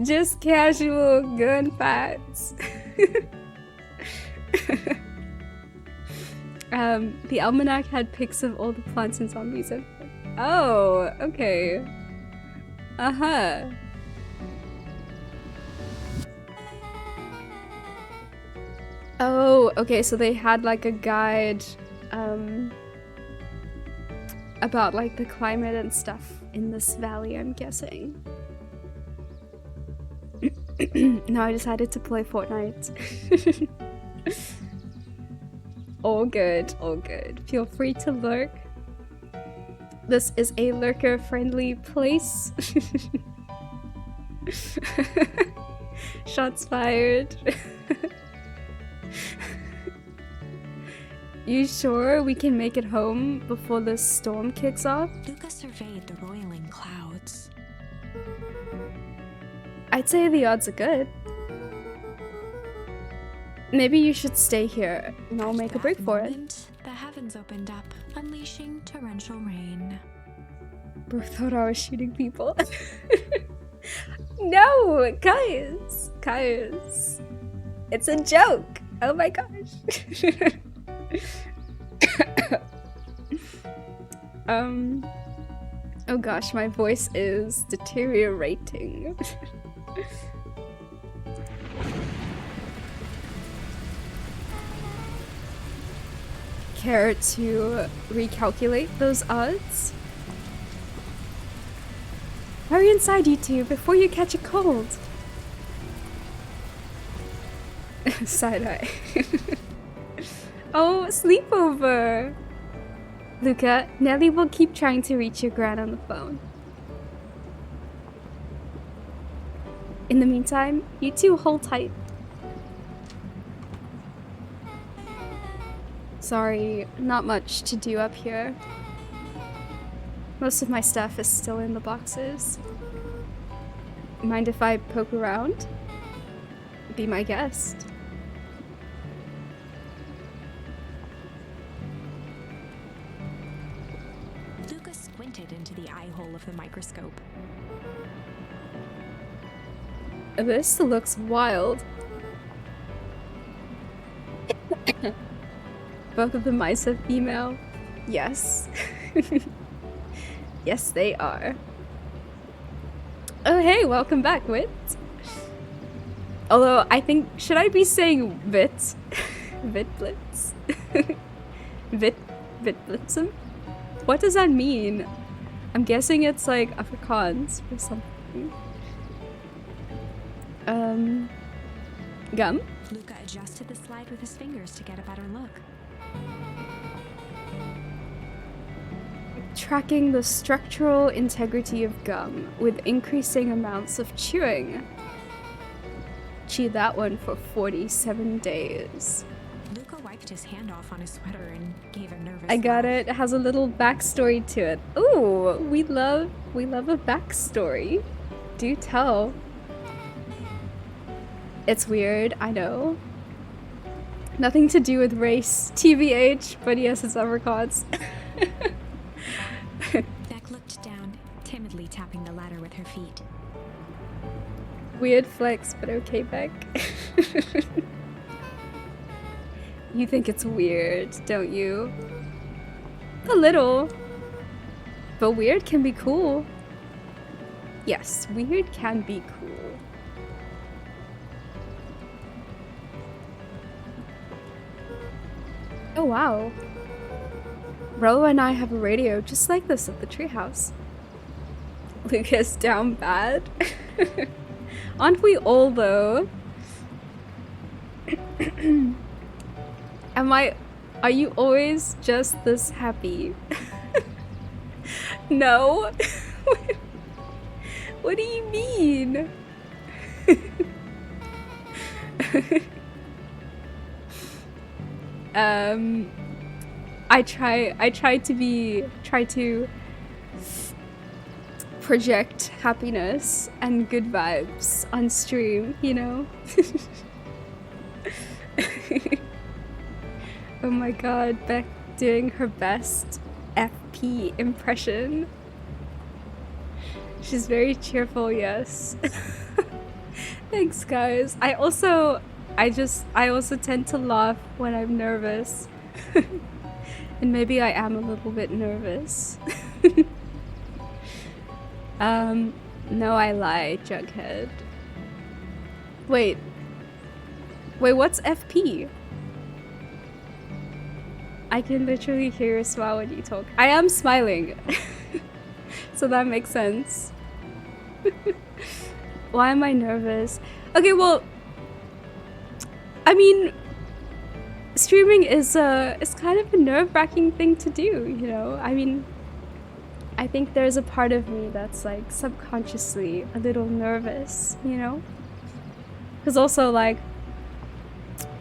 Just casual gunfights. The almanac had pics of all the plants and zombies. Oh, okay. Uh-huh. Oh, okay, so they had like a guide about like the climate and stuff in this valley, I'm guessing. Now I decided to play Fortnite. All good, all good. Feel free to lurk. This is a lurker-friendly place. Shots fired. You sure we can make it home before the storm kicks off? Luca surveyed the roiling clouds. I'd say the odds are good. Maybe you should stay here, and I'll make a break for it. The heavens opened up, unleashing torrential rain. Bro thought I was shooting people. No, guys. It's a joke. Oh my gosh. Oh gosh, my voice is deteriorating. Care to recalculate those odds? Hurry inside, you two, before you catch a cold. Side-eye. Oh, sleepover! Luca, Nelly will keep trying to reach your gran on the phone. In the meantime, you two hold tight. Sorry, not much to do up here. Most of my stuff is still in the boxes. Mind if I poke around? Be my guest. Luca squinted into the eye hole of the microscope. This looks wild. Both of the mice are female. Yes. Yes, they are. Oh, hey, welcome back, Wit. Although I think, should I be saying Vit? Vitblitz? Vitblitzen? What does that mean? I'm guessing it's like Afrikaans or something. Gum? Luca adjusted the slide with his fingers to get a better look. Tracking the structural integrity of gum with increasing amounts of chewing. Chew that one for 47 days. Luca wiped his hand off on his sweater and gave a nervous I got laugh. it. It has a little backstory to it. Ooh, we love a backstory. Do tell. It's weird, I know. Nothing to do with race, TBH, but yes, it's Afrikaans. Beck looked down, timidly tapping the ladder with her feet. Weird flex, but okay, Beck. You think it's weird, don't you? A little. But weird can be cool. Yes, weird can be cool. Oh wow. Rolo and I have a radio just like this at the treehouse. Lucas down bad. Aren't we all though? Are you always just this happy? No. What do you mean? I try to project happiness and good vibes on stream, you know? Oh my god, Beck doing her best FP impression. She's very cheerful, yes. Thanks, guys. I also tend to laugh when I'm nervous. And maybe I am a little bit nervous. No, I lied, Jughead. Wait, what's FP? I can literally hear your smile when you talk. I am smiling. So that makes sense. Why am I nervous? Okay, well, I mean, streaming is kind of a nerve-wracking thing to do, you know? I mean, I think there's a part of me that's like subconsciously a little nervous, you know? Because also like,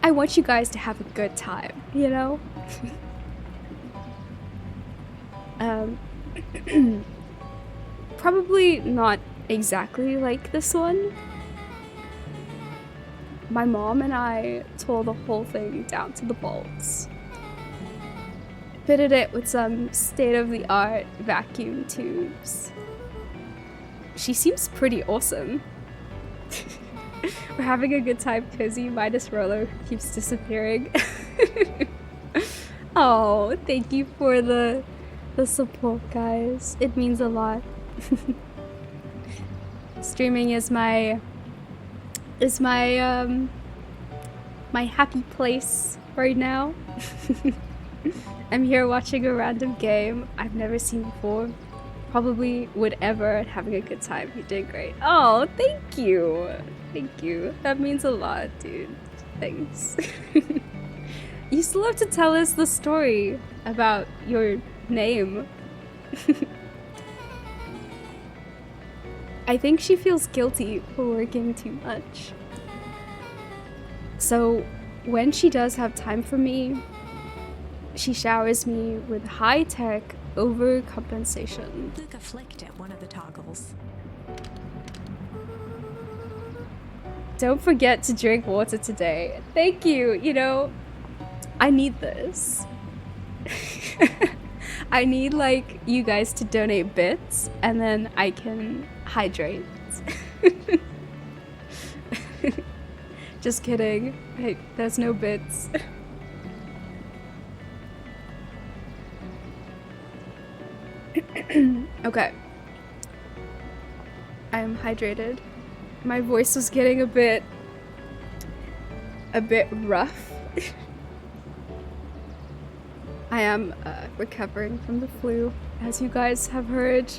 I want you guys to have a good time, you know? Probably not exactly like this one. My mom and I tore the whole thing down to the bolts. Fitted it with some state-of-the-art vacuum tubes. She seems pretty awesome. We're having a good time, Cozy, minus Rolo, who keeps disappearing. Oh, thank you for the support, guys. It means a lot. Streaming is my my happy place right now. I'm here watching a random game I've never seen before. Probably would ever, and having a good time. You did great. Oh, thank you. Thank you. That means a lot, dude. Thanks. You still have to tell us the story about your name. I think she feels guilty for working too much. So when she does have time for me, she showers me with high-tech overcompensation. Luca flicked at one of the toggles. Don't forget to drink water today. Thank you. You know, I need this. I need like you guys to donate bits and then I can hydrate. Just kidding. Hey, there's no bits. Okay. I am hydrated. My voice was getting a bit a bit rough. I am recovering from the flu, as you guys have heard.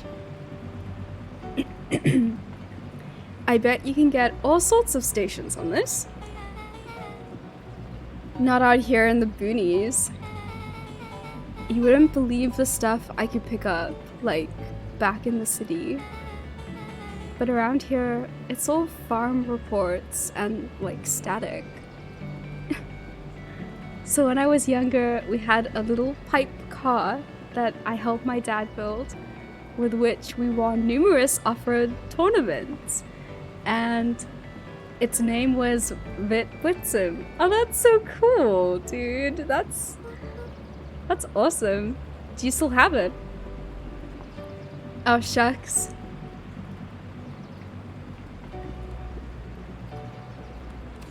I bet you can get all sorts of stations on this. Not out here in the boonies. You wouldn't believe the stuff I could pick up, like, back in the city. But around here, it's all farm reports and, like, static. So when I was younger, we had a little pipe car that I helped my dad build, with which we won numerous off-road tournaments. And its name was Blitzum. Oh, that's so cool, dude. That's awesome. Do you still have it? Oh, shucks.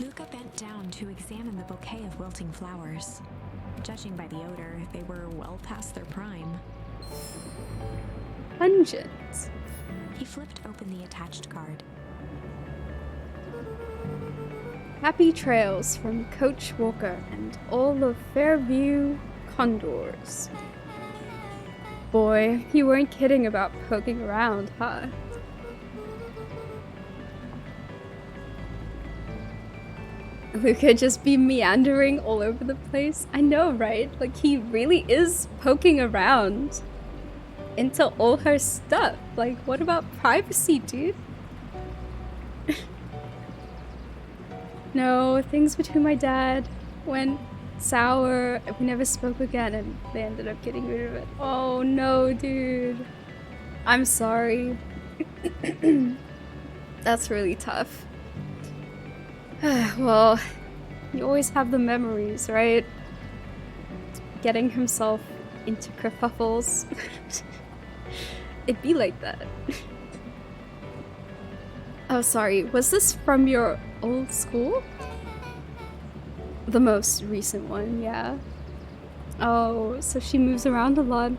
Luca bent down to examine the bouquet of wilting flowers. Judging by the odor, they were well past their prime. Pungent. He flipped open the attached card. Happy trails from Coach Walker and all of Fairview Condors. Boy, you weren't kidding about poking around, huh? Luca just be meandering all over the place. I know, right? Like, he really is poking around into all her stuff. Like, what about privacy, dude? No, things between my dad went sour. We never spoke again, and they ended up getting rid of it. Oh no, dude. I'm sorry. That's really tough. Well, you always have the memories, right? Getting himself into kerfuffles. It'd be like that. Oh, sorry. Was this from your old school? The most recent one, yeah. Oh, so she moves around a lot.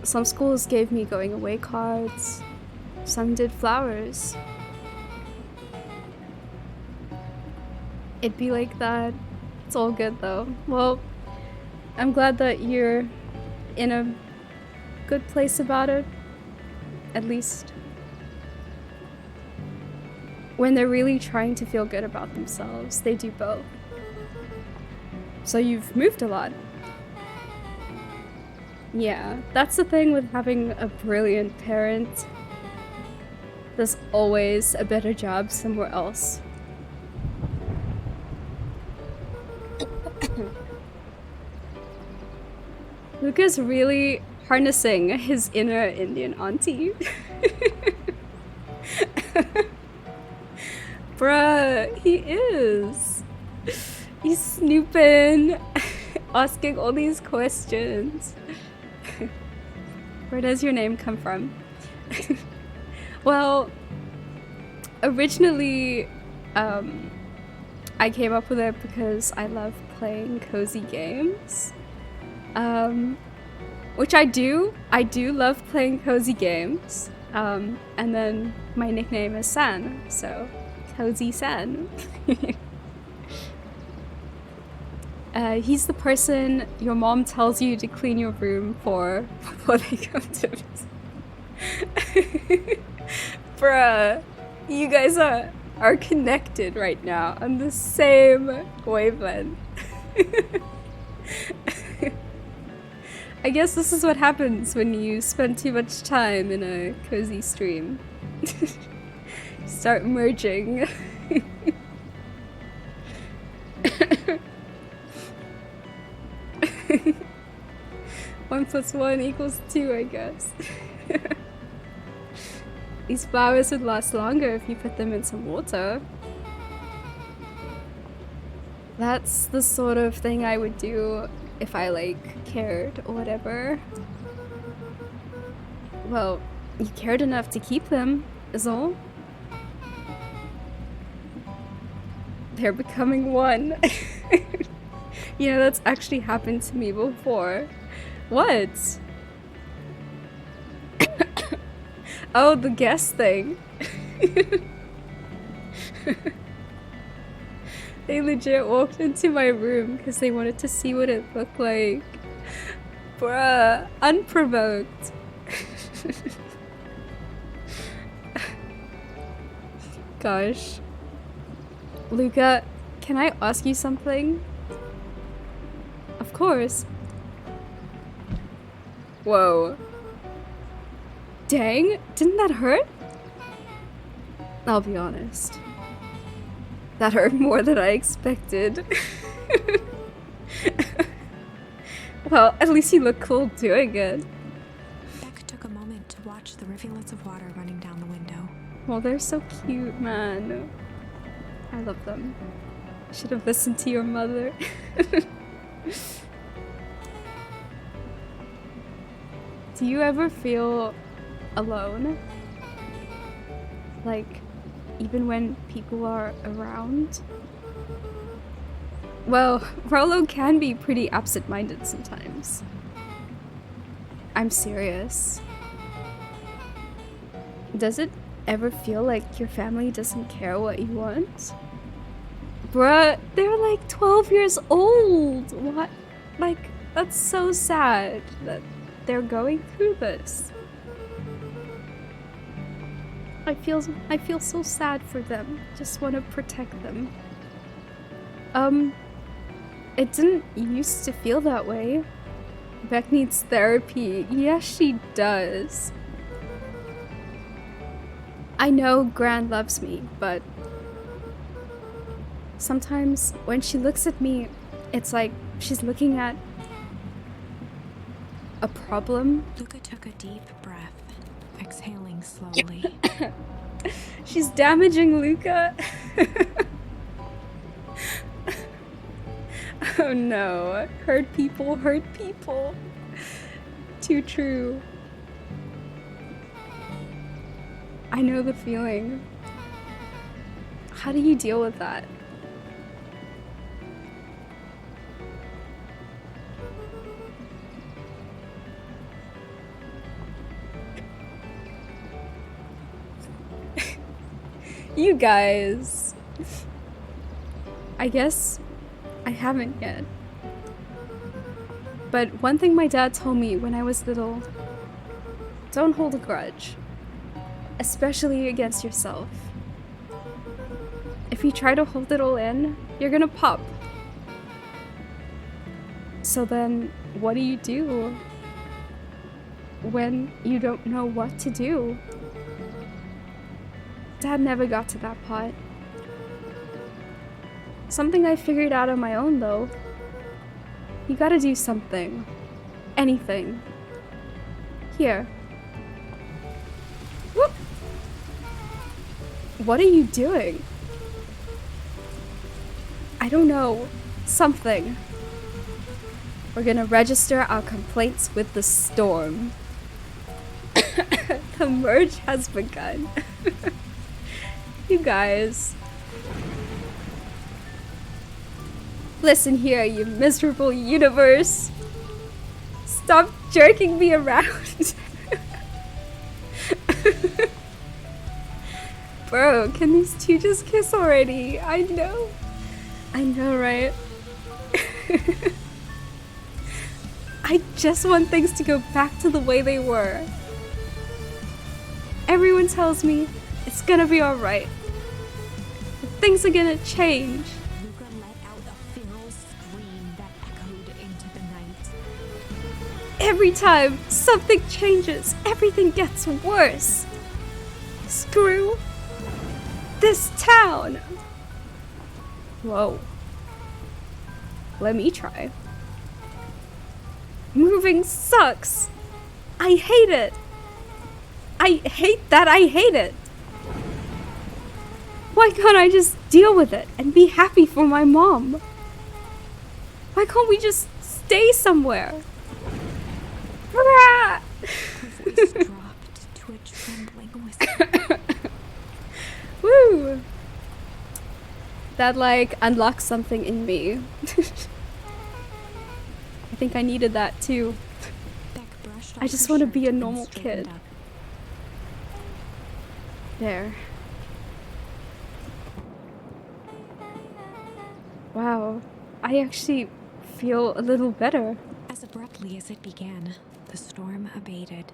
Some schools gave me going away cards. Some did flowers. It'd be like that. It's all good though. Well, I'm glad that you're in a good place about it. At least. When they're really trying to feel good about themselves, they do both. So you've moved a lot. Yeah, that's the thing with having a brilliant parent. There's always a better job somewhere else. Luca's really harnessing his inner Indian auntie. Bruh, he is. He's snooping, asking all these questions. Where does your name come from? Well, originally, I came up with it because I love playing cozy games. Which I do. I do love playing cozy games. And then my nickname is San, so Cozy San. He's the person your mom tells you to clean your room for before they come to visit. Bruh, you guys are connected right now on the same wavelength. I guess this is what happens when you spend too much time in a cozy stream. Start merging. 1 + 1 = 2, I guess. These flowers would last longer if you put them in some water. That's the sort of thing I would do if I, like, cared or whatever. Well, you cared enough to keep them, is all. They're becoming one. You know, that's actually happened to me before. What? Oh, the guest thing. They legit walked into my room because they wanted to see what it looked like. Bruh, unprovoked. Gosh. Luca, can I ask you something? Of course. Whoa. Dang, didn't that hurt? I'll be honest. That hurt more than I expected. Well, at least you look cool doing it. Beck took a moment to watch the rivulets of water running down the window. Well, they're so cute, man. I love them. Should have listened to your mother. Do you ever feel alone? Like, even when people are around? Well, Rolo can be pretty absent-minded sometimes. I'm serious. Does it ever feel like your family doesn't care what you want? Bruh, they're like 12 years old! What? Like, that's so sad that they're going through this. I feel so sad for them. Just want to protect them. It didn't used to feel that way. Beck needs therapy. Yes, she does. I know Gran loves me, but sometimes when she looks at me, it's like she's looking at a problem. Luca took a deep breath, exhaling slowly. She's damaging Luca. Oh no. Hurt people hurt people. Too true. I know the feeling. How do you deal with that? You guys. I guess I haven't yet. But one thing my dad told me when I was little, don't hold a grudge. Especially against yourself. If you try to hold it all in, you're gonna pop. So then, what do you do when you don't know what to do? Dad never got to that part. Something I figured out on my own, though. You gotta do something. Anything. Here. Whoop! What are you doing? I don't know. Something. We're gonna register our complaints with the storm. The merge has begun. You guys. Listen here, you miserable universe. Stop jerking me around. Bro, can these two just kiss already? I know, right? I just want things to go back to the way they were. Everyone tells me it's gonna be alright. Things are gonna change. Luca let out a feral scream that echoed into the night. Every time something changes, everything gets worse. Screw this town. Whoa. Let me try. Moving sucks. I hate it. I hate that I hate it. Why can't I just deal with it and be happy for my mom? Why can't we just stay somewhere? Her voice dropped to a trembling whisper. Woo! That like unlocked something in me. I think I needed that too. I just want to be a normal kid. There. Wow, I actually feel a little better. As abruptly as it began, the storm abated.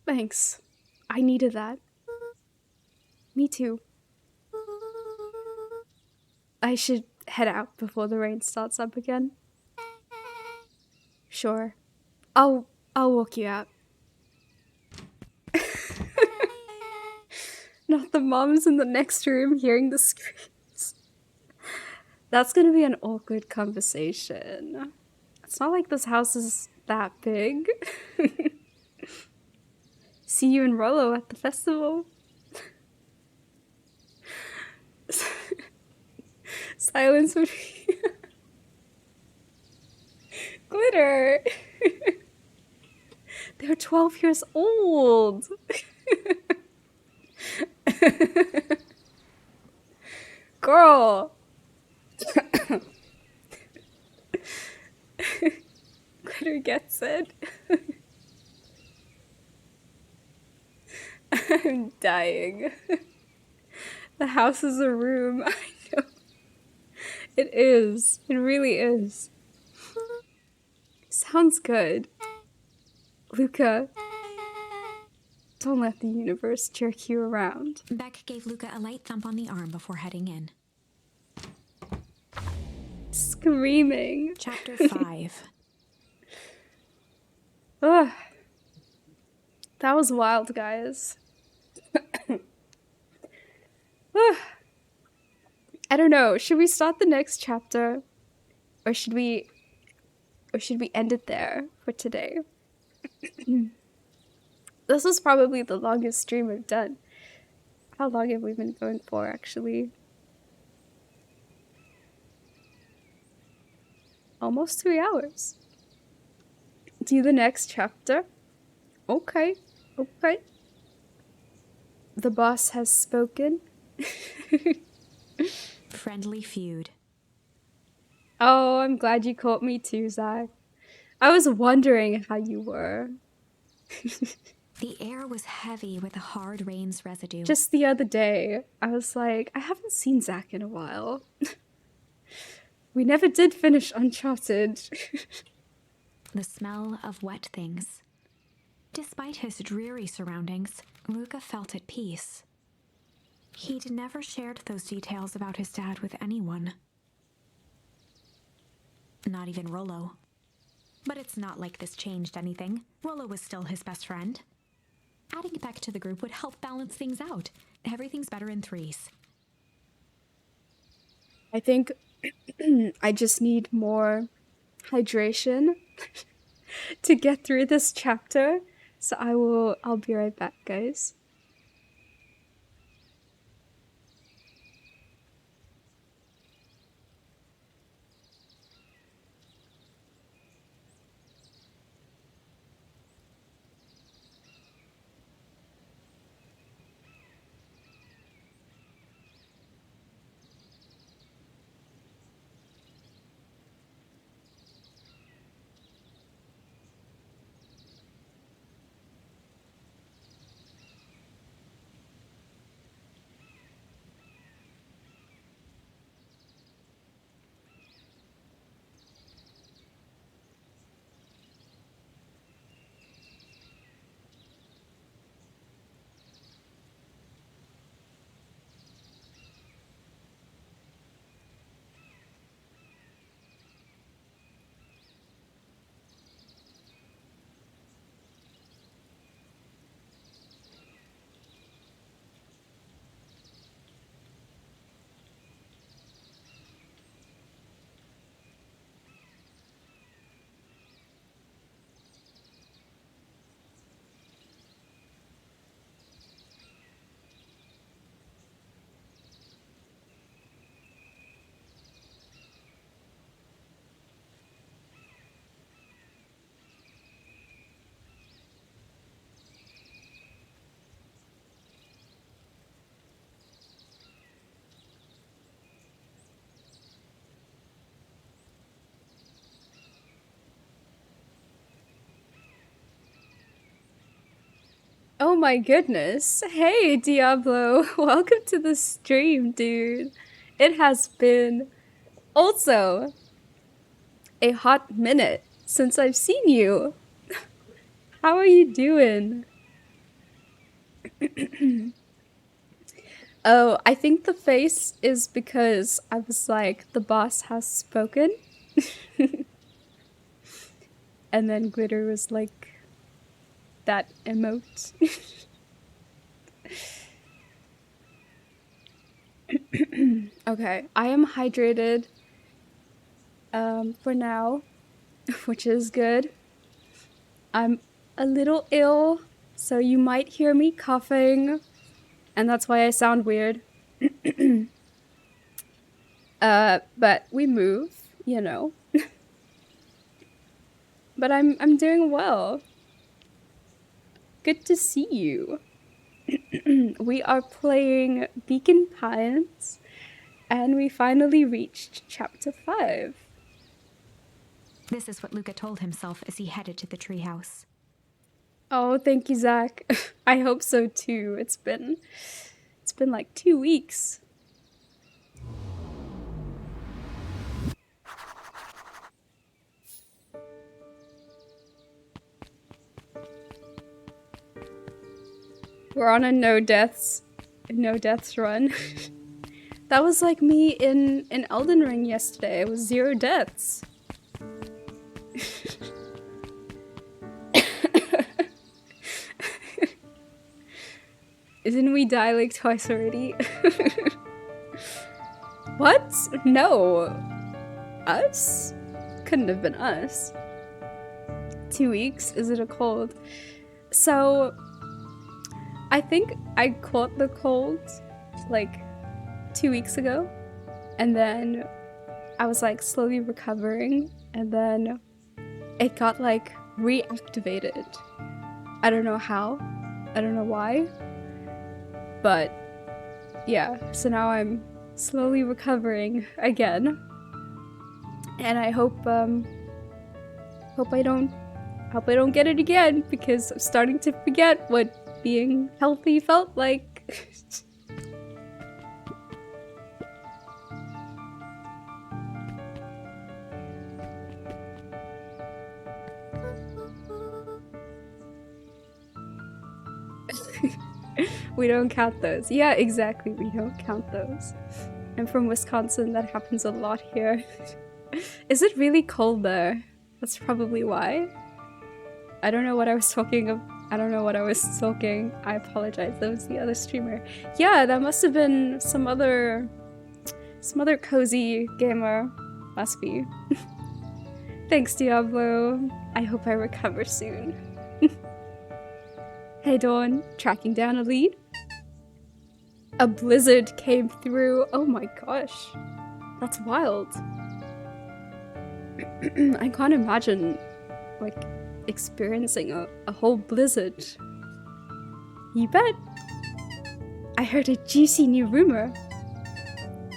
Thanks. I needed that. Me too. I should head out before the rain starts up again. Sure. I'll walk you out. Not the moms in the next room hearing the screams. That's gonna be an awkward conversation. It's not like this house is that big. See you and Rollo at the festival. Silence would be glitter. They're 12 years old. Girl. Glitter gets it. I'm dying. The house is a room. I know. It is. It really is. Sounds good. Luca, don't let the universe jerk you around. Beck gave Luca a light thump on the arm before heading in. Screaming. Chapter 5. Ugh. That was wild, guys. Ugh. I don't know. Should we start the next chapter? Or should we end it there for today? This was probably the longest stream I've done. How long have we been going for, actually? Almost 3 hours. Do the next chapter. Okay. Okay. The boss has spoken. Friendly feud. Oh, I'm glad you caught me too, Zach. I was wondering how you were. The air was heavy with the hard rain's residue. Just the other day, I was like, I haven't seen Zach in a while. We never did finish Uncharted. The smell of wet things. Despite his dreary surroundings, Luca felt at peace. He'd never shared those details about his dad with anyone. Not even Rollo. But it's not like this changed anything. Rollo was still his best friend. Adding Beck to the group would help balance things out. Everything's better in threes. I think I just need more hydration to get through this chapter. So I'll be right back, guys. Oh my goodness. Hey, Diablo. Welcome to the stream, dude. It has been also a hot minute since I've seen you. How are you doing? Oh, I think the face is because I was like, the boss has spoken. And then Glitter was like, that emote. Okay, I am hydrated for now, which is good. I'm a little ill, so you might hear me coughing, and that's why I sound weird. But we move, you know. But I'm doing well. Good to see you. We are playing Beacon Pines, and we finally reached chapter 5. This is what Luca told himself as he headed to the treehouse. Oh, thank you, Zach. I hope so too. It's been like 2 weeks. We're on a no deaths run. That was like me in Elden Ring yesterday. It was 0 deaths. Didn't we die like twice already? What? No. Us? Couldn't have been us. 2 weeks? Is it a cold? So, I think I caught the cold like 2 weeks ago, and then I was like slowly recovering, and then it got like reactivated. I don't know how, I don't know why, but yeah, so now I'm slowly recovering again, and I hope I don't get it again, because I'm starting to forget what being healthy felt like. We don't count those. Yeah, exactly, we don't count those. I'm from Wisconsin, that happens a lot here. Is it really cold there? That's probably why. I don't know what I was talking of. I don't know what I was talking. I apologize, that was the other streamer. Yeah, that must have been some other cozy gamer. Must be. Thanks, Diablo. I hope I recover soon. Hey Dawn, tracking down a lead. A blizzard came through. Oh my gosh. That's wild. I can't imagine, like, experiencing a whole blizzard. You bet. I heard a juicy new rumor.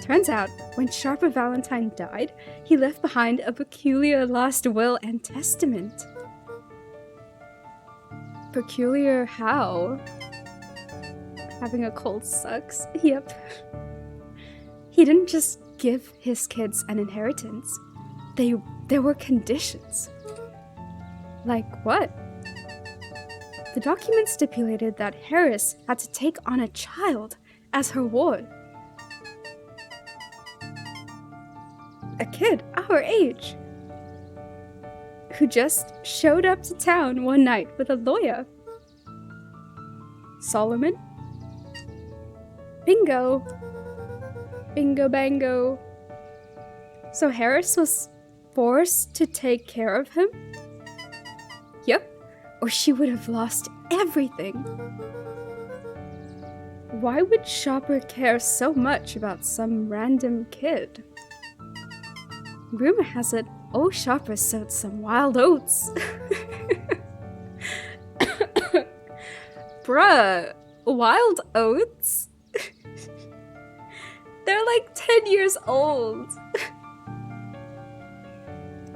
Turns out, when Sharper Valentine died, he left behind a peculiar last will and testament. Peculiar how? Having a cold sucks. Yep. He didn't just give his kids an inheritance. There were conditions. Like what? The document stipulated that Harris had to take on a child as her ward. A kid our age, who just showed up to town one night with a lawyer. Solomon? Bingo! Bingo bango. So Harris was forced to take care of him? Yep, or she would have lost everything. Why would Shopper care so much about some random kid? Rumor has it, old Shopper sowed some wild oats. Bruh, wild oats? They're like 10 years old.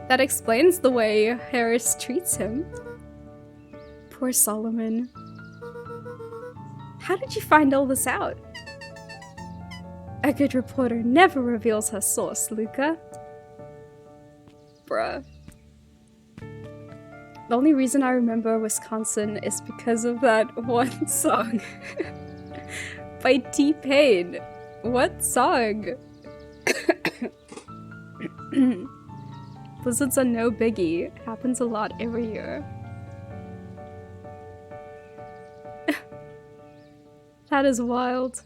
That explains the way Harris treats him. Poor Solomon. How did you find all this out? A good reporter never reveals her source, Luca. Bruh. The only reason I remember Wisconsin is because of that one song by T-Pain. What song? Blizzards are no biggie. Happens a lot every year. That is wild.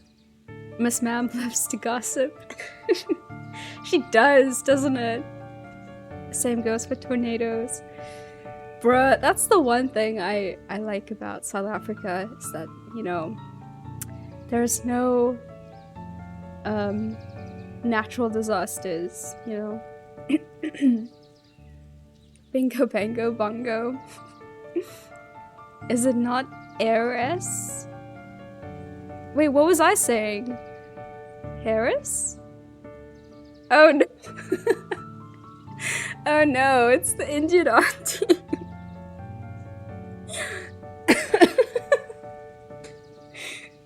Miss Ma'am loves to gossip. She does, doesn't it? Same goes for tornadoes. Bruh, that's the one thing I like about South Africa is that, you know, there's no natural disasters, you know. Bingo bango bongo. Is it not heiress? Wait, what was I saying? Harris? Oh no. Oh no, it's the Indian auntie.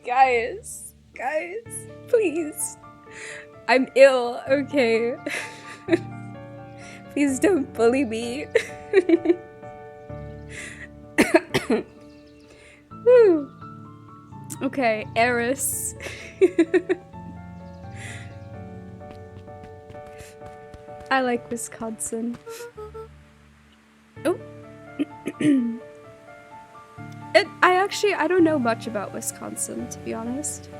Guys, please. I'm ill, okay? Please don't bully me. Whew. Okay, Eris. I like Wisconsin. Oh. I don't know much about Wisconsin, to be honest.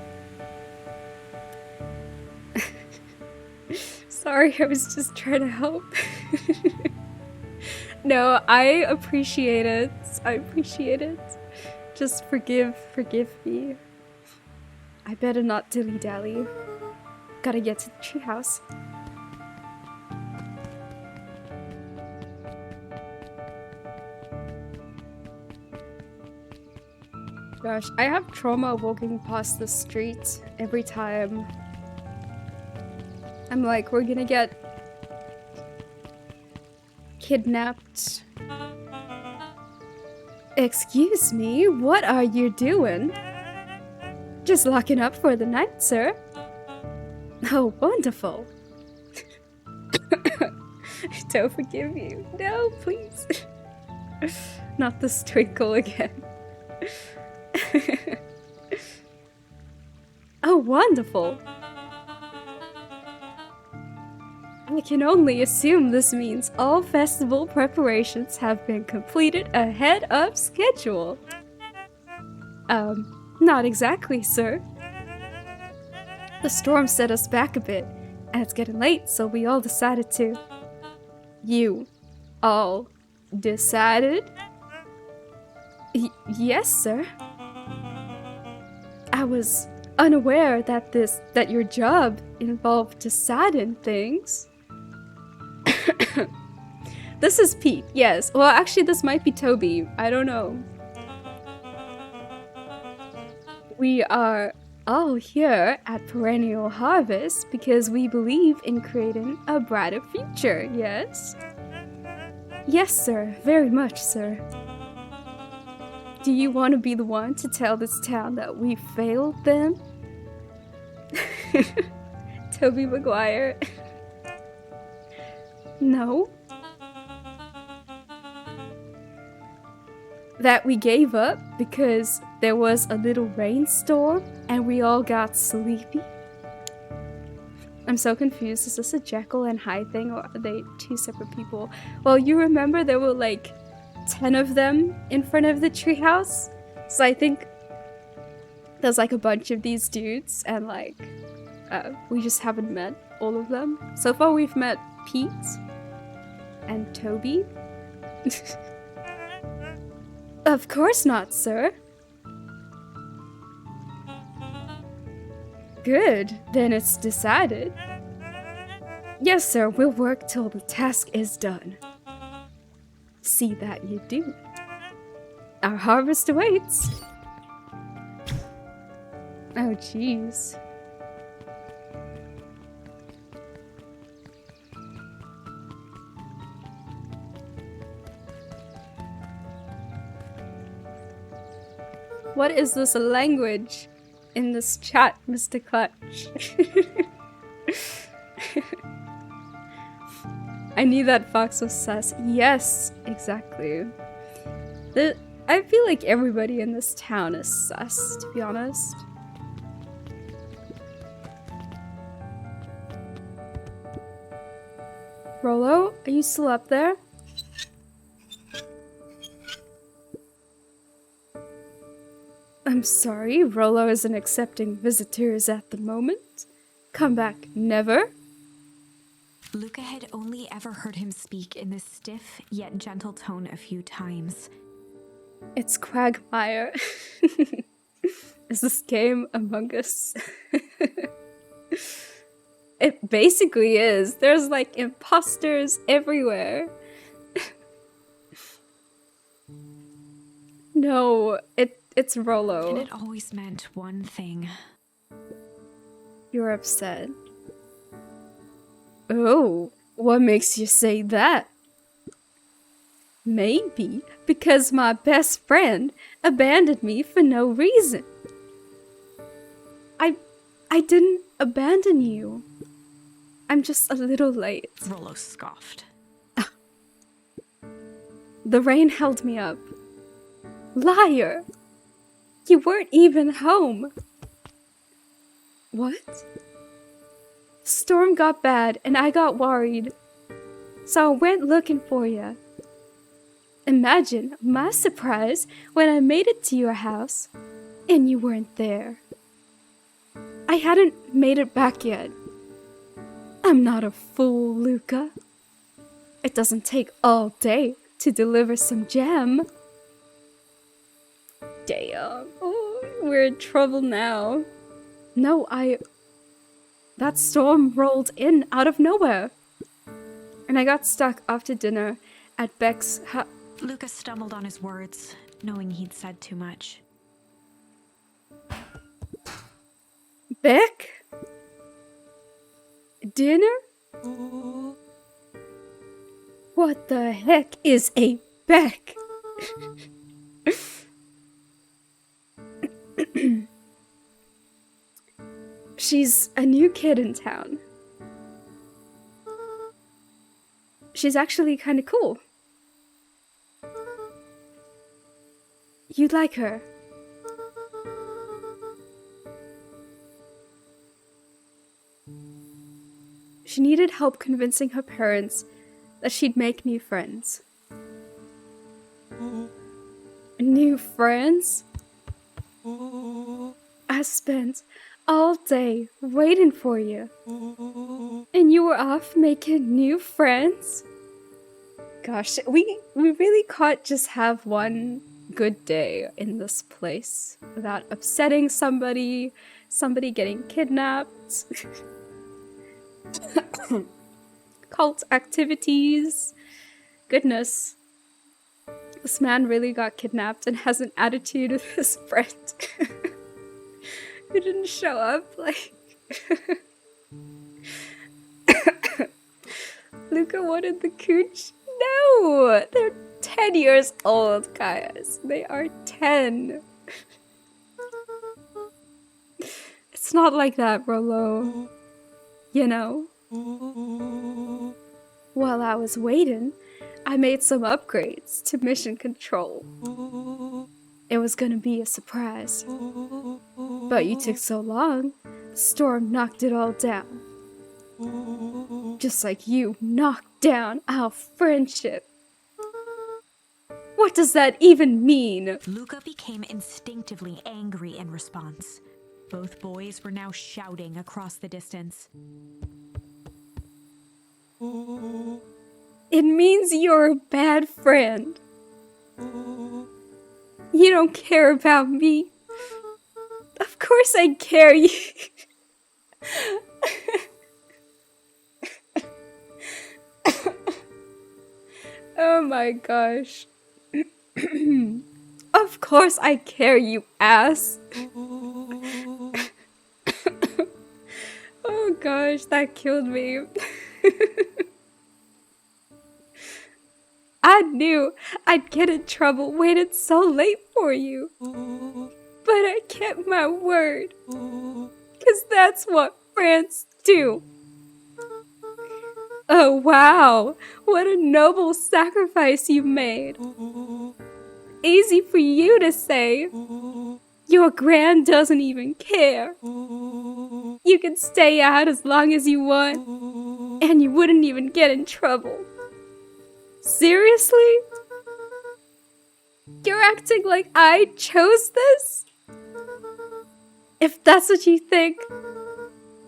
Sorry, I was just trying to help. No, I appreciate it. I appreciate it. Just forgive me. I better not dilly-dally. Gotta get to the treehouse. Gosh, I have trauma walking past the street every time. I'm like, we're gonna get kidnapped. Excuse me, what are you doing? Just locking up for the night, sir. Oh, wonderful. Don't forgive you. No, please. Not this twinkle again. Oh, wonderful. I can only assume this means all festival preparations have been completed ahead of schedule. Not exactly, sir. The storm set us back a bit, and it's getting late, so we all decided to... You all decided? Yes, sir. I was unaware that your job involved deciding things. This is Pete, yes. Well, actually, this might be Toby. I don't know. We are all here at Perennial Harvest because we believe in creating a brighter future, yes? Yes, sir. Very much, sir. Do you want to be the one to tell this town that we failed them? Toby Maguire. No. That we gave up because there was a little rainstorm and we all got sleepy? I'm so confused. Is this a Jekyll and Hyde thing, or are they two separate people? Well, you remember there were like 10 of them in front of the treehouse? So I think there's like a bunch of these dudes, and like we just haven't met all of them. So far we've met Pete and Toby. Of course not, sir. Good, then it's decided. Yes, sir, we'll work till the task is done. See that you do. Our harvest awaits. Oh, jeez. What is this language? in this chat, Mr. Clutch. I knew that Fox was sus. Yes, exactly. I feel like everybody in this town is sus, to be honest. Rolo, are you still up there? I'm sorry, Rolo isn't accepting visitors at the moment. Come back never? Luca had only ever heard him speak in this stiff yet gentle tone a few times. It's Quagmire. Is this game Among Us? It basically is. There's like imposters everywhere. No, it's Rolo. And it always meant one thing. You're upset. Oh, what makes you say that? Maybe because my best friend abandoned me for no reason. I didn't abandon you. I'm just a little late. Rolo scoffed. The rain held me up. Liar! You weren't even home. What? Storm got bad and I got worried. So I went looking for you. Imagine my surprise when I made it to your house and you weren't there. I hadn't made it back yet. I'm not a fool, Luca. It doesn't take all day to deliver some jam. Damn. Oh, we're in trouble now. No, that storm rolled in out of nowhere. And I got stuck after dinner at Beck's Luca stumbled on his words, knowing he'd said too much. Beck? Dinner? What the heck is a Beck? She's a new kid in town. She's actually kind of cool. You'd like her. She needed help convincing her parents that she'd make new friends. New friends? I spent all day waiting for you. And you were off making new friends? Gosh, we really can't just have one good day in this place without upsetting somebody getting kidnapped. Cult activities. Goodness. This man really got kidnapped and has an attitude with his friend. Who didn't show up, like... Luca wanted the cooch? No! They're 10 years old, guys. They are 10. It's not like that, Rolo. You know? While I was waiting, I made some upgrades to mission control. It was gonna be a surprise. But you took so long, the storm knocked it all down. Just like you knocked down our friendship. What does that even mean? Luca became instinctively angry in response. Both boys were now shouting across the distance. It means you're a bad friend. You don't care about me. Of course I care. You. Oh my gosh. Of course I care, you ass. Oh gosh, that killed me. I knew I'd get in trouble waiting so late for you. but I kept my word. 'Cause that's what friends do. Oh wow, what a noble sacrifice you made. Easy for you to say. Your gran doesn't even care. You can stay out as long as you want, and you wouldn't even get in trouble. Seriously? You're acting like I chose this? If that's what you think,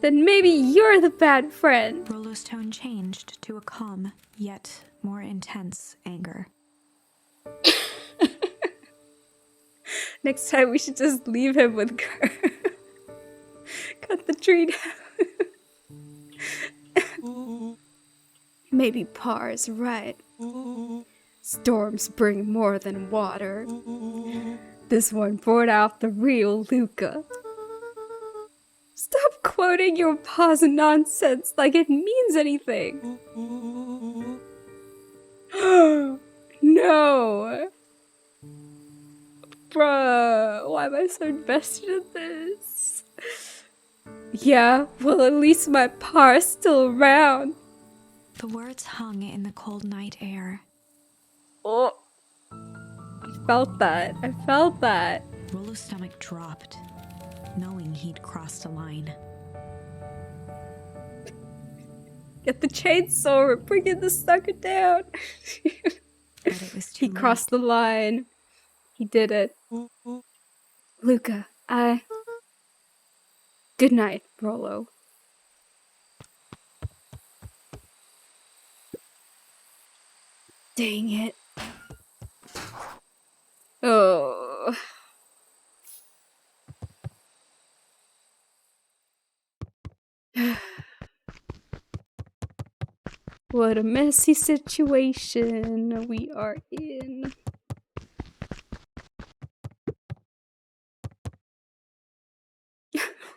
then maybe you're the bad friend. Rollo's tone changed to a calm, yet more intense anger. Next time we should just leave him with Gur. Cut the tree down. Maybe Par's right. Storms bring more than water. This one brought out the real Luca. Stop quoting your pa's nonsense like it means anything. No. Bruh, why am I so invested in this? Yeah, well at least my pa's still around. The words hung in the cold night air. Oh, I felt that. Rollo's stomach dropped, knowing he'd crossed a line. Get the chainsaw, we're bringing the sucker down. But it was too He late. crossed the line. He did it. Luca, Good night, Rollo. Dang it. Oh. What a messy situation we are in.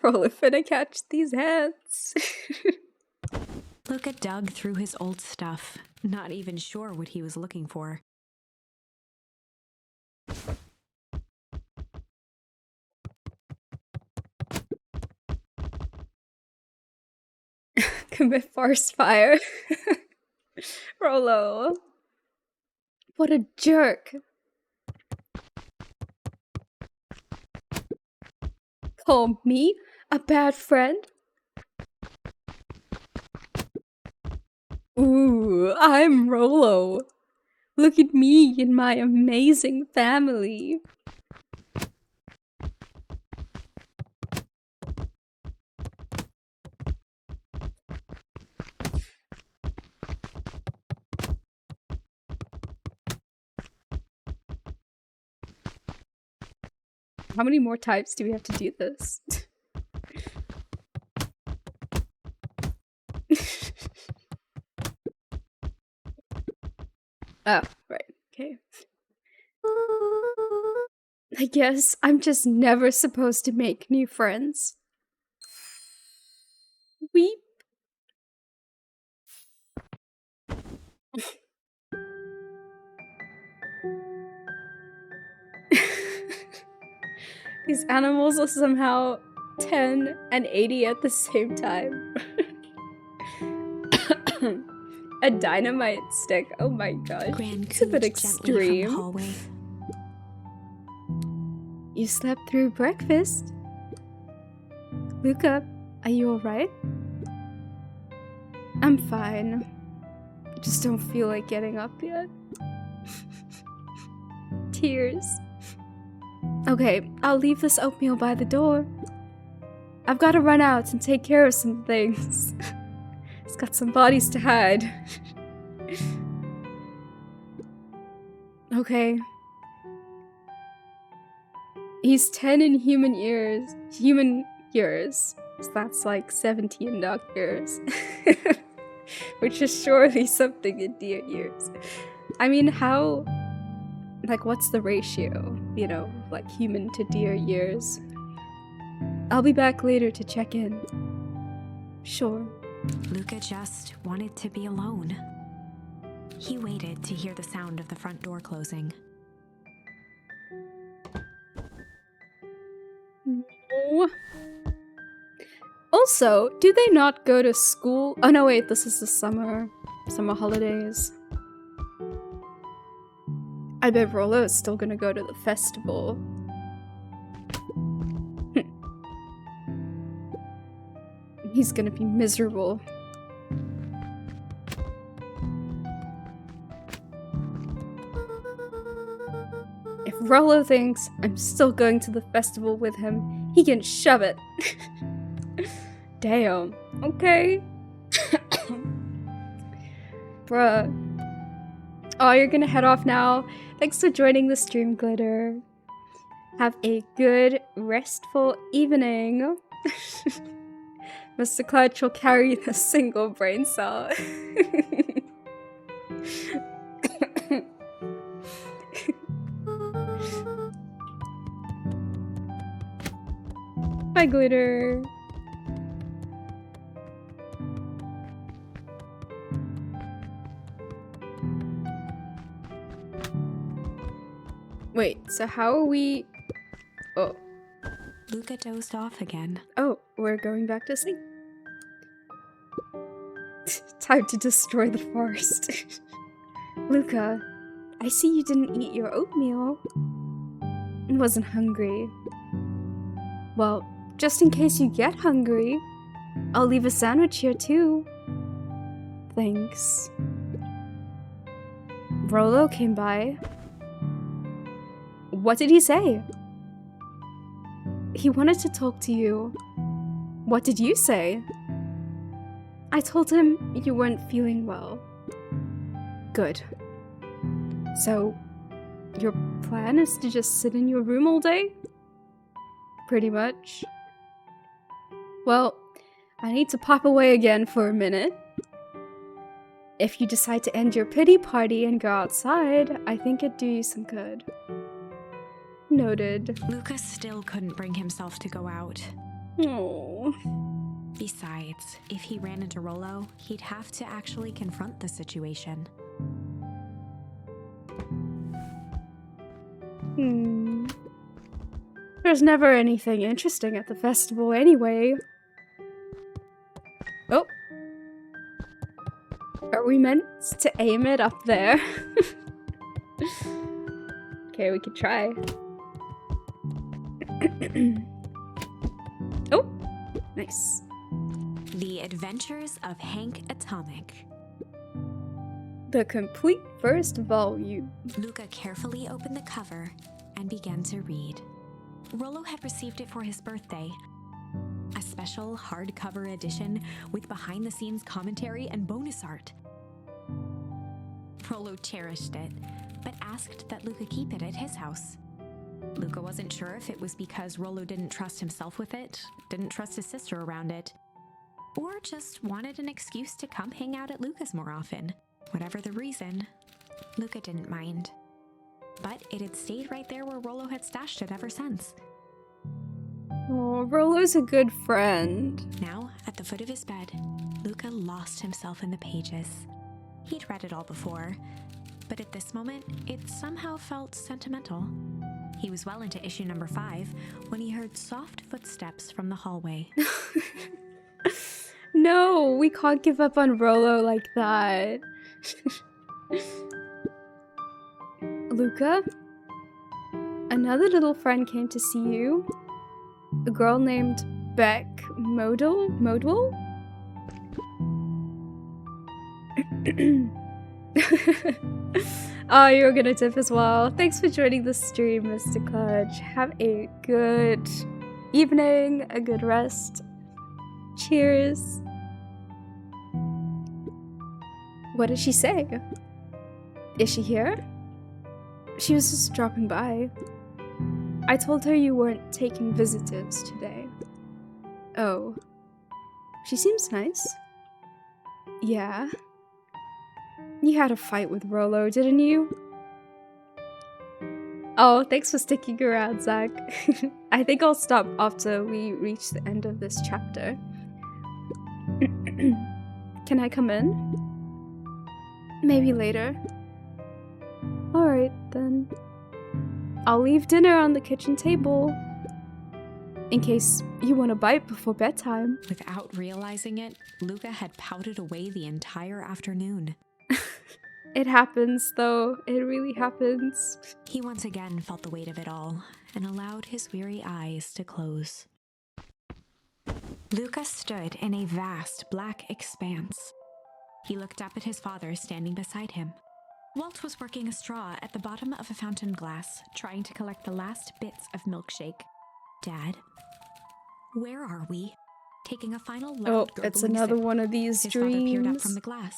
Rollo finna catch these hats. Luca dug through his old stuff, not even sure what he was looking for. Commit forest fire. Rollo. What a jerk. Call me a bad friend? Ooh, I'm Rollo. Look at me and my amazing family. How many more times do we have to do this? Oh, right. Okay. I guess I'm just never supposed to make new friends. Weep. These animals are somehow 10 and 80 at the same time. A dynamite stick. Oh my gosh. Gran It's a bit cooed gently from the extreme. hallway. You slept through breakfast? Luca, are you alright? I'm fine. I just don't feel like getting up yet. Tears. Okay, I'll leave this oatmeal by the door. I've got to run out and take care of some things. It's got some bodies to hide. Okay. He's 10 in human years. So that's like 17 dog years. Which is surely something in deer years. I mean, how... Like, what's the ratio? You know, like human to deer years. I'll be back later to check in. Sure. Luca just wanted to be alone. He waited to hear the sound of the front door closing. Also, do they not go to school? Oh no, wait, this is the summer holidays. I bet Rollo is still gonna go to the festival. He's gonna be miserable. If Rollo thinks I'm still going to the festival with him, he can shove it. Damn. Okay. Bruh. Oh, you're gonna head off now. Thanks for joining the stream, Glitter. Have a good, restful evening. Mr. Clutch will carry the single brain cell. Bye, Glitter. Wait, so how are we... Oh. Luca dozed off again. Oh, we're going back to sleep. Time to destroy the forest. Luca, I see you didn't eat your oatmeal. I wasn't hungry. Well, just in case you get hungry, I'll leave a sandwich here too. Thanks. Rollo came by. What did he say? He wanted to talk to you. What did you say? I told him you weren't feeling well. Good. So, your plan is to just sit in your room all day? Pretty much. Well, I need to pop away again for a minute. If you decide to end your pity party and go outside, I think it'd do you some good. Noted. Luca still couldn't bring himself to go out. Oh. Besides, if he ran into Rollo, he'd have to actually confront the situation. There's never anything interesting at the festival anyway. Oh. Are we meant to aim it up there? Okay, we could try. Oh, nice. The Adventures of Hank Atomic. The complete first volume. Luca carefully opened the cover and began to read. Rollo had received it for his birthday. A special hardcover edition with behind-the-scenes commentary and bonus art. Rollo cherished it, but asked that Luca keep it at his house. Luca wasn't sure if it was because Rollo didn't trust himself with it, didn't trust his sister around it, or just wanted an excuse to come hang out at Luca's more often. Whatever the reason, Luca didn't mind. But it had stayed right there where Rollo had stashed it ever since. Oh, Rollo's a good friend. Now, at the foot of his bed, Luca lost himself in the pages. He'd read it all before, but at this moment, it somehow felt sentimental. He was well into issue number 5 when he heard soft footsteps from the hallway. No, we can't give up on Rollo like that. Luca? Another little friend came to see you. A girl named Beck Modal? Oh, you're gonna tip as well. Thanks for joining the stream, Mr. Clutch. Have a good evening, a good rest. Cheers. What did she say? Is she here? She was just dropping by. I told her you weren't taking visitors today. Oh. She seems nice. Yeah. You had a fight with Rollo, didn't you? Oh, thanks for sticking around, Zach. I think I'll stop after we reach the end of this chapter. Can I come in? Maybe later. Alright, then. I'll leave dinner on the kitchen table. in case you want a bite before bedtime. Without realizing it, Luca had pouted away the entire afternoon. It happens, though. It really happens. He once again felt the weight of it all and allowed his weary eyes to close. Luca stood in a vast black expanse. He looked up at his father standing beside him. Walt was working a straw at the bottom of a fountain glass, trying to collect the last bits of milkshake. Dad, where are we? Taking a final loud gurgling it's another sip, one of these his dreams. father peered up from the glass.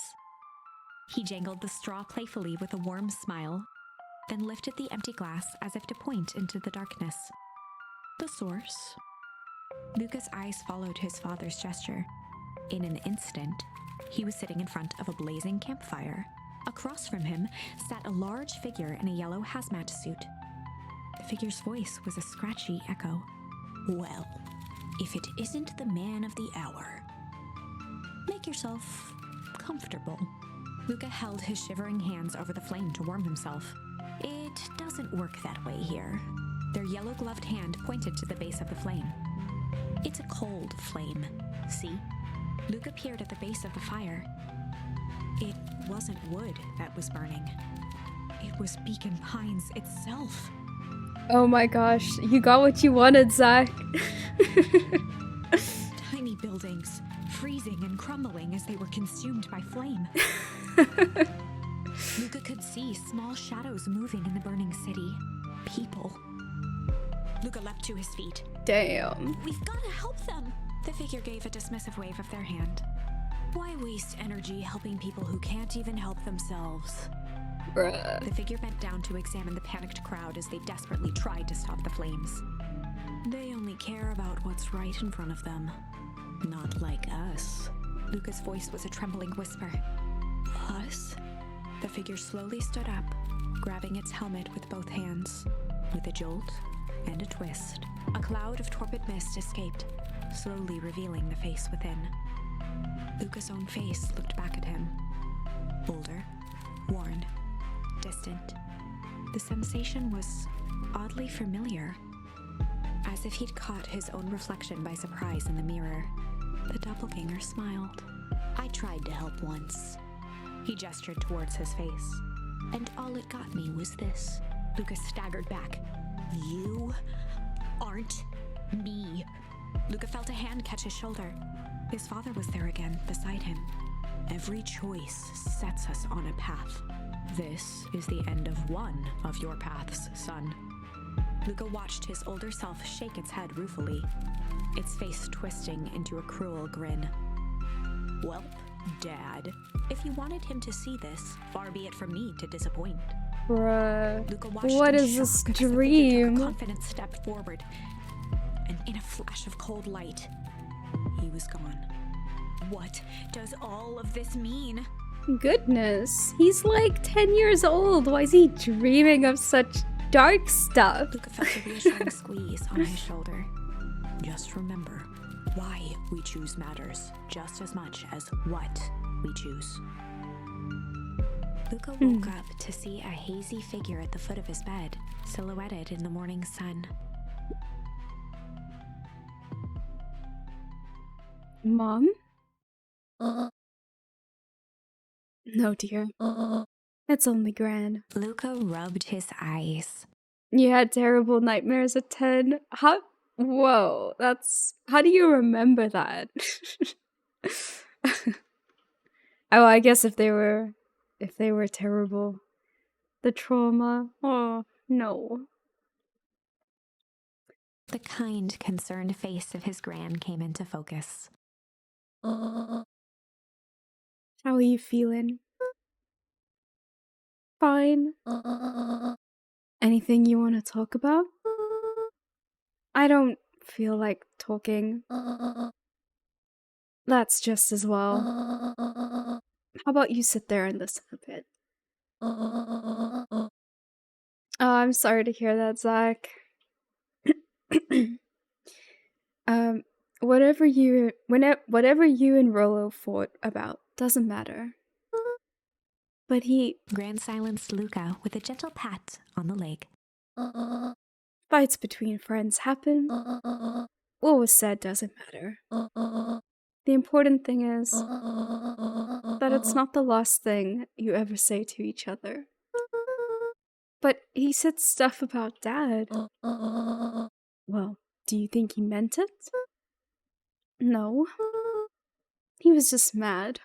He jangled the straw playfully with a warm smile, then lifted the empty glass as if to point into the darkness. The source? Luca's eyes followed his father's gesture. In an instant, he was sitting in front of a blazing campfire. Across from him sat a large figure in a yellow hazmat suit. The figure's voice was a scratchy echo. Well, if it isn't the man of the hour. Make yourself comfortable. Luca held his shivering hands over the flame to warm himself. It doesn't work that way here. Their yellow-gloved hand pointed to the base of the flame. It's a cold flame, see? Luca peered at the base of the fire. It wasn't wood that was burning. It was Beacon Pines itself. Oh my gosh, you got what you wanted, Zach. Tiny buildings, freezing and crumbling as they were consumed by flame. Luca could see small shadows moving in the burning city. People. Luca leapt to his feet. Damn. We've got to help them. The figure gave a dismissive wave of their hand. Why waste energy helping people who can't even help themselves? Bruh. The figure bent down to examine the panicked crowd as they desperately tried to stop the flames. They only care about what's right in front of them. Not like us. Luca's voice was a trembling whisper. Us? The figure slowly stood up, grabbing its helmet with both hands. With a jolt and a twist, a cloud of torpid mist escaped, slowly revealing the face within. Luca's own face looked back at him. Older, worn, distant. The sensation was oddly familiar, as if he'd caught his own reflection by surprise in the mirror. The doppelganger smiled. I tried to help once. He gestured towards his face. And all it got me was this. Luca staggered back. You aren't me. Luca felt a hand catch his shoulder. His father was there again, beside him. Every choice sets us on a path. This is the end of one of your paths, son. Luca watched his older self shake its head ruefully, its face twisting into a cruel grin. Well, Dad, if you wanted him to see this, far be it from me to disappoint. Bruh. Luca watched What in is this shock as the figure took dream? a confident step forward, and in a flash of cold light, he was gone. What does all of this mean? Goodness, he's like 10 years old. Why is he dreaming of such dark stuff? Luca felt a reassuring squeeze on his shoulder. Just remember, why we choose matters just as much as what we choose. Luca woke up to see a hazy figure at the foot of his bed, silhouetted in the morning sun. Mom? No, dear. It's only Gran. Luca rubbed his eyes. You had terrible nightmares at 10? How? Whoa, that's... How do you remember that? Oh, I guess if they were terrible. The trauma. Oh, no. The kind, concerned face of his gran came into focus. How are you feeling? Fine. Anything you want to talk about? I don't feel like talking. That's just as well. How about you sit there and listen a bit? Oh, I'm sorry to hear that, Zach. Whatever you and Rollo fought about doesn't matter. But Gran silenced Luca with a gentle pat on the leg. fights between friends happen. what was said doesn't matter. The important thing is that it's not the last thing you ever say to each other. But he said stuff about Dad. Well, do you think he meant it? No. He was just mad.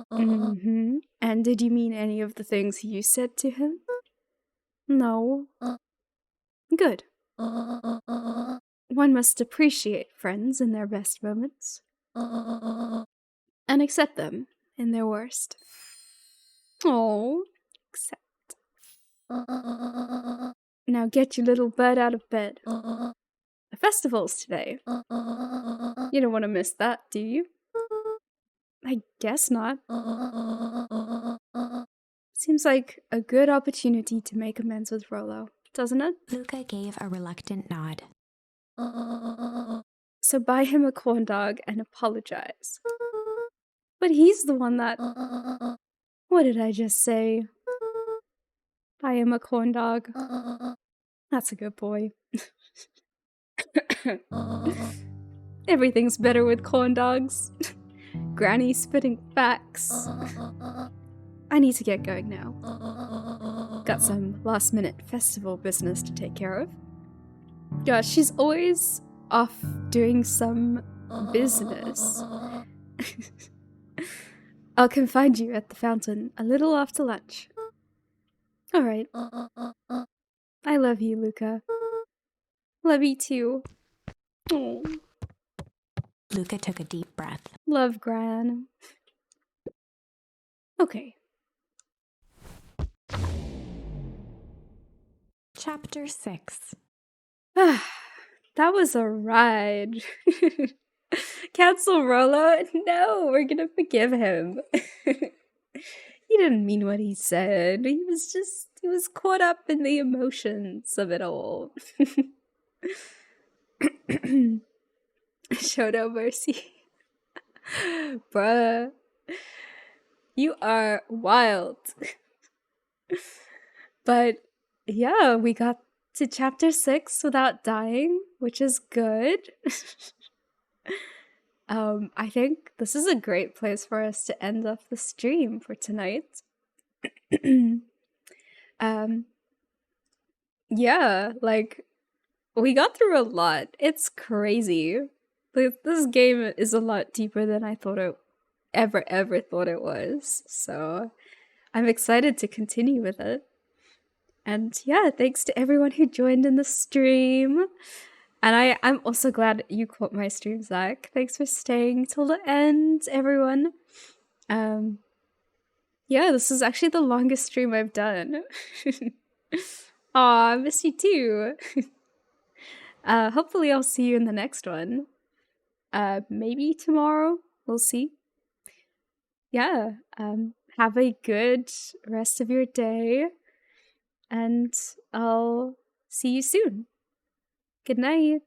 Mm-hmm. And did you mean any of the things you said to him? No. Good. One must appreciate friends in their best moments. And accept them in their worst. Oh, accept. Now get your little bird out of bed. The festival's today. You don't want to miss that, do you? I guess not. Seems like a good opportunity to make amends with Rolo, doesn't it? Luca gave a reluctant nod. So buy him a corn dog and apologize. But he's the one that... What did I just say? Buy him a corn dog. That's a good boy. Everything's better with corn dogs. Granny spitting facts. I need to get going now. Got some last minute festival business to take care of. Gosh, she's always off doing some business. I'll come find you at the fountain a little after lunch. Alright. I love you, Luca. Love you too. Oh. Luca took a deep breath. Love, Gran. Okay. Chapter 6. That was a ride. Cancel Rolo? No, we're gonna forgive him. He didn't mean what he said. He was caught up in the emotions of it all. Show no mercy. Bruh. You are wild. But yeah, we got to chapter 6 without dying, which is good. I think this is a great place for us to end off the stream for tonight. Yeah, like, we got through a lot. It's crazy. Like, this game is a lot deeper than I thought it ever thought it was. So I'm excited to continue with it. And yeah, thanks to everyone who joined in the stream. And I'm also glad you caught my stream, Zach. Thanks for staying till the end, everyone. Yeah, this is actually the longest stream I've done. Aw, I miss you too. Hopefully I'll see you in the next one. Maybe tomorrow. We'll see. Yeah, have a good rest of your day. And I'll see you soon. Good night.